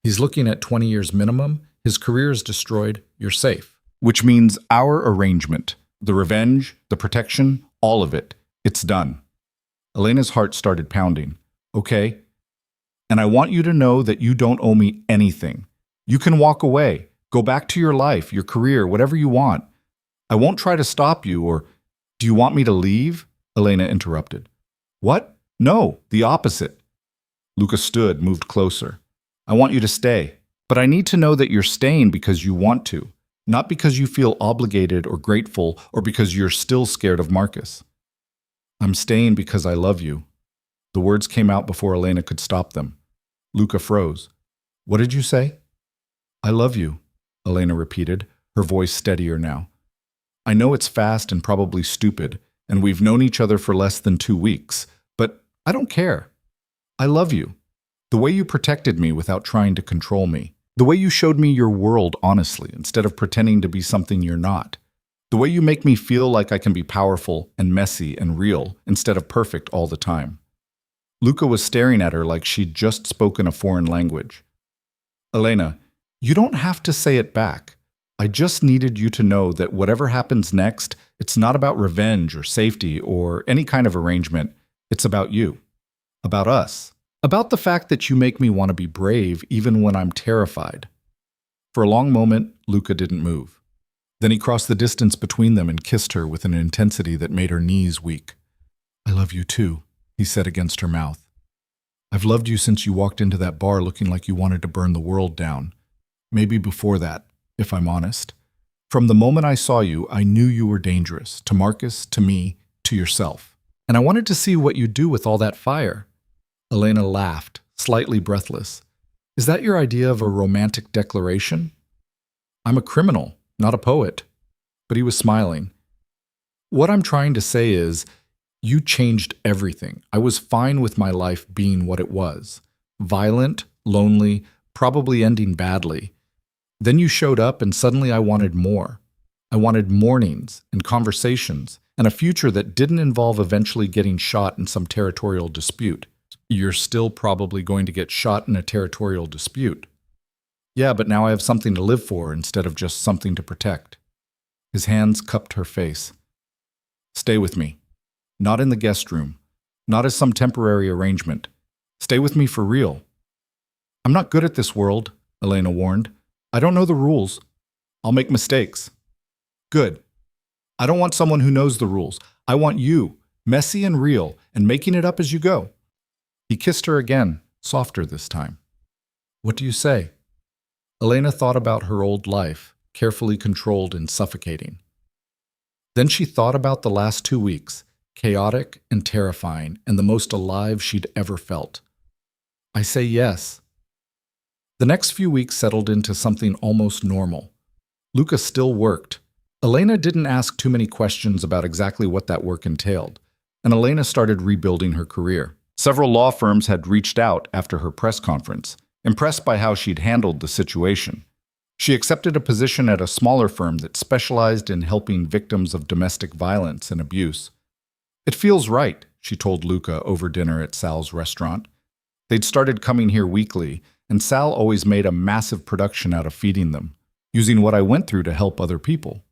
He's looking at 20 years minimum, his career is destroyed, you're safe. Which means our arrangement, the revenge, the protection, all of it, it's done. Elena's heart started pounding. Okay? And I want you to know that you don't owe me anything. You can walk away, go back to your life, your career, whatever you want. I won't try to stop you or, do you want me to leave? Elena interrupted. What? No, the opposite. Luca stood, moved closer. I want you to stay, but I need to know that you're staying because you want to, not because you feel obligated or grateful or because you're still scared of Marcus. I'm staying because I love you. The words came out before Elena could stop them. Luca froze. What did you say? I love you, Elena repeated, her voice steadier now. I know it's fast and probably stupid, and we've known each other for less than 2 weeks, but I don't care. I love you. The way you protected me without trying to control me. The way you showed me your world honestly instead of pretending to be something you're not. The way you make me feel like I can be powerful and messy and real instead of perfect all the time. Luca was staring at her like she'd just spoken a foreign language. Elena, you don't have to say it back. I just needed you to know that whatever happens next, it's not about revenge or safety or any kind of arrangement. It's about you. About us. About the fact that you make me want to be brave even when I'm terrified. For a long moment, Luca didn't move. Then he crossed the distance between them and kissed her with an intensity that made her knees weak. I love you too, he said against her mouth. I've loved you since you walked into that bar looking like you wanted to burn the world down. Maybe before that, if I'm honest. From the moment I saw you, I knew you were dangerous, to Marcus, to me, to yourself. And I wanted to see what you'd do with all that fire. Elena laughed, slightly breathless. Is that your idea of a romantic declaration? I'm a criminal, not a poet. But he was smiling. What I'm trying to say is, you changed everything. I was fine with my life being what it was. Violent, lonely, probably ending badly. Then you showed up and suddenly I wanted more. I wanted mornings and conversations and a future that didn't involve eventually getting shot in some territorial dispute. You're still probably going to get shot in a territorial dispute. Yeah, but now I have something to live for instead of just something to protect. His hands cupped her face. Stay with me. Not in the guest room. Not as some temporary arrangement. Stay with me for real. I'm not good at this world, Elena warned. I don't know the rules. I'll make mistakes. Good. I don't want someone who knows the rules. I want you, messy and real, and making it up as you go. He kissed her again, softer this time. What do you say? Elena thought about her old life, carefully controlled and suffocating. Then she thought about the last 2 weeks, chaotic and terrifying, and the most alive she'd ever felt. I say yes. The next few weeks settled into something almost normal. Luca still worked. Elena didn't ask too many questions about exactly what that work entailed, and Elena started rebuilding her career. Several law firms had reached out after her press conference, impressed by how she'd handled the situation. She accepted a position at a smaller firm that specialized in helping victims of domestic violence and abuse. It feels right, she told Luca over dinner at Sal's restaurant. They'd started coming here weekly, and Sal always made a massive production out of feeding them, using what I went through to help other people.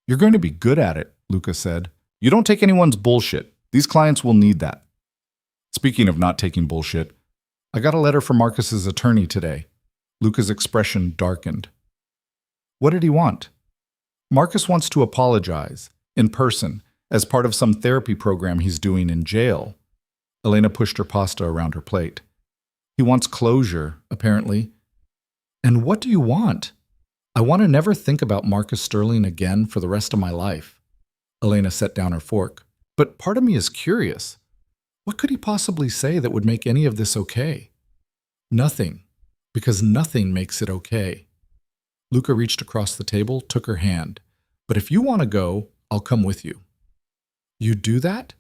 You're going to be good at it, Luca said. You don't take anyone's bullshit. These clients will need that. Speaking of not taking bullshit, I got a letter from Marcus's attorney today. Luca's expression darkened. What did he want? Marcus wants to apologize, in person, as part of some therapy program he's doing in jail. Elena pushed her pasta around her plate. He wants closure, apparently. And what do you want? I want to never think about Marcus Sterling again for the rest of my life. Elena set down her fork. But part of me is curious. What could he possibly say that would make any of this okay? Nothing, because nothing makes it okay. Luca reached across the table, took her hand. But if you want to go, I'll come with you. You'd do that?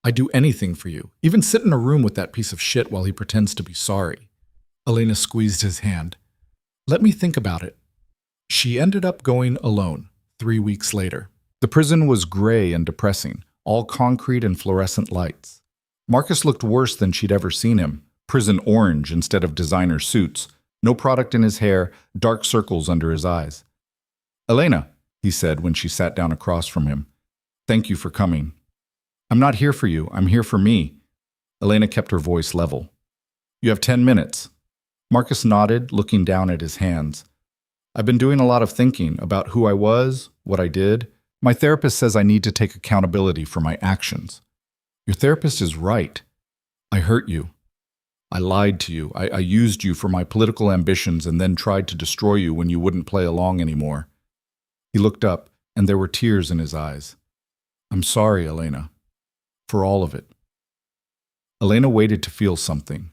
I'd do anything for you, even sit in a room with that piece of shit while he pretends to be sorry. Elena squeezed his hand. Let me think about it. She ended up going alone, 3 weeks later. The prison was gray and depressing, all concrete and fluorescent lights. Marcus looked worse than she'd ever seen him, prison orange instead of designer suits, no product in his hair, dark circles under his eyes. Elena, he said when she sat down across from him, thank you for coming. I'm not here for you, I'm here for me. Elena kept her voice level. You have 10 minutes. Marcus nodded, looking down at his hands. I've been doing a lot of thinking about who I was, what I did. My therapist says I need to take accountability for my actions. Your therapist is right. I hurt you. I lied to you. I used you for my political ambitions and then tried to destroy you when you wouldn't play along anymore. He looked up, and there were tears in his eyes. I'm sorry, Elena. For all of it. Elena waited to feel something.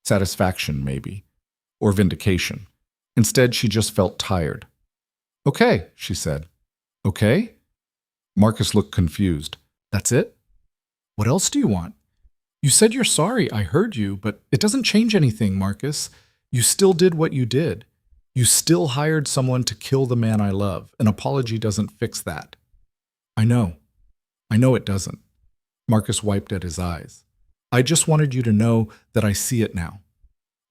Satisfaction, maybe. Or vindication. Instead, she just felt tired. Okay, she said. Okay? Marcus looked confused. That's it? What else do you want? You said you're sorry, I heard you, but it doesn't change anything, Marcus. You still did what you did. You still hired someone to kill the man I love. An apology doesn't fix that. I know. I know it doesn't. Marcus wiped at his eyes. I just wanted you to know that I see it now.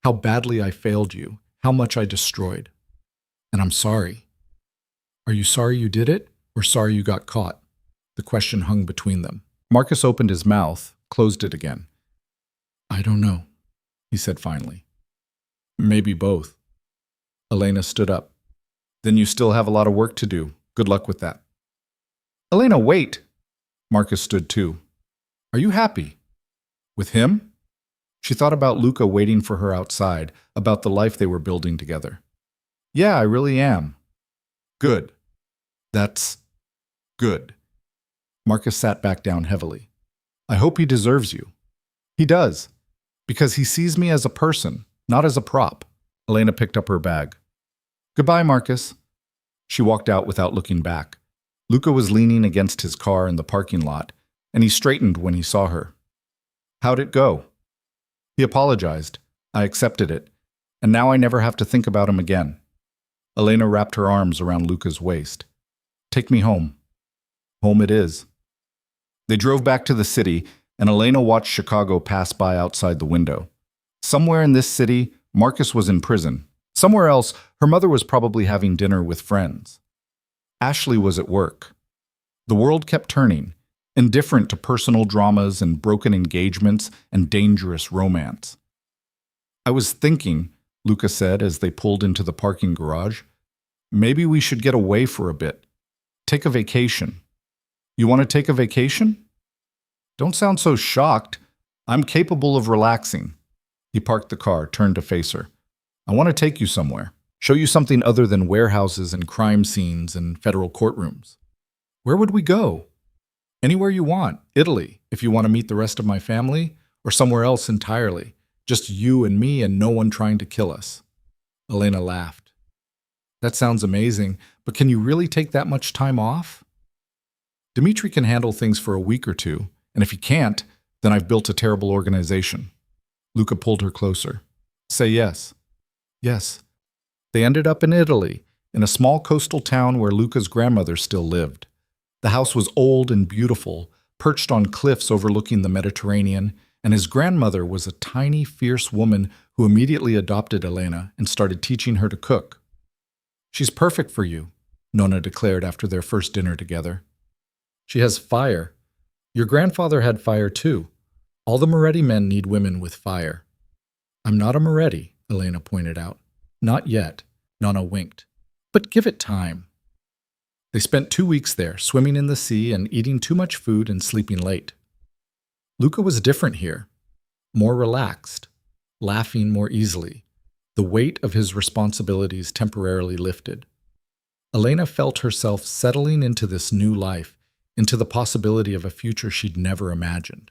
How badly I failed you, how much I destroyed. And I'm sorry. Are you sorry you did it, or sorry you got caught? The question hung between them. Marcus opened his mouth, closed it again. I don't know, he said finally. Maybe both. Elena stood up. Then you still have a lot of work to do. Good luck with that. Elena, wait! Marcus stood too. Are you happy? With him? She thought about Luca waiting for her outside, about the life they were building together. Yeah, I really am. Good. That's good. Marcus sat back down heavily. I hope he deserves you. He does, because he sees me as a person, not as a prop. Elena picked up her bag. Goodbye, Marcus. She walked out without looking back. Luca was leaning against his car in the parking lot, and he straightened when he saw her. How'd it go? He apologized. I accepted it, and now I never have to think about him again. Elena wrapped her arms around Luca's waist. Take me home. Home it is. They drove back to the city, and Elena watched Chicago pass by outside the window. Somewhere in this city, Marcus was in prison. Somewhere else, her mother was probably having dinner with friends. Ashley was at work. The world kept turning, indifferent to personal dramas and broken engagements and dangerous romance. I was thinking, Luca said as they pulled into the parking garage, maybe we should get away for a bit. Take a vacation. You want to take a vacation? Don't sound so shocked. I'm capable of relaxing. He parked the car, turned to face her. I want to take you somewhere. Show you something other than warehouses and crime scenes and federal courtrooms. Where would we go? Anywhere you want. Italy, if you want to meet the rest of my family, or somewhere else entirely. Just you and me and no one trying to kill us. Elena laughed. That sounds amazing, but can you really take that much time off? Dimitri can handle things for a week or two, and if he can't, then I've built a terrible organization. Luca pulled her closer. Say yes. Yes. They ended up in Italy, in a small coastal town where Luca's grandmother still lived. The house was old and beautiful, perched on cliffs overlooking the Mediterranean, and his grandmother was a tiny, fierce woman who immediately adopted Elena and started teaching her to cook. She's perfect for you, Nonna declared after their first dinner together. She has fire. Your grandfather had fire too. All the Moretti men need women with fire. I'm not a Moretti, Elena pointed out. Not yet, Nonna winked. But give it time. They spent 2 weeks there, swimming in the sea and eating too much food and sleeping late. Luca was different here, more relaxed, laughing more easily. The weight of his responsibilities temporarily lifted. Elena felt herself settling into this new life, into the possibility of a future she'd never imagined.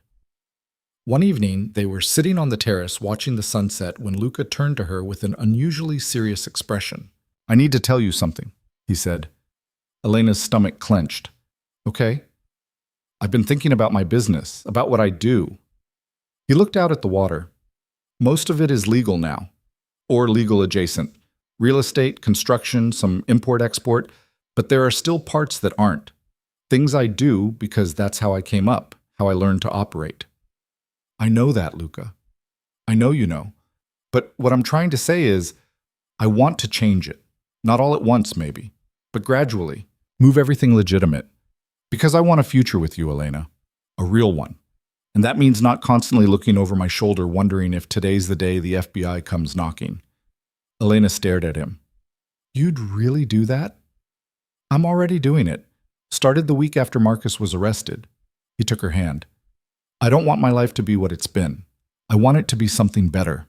One evening, they were sitting on the terrace watching the sunset when Luca turned to her with an unusually serious expression. I need to tell you something, he said. Elena's stomach clenched. Okay. I've been thinking about my business, about what I do. He looked out at the water. Most of it is legal now, or legal adjacent. Real estate, construction, some import-export, but there are still parts that aren't. Things I do because that's how I came up, how I learned to operate. I know that, Luca. I know you know. But what I'm trying to say is, I want to change it. Not all at once, maybe, but gradually. Move everything legitimate. Because I want a future with you, Elena. A real one. And that means not constantly looking over my shoulder wondering if today's the day the FBI comes knocking. Elena stared at him. You'd really do that? I'm already doing it. Started the week after Marcus was arrested. He took her hand. I don't want my life to be what it's been. I want it to be something better.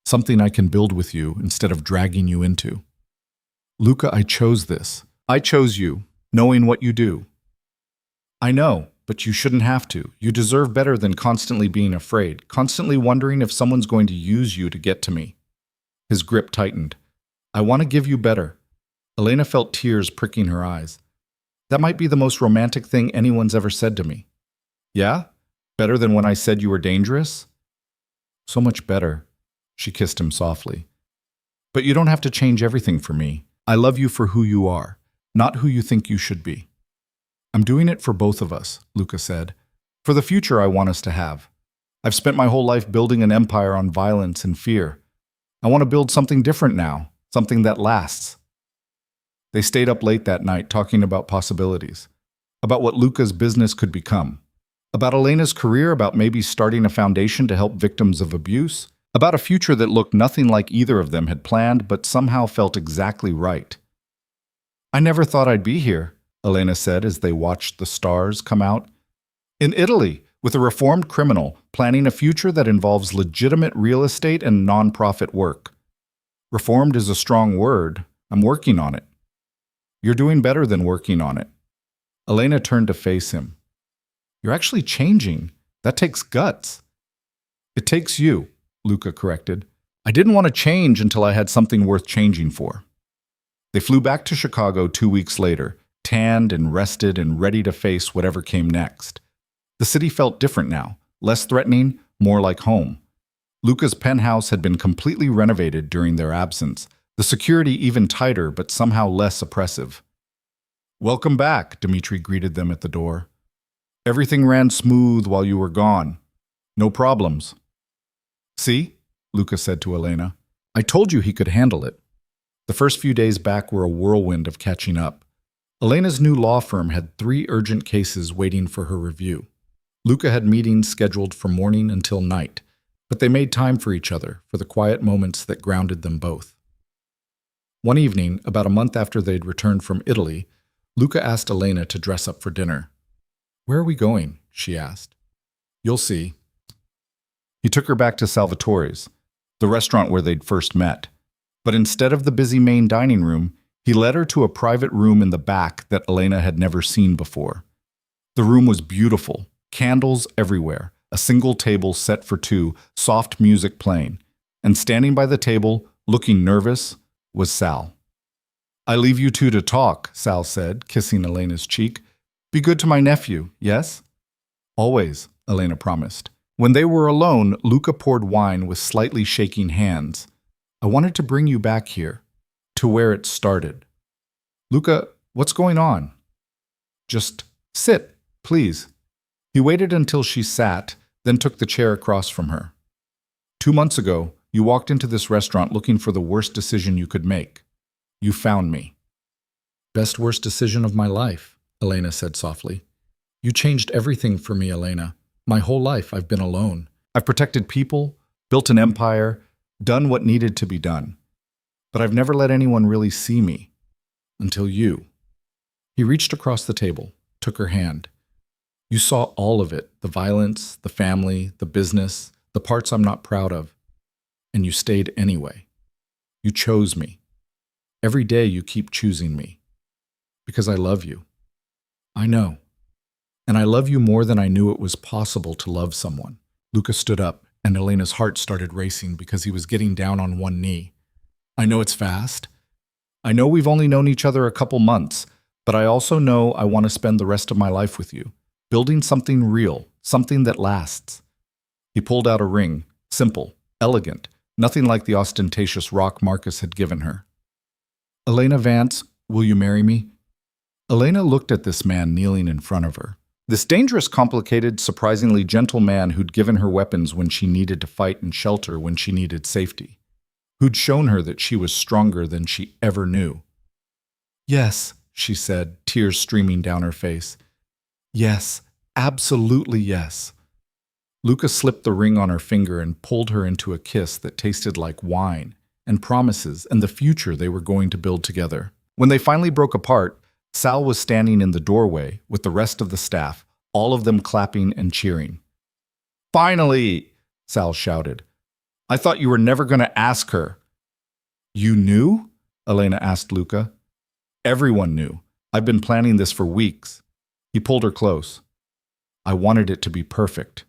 Something I can build with you instead of dragging you into. Luca, I chose this. I chose you, knowing what you do. I know, but you shouldn't have to. You deserve better than constantly being afraid, constantly wondering if someone's going to use you to get to me. His grip tightened. I want to give you better. Elena felt tears pricking her eyes. That might be the most romantic thing anyone's ever said to me. Yeah? Better than when I said you were dangerous? So much better. She kissed him softly. But you don't have to change everything for me. I love you for who you are, not who you think you should be. I'm doing it for both of us, Luca said. For the future I want us to have. I've spent my whole life building an empire on violence and fear. I want to build something different now, something that lasts. They stayed up late that night talking about possibilities, about what Luca's business could become, about Elena's career, about maybe starting a foundation to help victims of abuse, about a future that looked nothing like either of them had planned but somehow felt exactly right. I never thought I'd be here, Elena said as they watched the stars come out. In Italy, with a reformed criminal planning a future that involves legitimate real estate and nonprofit work. Reformed is a strong word. I'm working on it. You're doing better than working on it. Elena turned to face him. You're actually changing. That takes guts. It takes you, Luca corrected. I didn't want to change until I had something worth changing for. They flew back to Chicago 2 weeks later, tanned and rested and ready to face whatever came next. The city felt different now, less threatening, more like home. Luca's penthouse had been completely renovated during their absence, the security even tighter but somehow less oppressive. Welcome back, Dmitri greeted them at the door. Everything ran smooth while you were gone. No problems. See, Luca said to Elena, I told you he could handle it. The first few days back were a whirlwind of catching up. Elena's new law firm had 3 urgent cases waiting for her review. Luca had meetings scheduled from morning until night, but they made time for each other, for the quiet moments that grounded them both. One evening, about a month after they'd returned from Italy, Luca asked Elena to dress up for dinner. Where are we going? She asked. You'll see. He took her back to Salvatore's, the restaurant where they'd first met. But instead of the busy main dining room, he led her to a private room in the back that Elena had never seen before. The room was beautiful, candles everywhere, a single table set for 2, soft music playing, and standing by the table, looking nervous, was Sal. I leave you 2 to talk, Sal said, kissing Elena's cheek. Be good to my nephew, yes? Always, Elena promised. When they were alone, Luca poured wine with slightly shaking hands. I wanted to bring you back here, to where it started. Luca, what's going on? Just sit, please. He waited until she sat, then took the chair across from her. 2 months ago, you walked into this restaurant looking for the worst decision you could make. You found me. Best worst decision of my life, Elena said softly. You changed everything for me, Elena. My whole life I've been alone. I've protected people, built an empire, done what needed to be done. But I've never let anyone really see me. Until you. He reached across the table, took her hand. You saw all of it, the violence, the family, the business, the parts I'm not proud of. And you stayed anyway. You chose me. Every day you keep choosing me. Because I love you. I know. And I love you more than I knew it was possible to love someone. Luca stood up, and Elena's heart started racing because he was getting down on one knee. I know it's fast. I know we've only known each other a couple months, but I also know I want to spend the rest of my life with you, building something real, something that lasts. He pulled out a ring, simple, elegant, nothing like the ostentatious rock Marcus had given her. Elena Vance, will you marry me? Elena looked at this man kneeling in front of her. This dangerous, complicated, surprisingly gentle man who'd given her weapons when she needed to fight and shelter when she needed safety. Who'd shown her that she was stronger than she ever knew. Yes, she said, tears streaming down her face. Yes, absolutely yes. Luca slipped the ring on her finger and pulled her into a kiss that tasted like wine, and promises, and the future they were going to build together. When they finally broke apart, Sal was standing in the doorway with the rest of the staff, all of them clapping and cheering. Finally, Sal shouted. I thought you were never going to ask her. You knew? Elena asked Luca. Everyone knew. I've been planning this for weeks. He pulled her close. I wanted it to be perfect.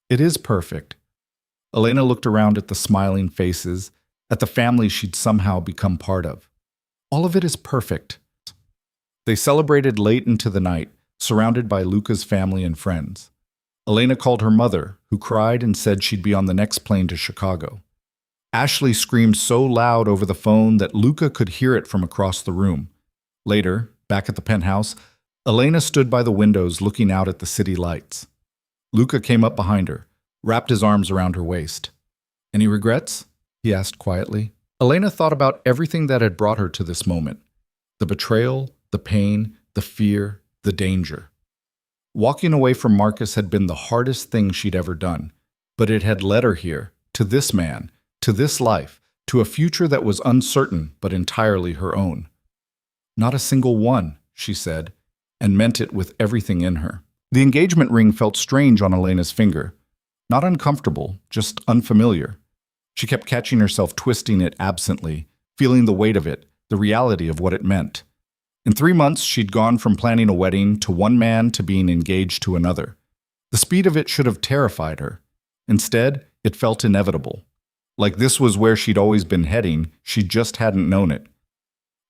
It is perfect. Elena looked around at the smiling faces, at the family she'd somehow become part of. All of it is perfect. They celebrated late into the night, surrounded by Luca's family and friends. Elena called her mother, who cried and said she'd be on the next plane to Chicago. Ashley screamed so loud over the phone that Luca could hear it from across the room. Later, back at the penthouse, Elena stood by the windows looking out at the city lights. Luca came up behind her, wrapped his arms around her waist. "Any regrets?" he asked quietly. Elena thought about everything that had brought her to this moment. The betrayal, the pain, the fear, the danger. Walking away from Marcus had been the hardest thing she'd ever done, but it had led her here, to this man, to this life, to a future that was uncertain but entirely her own. "Not a single one," she said, and meant it with everything in her. The engagement ring felt strange on Elena's finger. Not uncomfortable, just unfamiliar. She kept catching herself twisting it absently, feeling the weight of it, the reality of what it meant. In 3 months, she'd gone from planning a wedding to one man to being engaged to another. The speed of it should have terrified her. Instead, it felt inevitable. Like this was where she'd always been heading, she just hadn't known it.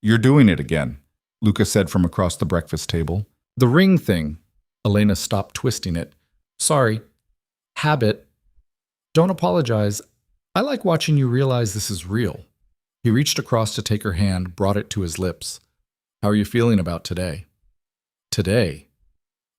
"You're doing it again," Luca said from across the breakfast table. "The ring thing." Elena stopped twisting it. "Sorry. Habit. Don't apologize. I like watching you realize this is real." He reached across to take her hand, brought it to his lips. "How are you feeling about today?" Today.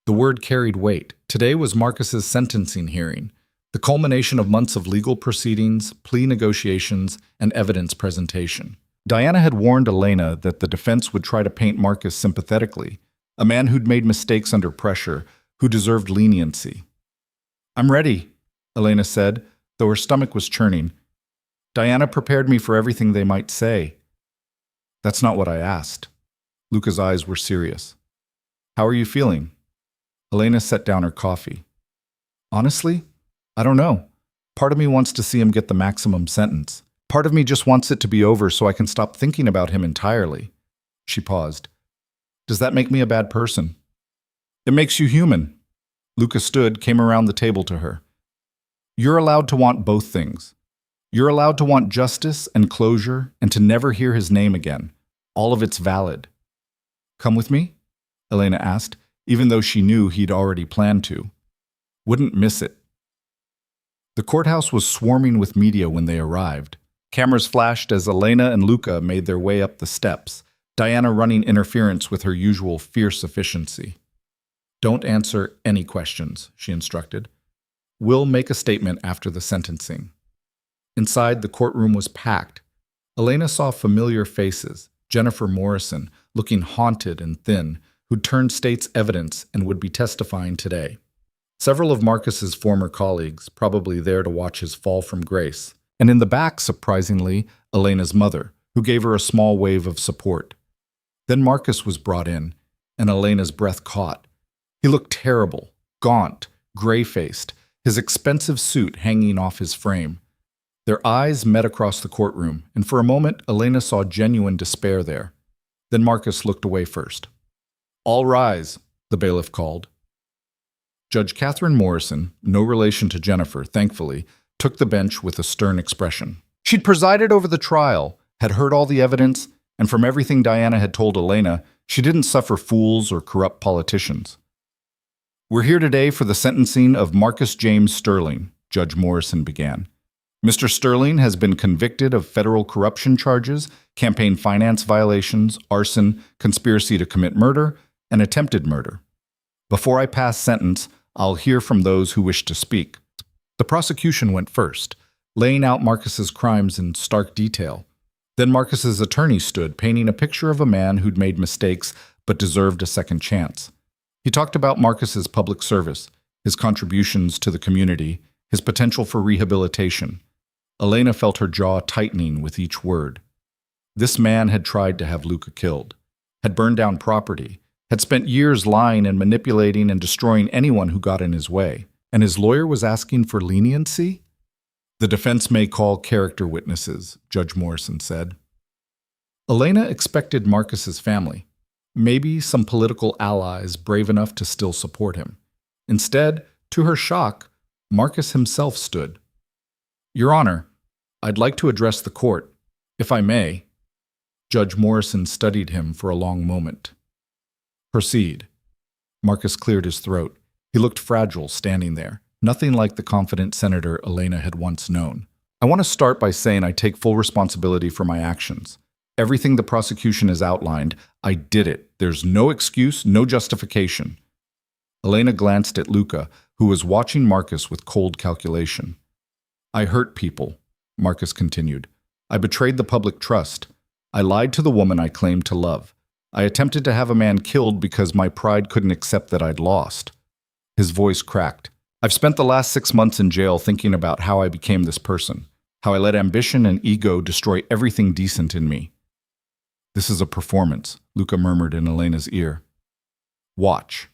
The word carried weight. Today was Marcus's sentencing hearing, the culmination of months of legal proceedings, plea negotiations, and evidence presentation. Diana had warned Elena that the defense would try to paint Marcus sympathetically, a man who'd made mistakes under pressure, who deserved leniency. "I'm ready," Elena said, though her stomach was churning. "Diana prepared me for everything they might say." "That's not what I asked." Luca's eyes were serious. "How are you feeling?" Elena set down her coffee. "Honestly, I don't know. Part of me wants to see him get the maximum sentence. Part of me just wants it to be over so I can stop thinking about him entirely." She paused. "Does that make me a bad person?" "It makes you human." Luca stood, came around the table to her. "You're allowed to want both things. You're allowed to want justice and closure and to never hear his name again. All of it's valid." "Come with me?" Elena asked, even though she knew he'd already planned to. Wouldn't miss it. The courthouse was swarming with media when they arrived. Cameras flashed as Elena and Luca made their way up the steps, Diana running interference with her usual fierce efficiency. "Don't answer any questions," she instructed. "We'll make a statement after the sentencing." Inside, the courtroom was packed. Elena saw familiar faces, Jennifer Morrison, looking haunted and thin, who'd turned state's evidence and would be testifying today. Several of Marcus's former colleagues, probably there to watch his fall from grace. And in the back, surprisingly, Elena's mother, who gave her a small wave of support. Then Marcus was brought in, and Elena's breath caught. He looked terrible, gaunt, gray-faced, his expensive suit hanging off his frame. Their eyes met across the courtroom, and for a moment, Elena saw genuine despair there. Then Marcus looked away first. "All rise," the bailiff called. Judge Catherine Morrison, no relation to Jennifer, thankfully, took the bench with a stern expression. She'd presided over the trial, had heard all the evidence, and from everything Diana had told Elena, she didn't suffer fools or corrupt politicians. "We're here today for the sentencing of Marcus James Sterling," Judge Morrison began. "Mr. Sterling has been convicted of federal corruption charges, campaign finance violations, arson, conspiracy to commit murder, and attempted murder. Before I pass sentence, I'll hear from those who wish to speak." The prosecution went first, laying out Marcus's crimes in stark detail. Then Marcus's attorney stood, painting a picture of a man who'd made mistakes but deserved a second chance. He talked about Marcus's public service, his contributions to the community, his potential for rehabilitation. Elena felt her jaw tightening with each word. This man had tried to have Luca killed, had burned down property, had spent years lying and manipulating and destroying anyone who got in his way. And his lawyer was asking for leniency? "The defense may call character witnesses," Judge Morrison said. Elena expected Marcus's family, maybe some political allies brave enough to still support him. Instead, to her shock, Marcus himself stood. "Your Honor, I'd like to address the court," If I may, Judge Morrison studied him for a long moment. Proceed. Marcus cleared his throat. He looked fragile standing there, nothing like the confident Senator Elena had once known. I want to start by saying I take full responsibility for my actions. Everything the prosecution has outlined, I did it. There's no excuse, no justification. Elena glanced at Luca, who was watching Marcus with cold calculation. I hurt people, Marcus continued. I betrayed the public trust. I lied to the woman I claimed to love. I attempted to have a man killed because my pride couldn't accept that I'd lost. His voice cracked. I've spent the last 6 months in jail thinking about how I became this person, how I let ambition and ego destroy everything decent in me. This is a performance, Luca murmured in Elena's ear. Watch.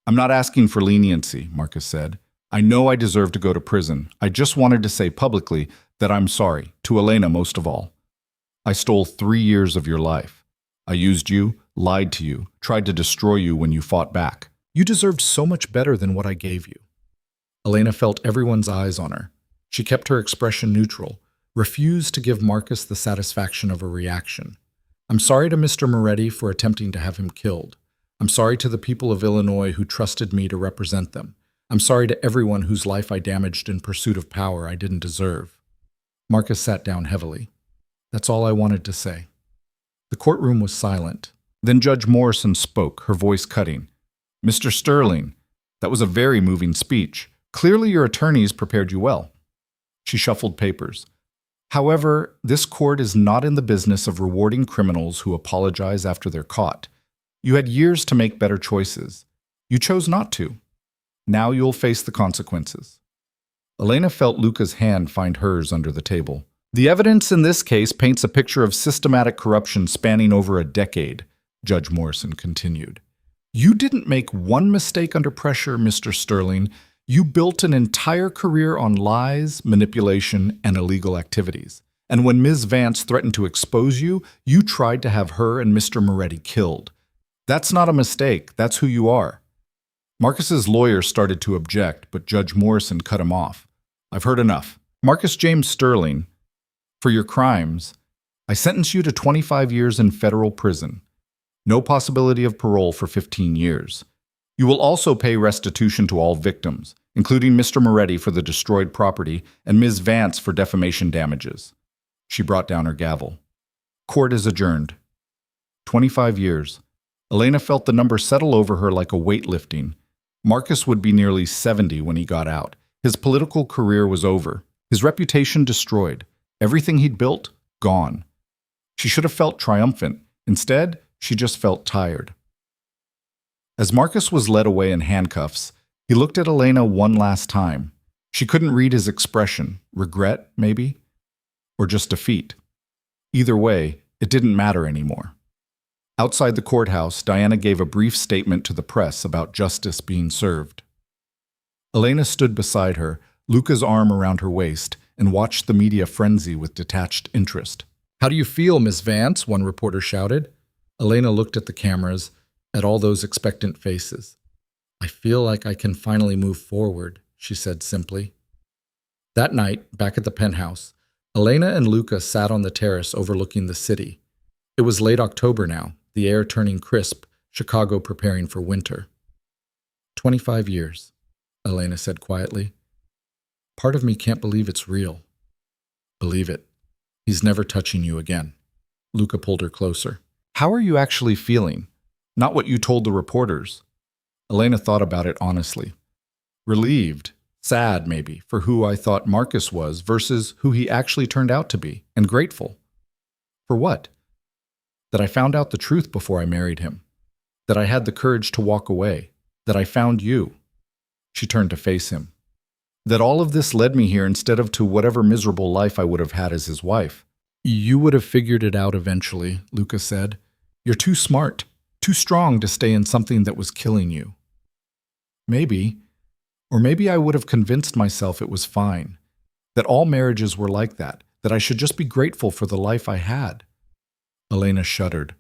I'm not asking for leniency, Marcus said. I know I deserve to go to prison. I just wanted to say publicly that I'm sorry, to Elena most of all. I stole 3 years of your life. I used you, lied to you, tried to destroy you when you fought back. You deserved so much better than what I gave you. Elena felt everyone's eyes on her. She kept her expression neutral, refused to give Marcus the satisfaction of a reaction. I'm sorry to Mr. Moretti for attempting to have him killed. I'm sorry to the people of Illinois who trusted me to represent them. I'm sorry to everyone whose life I damaged in pursuit of power I didn't deserve. Marcus sat down heavily. That's all I wanted to say. The courtroom was silent. Then Judge Morrison spoke, her voice cutting. Mr. Sterling, that was a very moving speech. Clearly your attorneys prepared you well. She shuffled papers. However, this court is not in the business of rewarding criminals who apologize after they're caught. You had years to make better choices. You chose not to. Now you'll face the consequences. Elena felt Luca's hand find hers under the table. The evidence in this case paints a picture of systematic corruption spanning over a decade, Judge Morrison continued. You didn't make one mistake under pressure, Mr. Sterling. You built an entire career on lies, manipulation, and illegal activities. And when Ms. Vance threatened to expose you, you tried to have her and Mr. Moretti killed. That's not a mistake. That's who you are. Marcus's lawyer started to object, but Judge Morrison cut him off. I've heard enough. Marcus James Sterling, for your crimes, I sentence you to 25 years in federal prison. No possibility of parole for 15 years. You will also pay restitution to all victims, including Mr. Moretti for the destroyed property and Ms. Vance for defamation damages. She brought down her gavel. Court is adjourned. 25 years. Elena felt the number settle over her like a weight lifting. Marcus would be nearly 70 when he got out. His political career was over. His reputation destroyed. Everything he'd built, gone. She should have felt triumphant. Instead, she just felt tired. As Marcus was led away in handcuffs, he looked at Elena one last time. She couldn't read his expression. Regret, maybe? Or just defeat. Either way, it didn't matter anymore. Outside the courthouse, Diana gave a brief statement to the press about justice being served. Elena stood beside her, Luca's arm around her waist, and watched the media frenzy with detached interest. How do you feel, Miss Vance? One reporter shouted. Elena looked at the cameras, at all those expectant faces. I feel like I can finally move forward, she said simply. That night, back at the penthouse, Elena and Luca sat on the terrace overlooking the city. It was late October now, the air turning crisp, Chicago preparing for winter. 25 years, Elena said quietly. Part of me can't believe it's real. Believe it. He's never touching you again. Luca pulled her closer. How are you actually feeling? Not what you told the reporters. Elena thought about it honestly. Relieved, sad maybe, for who I thought Marcus was versus who he actually turned out to be, and grateful. For what? That I found out the truth before I married him. That I had the courage to walk away. That I found you. She turned to face him. That all of this led me here instead of to whatever miserable life I would have had as his wife. You would have figured it out eventually, Luca said. You're too smart, too strong to stay in something that was killing you. Maybe, or maybe I would have convinced myself it was fine, that all marriages were like that I should just be grateful for the life I had. Elena shuddered.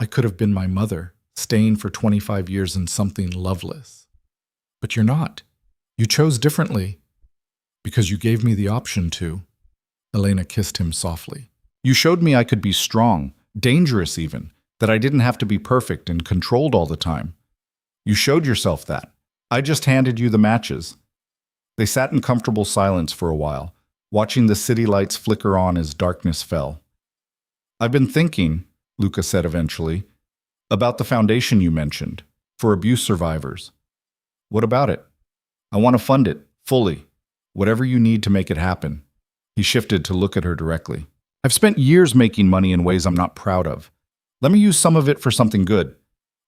I could have been my mother, staying for 25 years in something loveless. But you're not. You chose differently. Because you gave me the option to. Elena kissed him softly. You showed me I could be strong, dangerous even, that I didn't have to be perfect and controlled all the time. You showed yourself that. I just handed you the matches." They sat in comfortable silence for a while, watching the city lights flicker on as darkness fell. "I've been thinking," Luca said eventually, "about the foundation you mentioned, for abuse survivors. What about it? I want to fund it, fully. Whatever you need to make it happen." He shifted to look at her directly. "I've spent years making money in ways I'm not proud of. Let me use some of it for something good,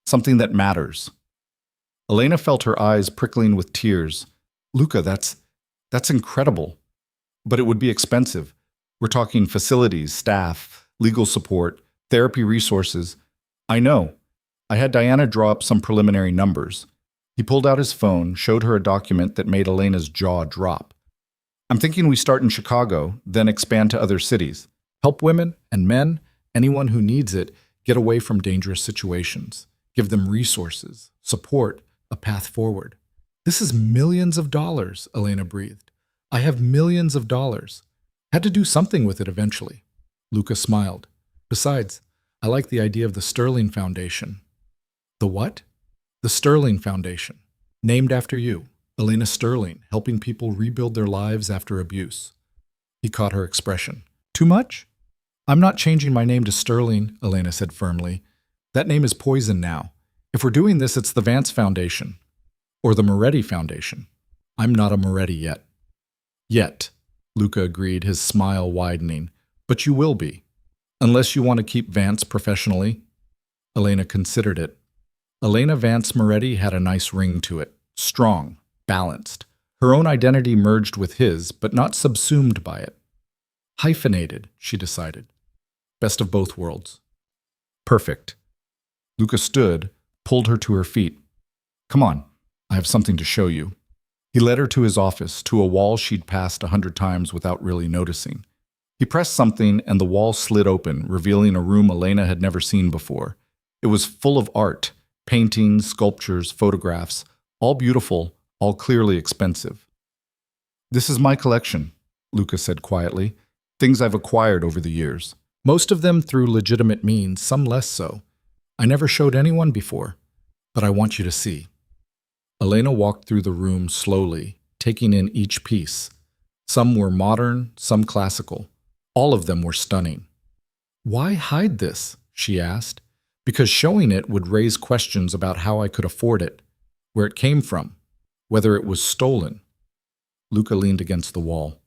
something that matters." Elena felt her eyes prickling with tears. "Luca, that's incredible. But it would be expensive. We're talking facilities, staff, legal support, therapy resources." "I know." I had Diana draw up some preliminary numbers. He pulled out his phone, showed her a document that made Elena's jaw drop. "I'm thinking we start in Chicago, then expand to other cities. Help women and men, anyone who needs it, get away from dangerous situations. Give them resources, support, a path forward." "This is millions of dollars," Elena breathed. "I have millions of dollars. Had to do something with it eventually." Luca smiled. "Besides, I like the idea of the Sterling Foundation." "The what?" "The Sterling Foundation. Named after you, Elena Sterling, helping people rebuild their lives after abuse." He caught her expression. "Too much?" "I'm not changing my name to Sterling," Elena said firmly. "That name is poison now. If we're doing this, it's the Vance Foundation. Or the Moretti Foundation. I'm not a Moretti yet." "Yet," Luca agreed, his smile widening. "But you will be. Unless you want to keep Vance professionally." Elena considered it. Elena Vance Moretti had a nice ring to it. Strong, balanced. Her own identity merged with his, but not subsumed by it. Hyphenated, she decided. Best of both worlds. Perfect. Luca stood, pulled her to her feet. "Come on, I have something to show you." He led her to his office, to a wall she'd passed 100 times without really noticing. He pressed something and the wall slid open, revealing a room Elena had never seen before. It was full of art, paintings, sculptures, photographs, all beautiful, all clearly expensive. "This is my collection," Luca said quietly. "Things I've acquired over the years. Most of them through legitimate means, some less so. I never showed anyone before, but I want you to see." Elena walked through the room slowly, taking in each piece. Some were modern, some classical. All of them were stunning. "Why hide this?" she asked. "Because showing it would raise questions about how I could afford it, where it came from, whether it was stolen." Luca leaned against the wall.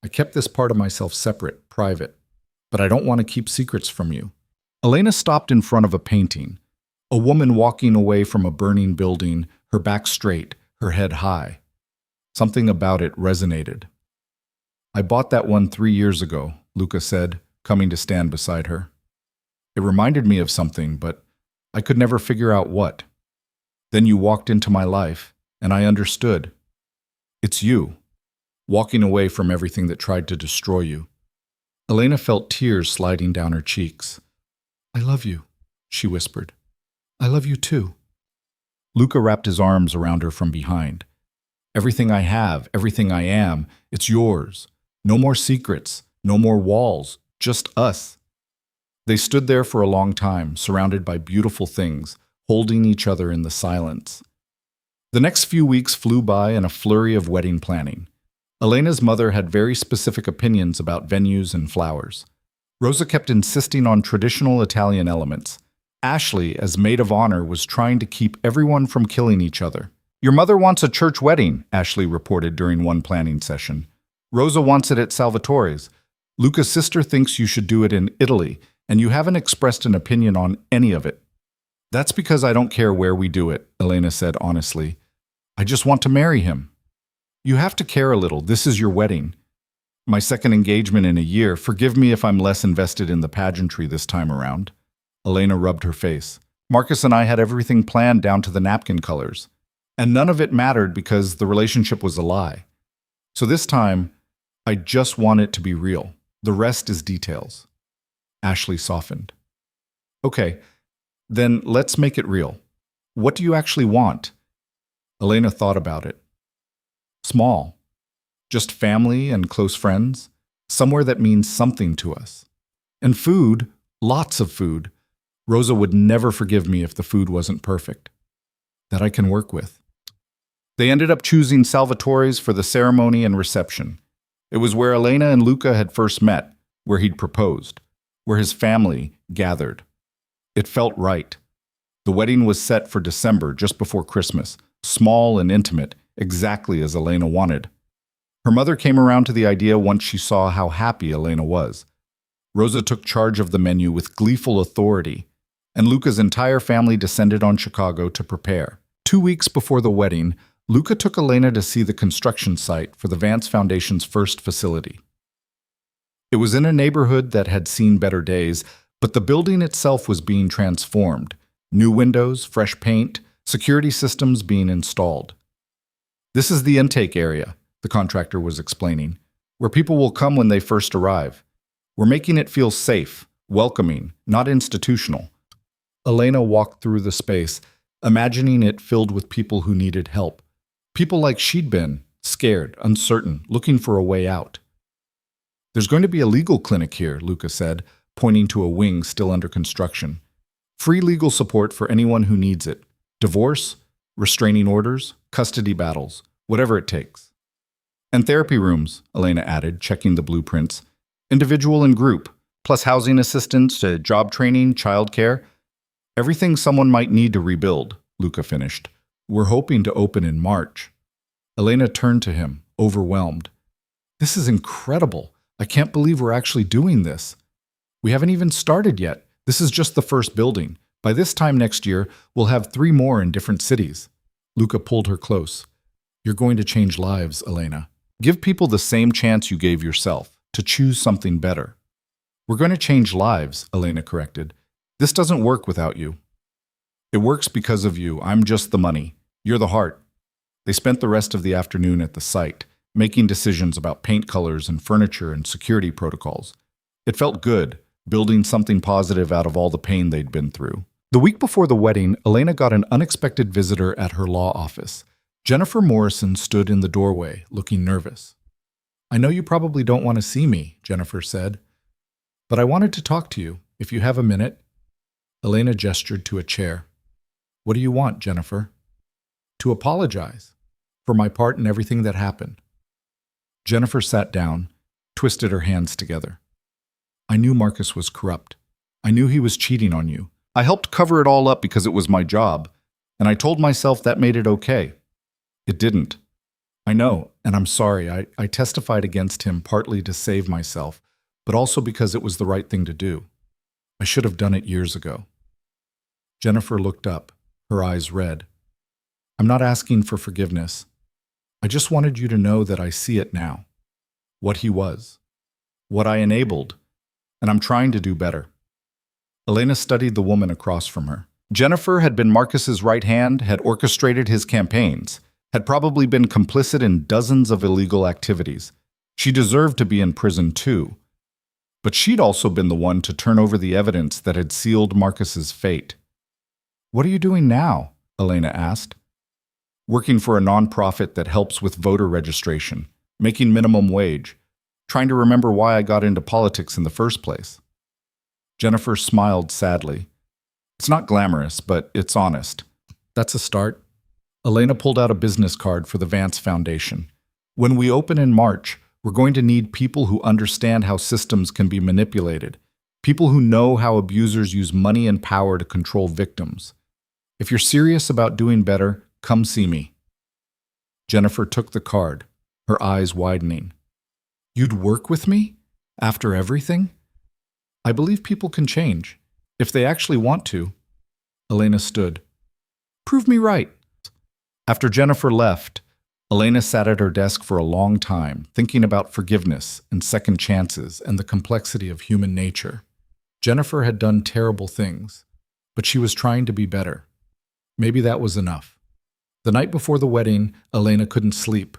"I kept this part of myself separate, private, but I don't want to keep secrets from you." Elena stopped in front of a painting. A woman walking away from a burning building, her back straight, her head high. Something about it resonated. "I bought that one 3 years ago," Luca said, coming to stand beside her. "It reminded me of something, but I could never figure out what. Then you walked into my life, and I understood. It's you, walking away from everything that tried to destroy you." Elena felt tears sliding down her cheeks. "I love you," she whispered. "I love you too." Luca wrapped his arms around her from behind. "Everything I have, everything I am, it's yours. No more secrets, no more walls, just us." They stood there for a long time, surrounded by beautiful things, holding each other in the silence. The next few weeks flew by in a flurry of wedding planning. Elena's mother had very specific opinions about venues and flowers. Rosa kept insisting on traditional Italian elements. Ashley, as maid of honor, was trying to keep everyone from killing each other. "Your mother wants a church wedding," Ashley reported during one planning session. "Rosa wants it at Salvatore's. Luca's sister thinks you should do it in Italy, and you haven't expressed an opinion on any of it." "That's because I don't care where we do it," Elena said honestly. "I just want to marry him." "You have to care a little. This is your wedding. My second engagement in a year. Forgive me if I'm less invested in the pageantry this time around." Elena rubbed her face. "Marcus and I had everything planned down to the napkin colors. And none of it mattered because the relationship was a lie. So this time, I just want it to be real. The rest is details." Ashley softened. "Okay, then let's make it real. What do you actually want?" Elena thought about it. "Small. Just family and close friends. Somewhere that means something to us." And food, lots of food. Rosa would never forgive me if the food wasn't perfect. That I can work with. They ended up choosing Salvatore's for the ceremony and reception. It was where Elena and Luca had first met, where he'd proposed, where his family gathered. It felt right. The wedding was set for December, just before Christmas, small and intimate, exactly as Elena wanted. Her mother came around to the idea once she saw how happy Elena was. Rosa took charge of the menu with gleeful authority, and Luca's entire family descended on Chicago to prepare. 2 weeks before the wedding, Luca took Elena to see the construction site for the Vance Foundation's first facility. It was in a neighborhood that had seen better days, but the building itself was being transformed. New windows, fresh paint, security systems being installed. This is the intake area, the contractor was explaining, where people will come when they first arrive. We're making it feel safe, welcoming, not institutional. Elena walked through the space, imagining it filled with people who needed help. People like she'd been, scared, uncertain, looking for a way out. There's going to be a legal clinic here, Luca said, pointing to a wing still under construction. Free legal support for anyone who needs it. Divorce, restraining orders, custody battles, whatever it takes. And therapy rooms, Elena added, checking the blueprints. Individual and group, plus housing assistance, job training, childcare. Everything someone might need to rebuild, Luca finished. We're hoping to open in March. Elena turned to him, overwhelmed. This is incredible. I can't believe we're actually doing this. We haven't even started yet. This is just the first building. By this time next year, we'll have 3 more in different cities. Luca pulled her close. You're going to change lives, Elena. Give people the same chance you gave yourself, to choose something better. We're going to change lives, Elena corrected. This doesn't work without you. It works because of you. I'm just the money. You're the heart. They spent the rest of the afternoon at the site, making decisions about paint colors and furniture and security protocols. It felt good, building something positive out of all the pain they'd been through. The week before the wedding, Elena got an unexpected visitor at her law office. Jennifer Morrison stood in the doorway, looking nervous. I know you probably don't want to see me, Jennifer said, but I wanted to talk to you, if you have a minute. Elena gestured to a chair. What do you want, Jennifer? To apologize for my part in everything that happened. Jennifer sat down, twisted her hands together. I knew Marcus was corrupt. I knew he was cheating on you. I helped cover it all up because it was my job, and I told myself that made it okay. It didn't. I know, and I'm sorry. I testified against him partly to save myself, but also because it was the right thing to do. I should have done it years ago. Jennifer looked up, her eyes red. I'm not asking for forgiveness. I just wanted you to know that I see it now. What he was. What I enabled. And I'm trying to do better. Elena studied the woman across from her. Jennifer had been Marcus's right hand, had orchestrated his campaigns, had probably been complicit in dozens of illegal activities. She deserved to be in prison too. But she'd also been the one to turn over the evidence that had sealed Marcus's fate. What are you doing now? Elena asked. Working for a nonprofit that helps with voter registration, making minimum wage, trying to remember why I got into politics in the first place. Jennifer smiled sadly. It's not glamorous, but it's honest. That's a start. Elena pulled out a business card for the Vance Foundation. When we open in March, we're going to need people who understand how systems can be manipulated, people who know how abusers use money and power to control victims. If you're serious about doing better, come see me. Jennifer took the card, her eyes widening. You'd work with me? After everything? I believe people can change, if they actually want to. Elena stood. Prove me right. After Jennifer left, Elena sat at her desk for a long time, thinking about forgiveness and second chances and the complexity of human nature. Jennifer had done terrible things, but she was trying to be better. Maybe that was enough. The night before the wedding, Elena couldn't sleep.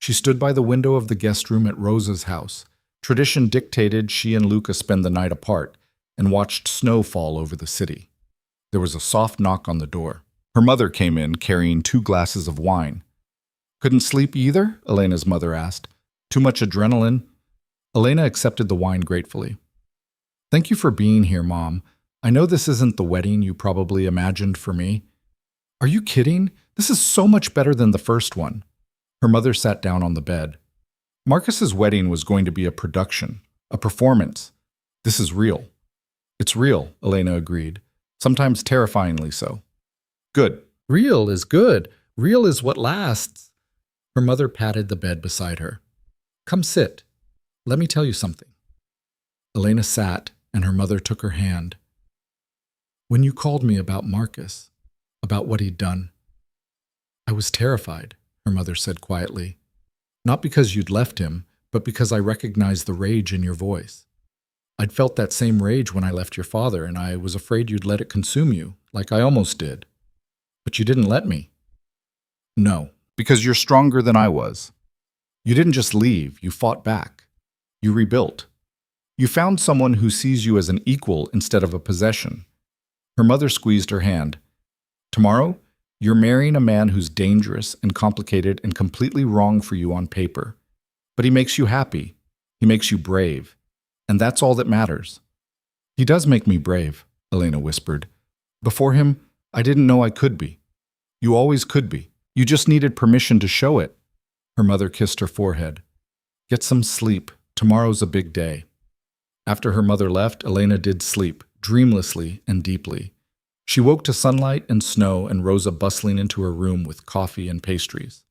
She stood by the window of the guest room at Rosa's house. Tradition dictated she and Luca spend the night apart, and watched snow fall over the city. There was a soft knock on the door. Her mother came in carrying 2 glasses of wine. Couldn't sleep either? Elena's mother asked. Too much adrenaline? Elena accepted the wine gratefully. Thank you for being here, Mom. I know this isn't the wedding you probably imagined for me. Are you kidding? This is so much better than the first one. Her mother sat down on the bed. Marcus's wedding was going to be a production, a performance. This is real. It's real, Elena agreed, sometimes terrifyingly so. Good. Real is good. Real is what lasts. Her mother patted the bed beside her. Come sit. Let me tell you something. Elena sat, and her mother took her hand. When you called me about Marcus, about what he'd done, I was terrified, her mother said quietly. Not because you'd left him, but because I recognized the rage in your voice. I'd felt that same rage when I left your father, and I was afraid you'd let it consume you, like I almost did. But you didn't let me. No, because you're stronger than I was. You didn't just leave, you fought back. You rebuilt. You found someone who sees you as an equal instead of a possession. Her mother squeezed her hand. Tomorrow, you're marrying a man who's dangerous and complicated and completely wrong for you on paper. But he makes you happy. He makes you brave. And that's all that matters. He does make me brave, Elena whispered. Before him, I didn't know I could be. You always could be. You just needed permission to show it. Her mother kissed her forehead. Get some sleep. Tomorrow's a big day. After her mother left, Elena did sleep, dreamlessly and deeply. She woke to sunlight and snow and Rosa bustling into her room with coffee and pastries.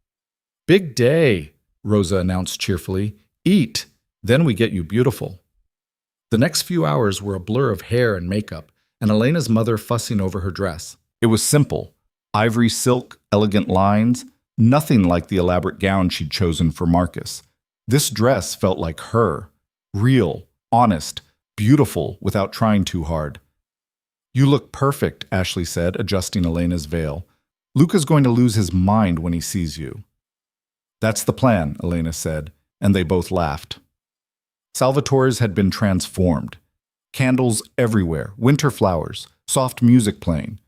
Big day, Rosa announced cheerfully. Eat, then we get you beautiful. The next few hours were a blur of hair and makeup, and Elena's mother fussing over her dress. It was simple. Ivory silk, elegant lines, nothing like the elaborate gown she'd chosen for Marcus. This dress felt like her, real, honest, beautiful without trying too hard. You look perfect, Ashley said, adjusting Elena's veil. Luca's going to lose his mind when he sees you. That's the plan, Elena said, and they both laughed. Salvatore's had been transformed. Candles everywhere, winter flowers, soft music playing.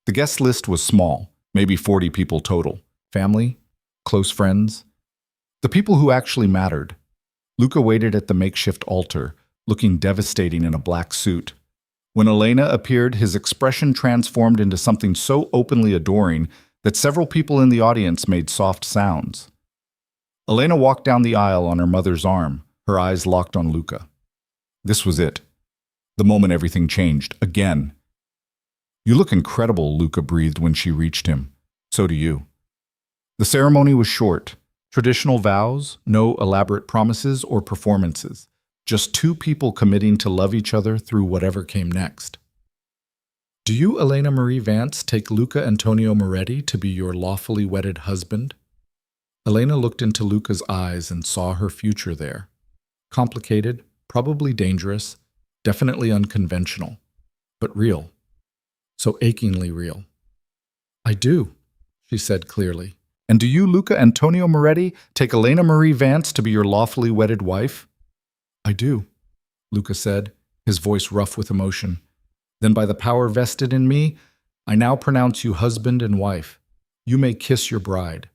The guest list was small, maybe 40 people total. Family, close friends. The people who actually mattered. Luca waited at the makeshift altar, looking devastating in a black suit. When Elena appeared, his expression transformed into something so openly adoring that several people in the audience made soft sounds. Elena walked down the aisle on her mother's arm, her eyes locked on Luca. This was it. The moment everything changed, again. You look incredible, Luca breathed when she reached him. So do you. The ceremony was short. Traditional vows, no elaborate promises or performances. Just two people committing to love each other through whatever came next. Do you, Elena Marie Vance, take Luca Antonio Moretti to be your lawfully wedded husband? Elena looked into Luca's eyes and saw her future there. Complicated, probably dangerous, definitely unconventional, but real. So achingly real. I do, she said clearly. And do you, Luca Antonio Moretti, take Elena Marie Vance to be your lawfully wedded wife? I do, Luca said, his voice rough with emotion. Then by the power vested in me, I now pronounce you husband and wife. You may kiss your bride.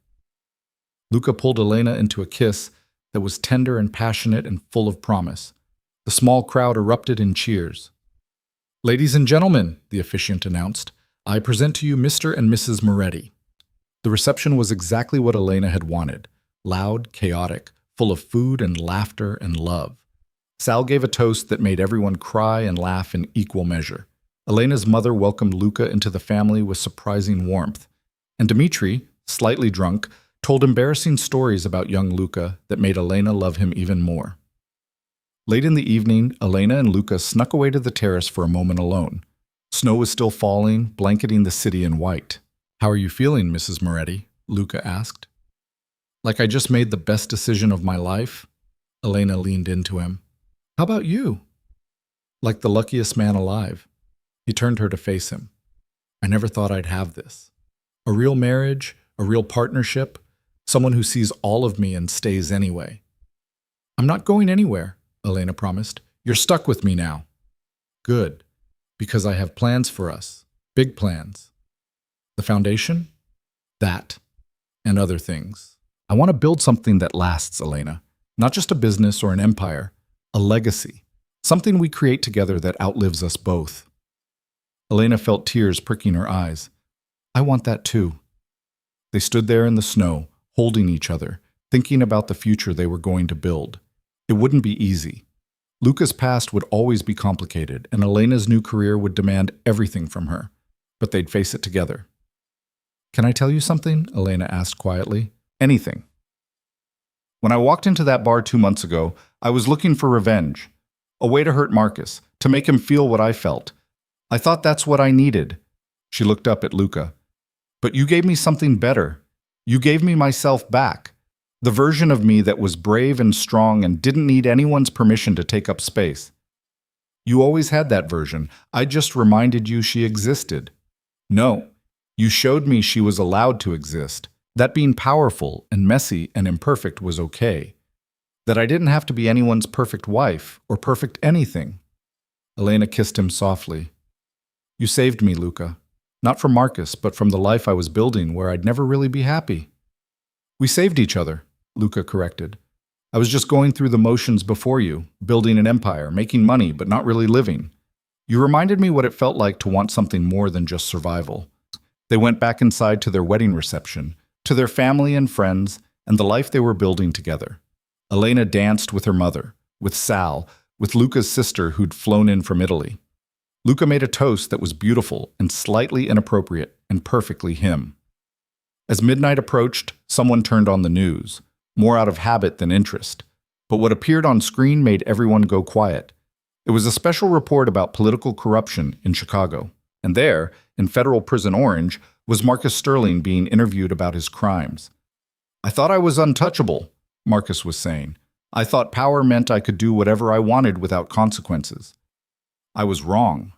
Luca pulled Elena into a kiss that was tender and passionate and full of promise. The small crowd erupted in cheers. Ladies and gentlemen, the officiant announced, I present to you Mr. and Mrs. Moretti. The reception was exactly what Elena had wanted. Loud, chaotic, full of food and laughter and love. Sal gave a toast that made everyone cry and laugh in equal measure. Elena's mother welcomed Luca into the family with surprising warmth. And Dmitri, slightly drunk, told embarrassing stories about young Luca that made Elena love him even more. Late in the evening, Elena and Luca snuck away to the terrace for a moment alone. Snow was still falling, blanketing the city in white. How are you feeling, Mrs. Moretti? Luca asked. Like I just made the best decision of my life? Elena leaned into him. How about you? Like the luckiest man alive. He turned her to face him. I never thought I'd have this. A real marriage, a real partnership, someone who sees all of me and stays anyway. I'm not going anywhere, Elena promised. You're stuck with me now. Good, because I have plans for us, big plans. The foundation? That, and other things. I want to build something that lasts, Elena. Not just a business or an empire, a legacy. Something we create together that outlives us both. Elena felt tears pricking her eyes. I want that too. They stood there in the snow, holding each other, thinking about the future they were going to build. It wouldn't be easy. Luca's past would always be complicated, and Elena's new career would demand everything from her. But they'd face it together. Can I tell you something? Elena asked quietly. Anything. When I walked into that bar 2 months ago, I was looking for revenge. A way to hurt Marcus, to make him feel what I felt. I thought that's what I needed. She looked up at Luca. But you gave me something better. You gave me myself back. The version of me that was brave and strong and didn't need anyone's permission to take up space. You always had that version. I just reminded you she existed. No, you showed me she was allowed to exist. That being powerful and messy and imperfect was okay. That I didn't have to be anyone's perfect wife or perfect anything. Elena kissed him softly. You saved me, Luca. Not from Marcus, but from the life I was building where I'd never really be happy. We saved each other, Luca corrected. I was just going through the motions before you, building an empire, making money, but not really living. You reminded me what it felt like to want something more than just survival. They went back inside to their wedding reception, to their family and friends, and the life they were building together. Elena danced with her mother, with Sal, with Luca's sister who'd flown in from Italy. Luca made a toast that was beautiful and slightly inappropriate and perfectly him. As midnight approached, someone turned on the news, more out of habit than interest. But what appeared on screen made everyone go quiet. It was a special report about political corruption in Chicago. And there, in Federal Prison Orange, was Marcus Sterling being interviewed about his crimes. I thought I was untouchable, Marcus was saying. I thought power meant I could do whatever I wanted without consequences. I was wrong.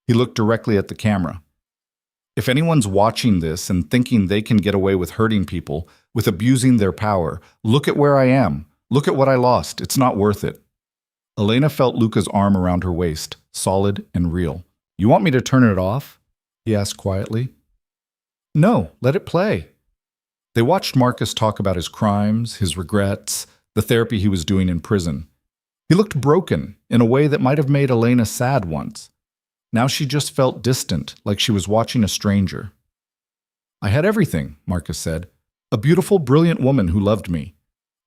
He looked directly at the camera. If anyone's watching this and thinking they can get away with hurting people, with abusing their power, look at where I am. Look at what I lost. It's not worth it. Elena felt Luca's arm around her waist, solid and real. You want me to turn it off? He asked quietly. No, let it play. They watched Marcus talk about his crimes, his regrets, the therapy he was doing in prison. He looked broken in a way that might have made Elena sad once. Now she just felt distant, like she was watching a stranger. I had everything, Marcus said. A beautiful, brilliant woman who loved me.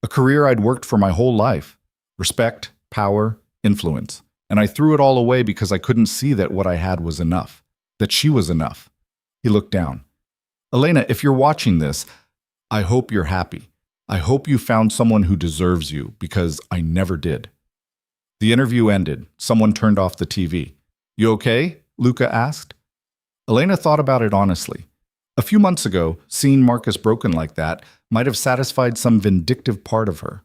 A career I'd worked for my whole life. Respect, power, influence. And I threw it all away because I couldn't see that what I had was enough. That she was enough. He looked down. Elena, if you're watching this, I hope you're happy. I hope you found someone who deserves you, because I never did. The interview ended. Someone turned off the TV. You okay? Luca asked. Elena thought about it honestly. A few months ago, seeing Marcus broken like that might have satisfied some vindictive part of her.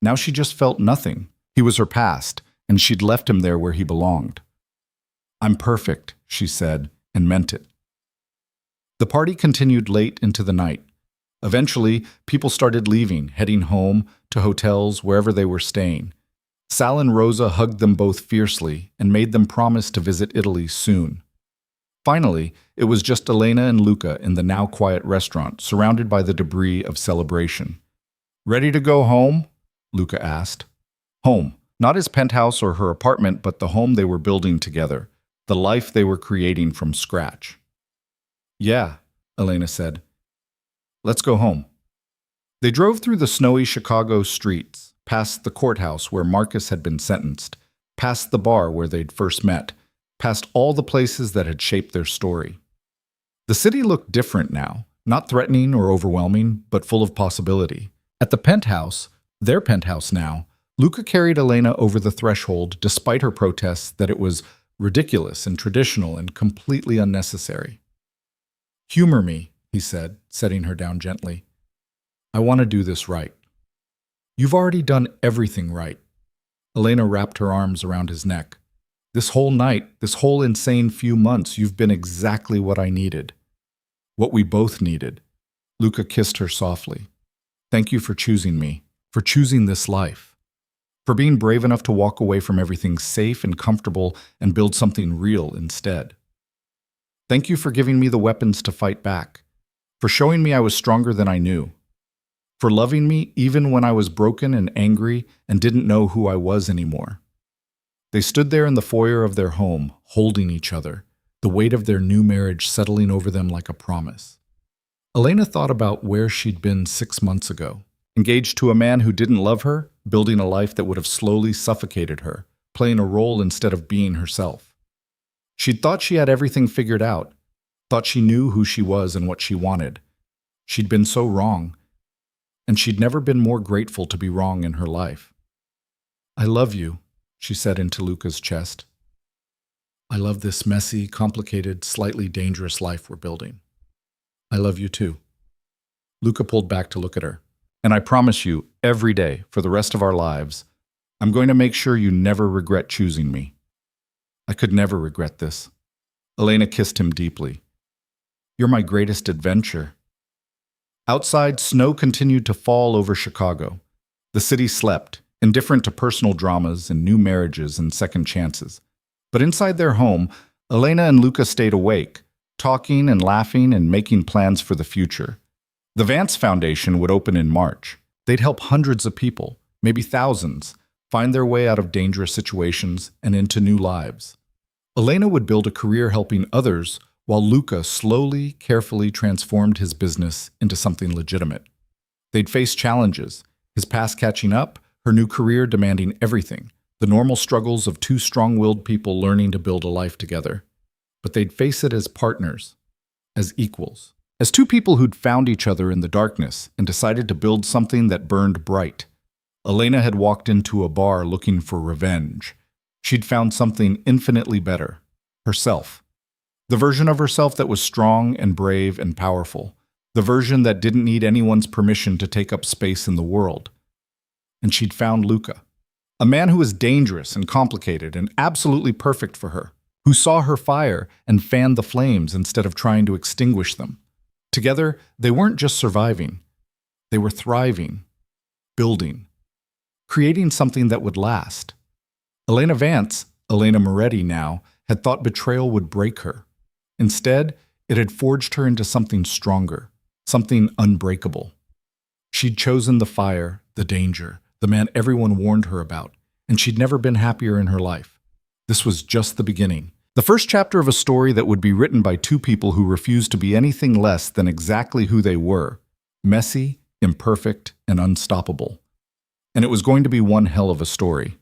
Now she just felt nothing. He was her past, and she'd left him there where he belonged. I'm perfect, she said, and meant it. The party continued late into the night. Eventually, people started leaving, heading home, to hotels, wherever they were staying. Sal and Rosa hugged them both fiercely and made them promise to visit Italy soon. Finally, it was just Elena and Luca in the now quiet restaurant, surrounded by the debris of celebration. Ready to go home? Luca asked. Home. Not his penthouse or her apartment, but the home they were building together, the life they were creating from scratch. Yeah, Elena said. Let's go home. They drove through the snowy Chicago streets, past the courthouse where Marcus had been sentenced, past the bar where they'd first met, past all the places that had shaped their story. The city looked different now, not threatening or overwhelming, but full of possibility. At the penthouse, their penthouse now, Luca carried Elena over the threshold despite her protests that it was ridiculous and traditional and completely unnecessary. Humor me, he said, setting her down gently. I want to do this right. You've already done everything right. Elena wrapped her arms around his neck. This whole night, this whole insane few months, you've been exactly what I needed. What we both needed. Luca kissed her softly. Thank you for choosing me, for choosing this life, for being brave enough to walk away from everything safe and comfortable and build something real instead. Thank you for giving me the weapons to fight back, for showing me I was stronger than I knew, for loving me even when I was broken and angry and didn't know who I was anymore. They stood there in the foyer of their home, holding each other, the weight of their new marriage settling over them like a promise. Elena thought about where she'd been 6 months ago, engaged to a man who didn't love her, building a life that would have slowly suffocated her, playing a role instead of being herself. She'd thought she had everything figured out, thought she knew who she was and what she wanted. She'd been so wrong, and she'd never been more grateful to be wrong in her life. "I love you," she said into Luca's chest. "I love this messy, complicated, slightly dangerous life we're building. I love you too." Luca pulled back to look at her. "And I promise you, every day, for the rest of our lives, I'm going to make sure you never regret choosing me." "I could never regret this." Elena kissed him deeply. "You're my greatest adventure." Outside, snow continued to fall over Chicago. The city slept, indifferent to personal dramas and new marriages and second chances. But inside their home, Elena and Luca stayed awake, talking and laughing and making plans for the future. The Vance Foundation would open in March. They'd help hundreds of people, maybe thousands, find their way out of dangerous situations and into new lives. Elena would build a career helping others, while Luca slowly, carefully transformed his business into something legitimate. They'd face challenges, his past catching up, her new career demanding everything, the normal struggles of two strong-willed people learning to build a life together. But they'd face it as partners, as equals, as two people who'd found each other in the darkness and decided to build something that burned bright. Elena had walked into a bar looking for revenge. She'd found something infinitely better, herself. The version of herself that was strong and brave and powerful. The version that didn't need anyone's permission to take up space in the world. And she'd found Luca, a man who was dangerous and complicated and absolutely perfect for her, who saw her fire and fanned the flames instead of trying to extinguish them. Together, they weren't just surviving. They were thriving, building, creating something that would last. Elena Vance, Elena Moretti now, had thought betrayal would break her. Instead, it had forged her into something stronger, something unbreakable. She'd chosen the fire, the danger, the man everyone warned her about, and she'd never been happier in her life. This was just the beginning. The first chapter of a story that would be written by two people who refused to be anything less than exactly who they were, messy, imperfect, and unstoppable. And it was going to be one hell of a story.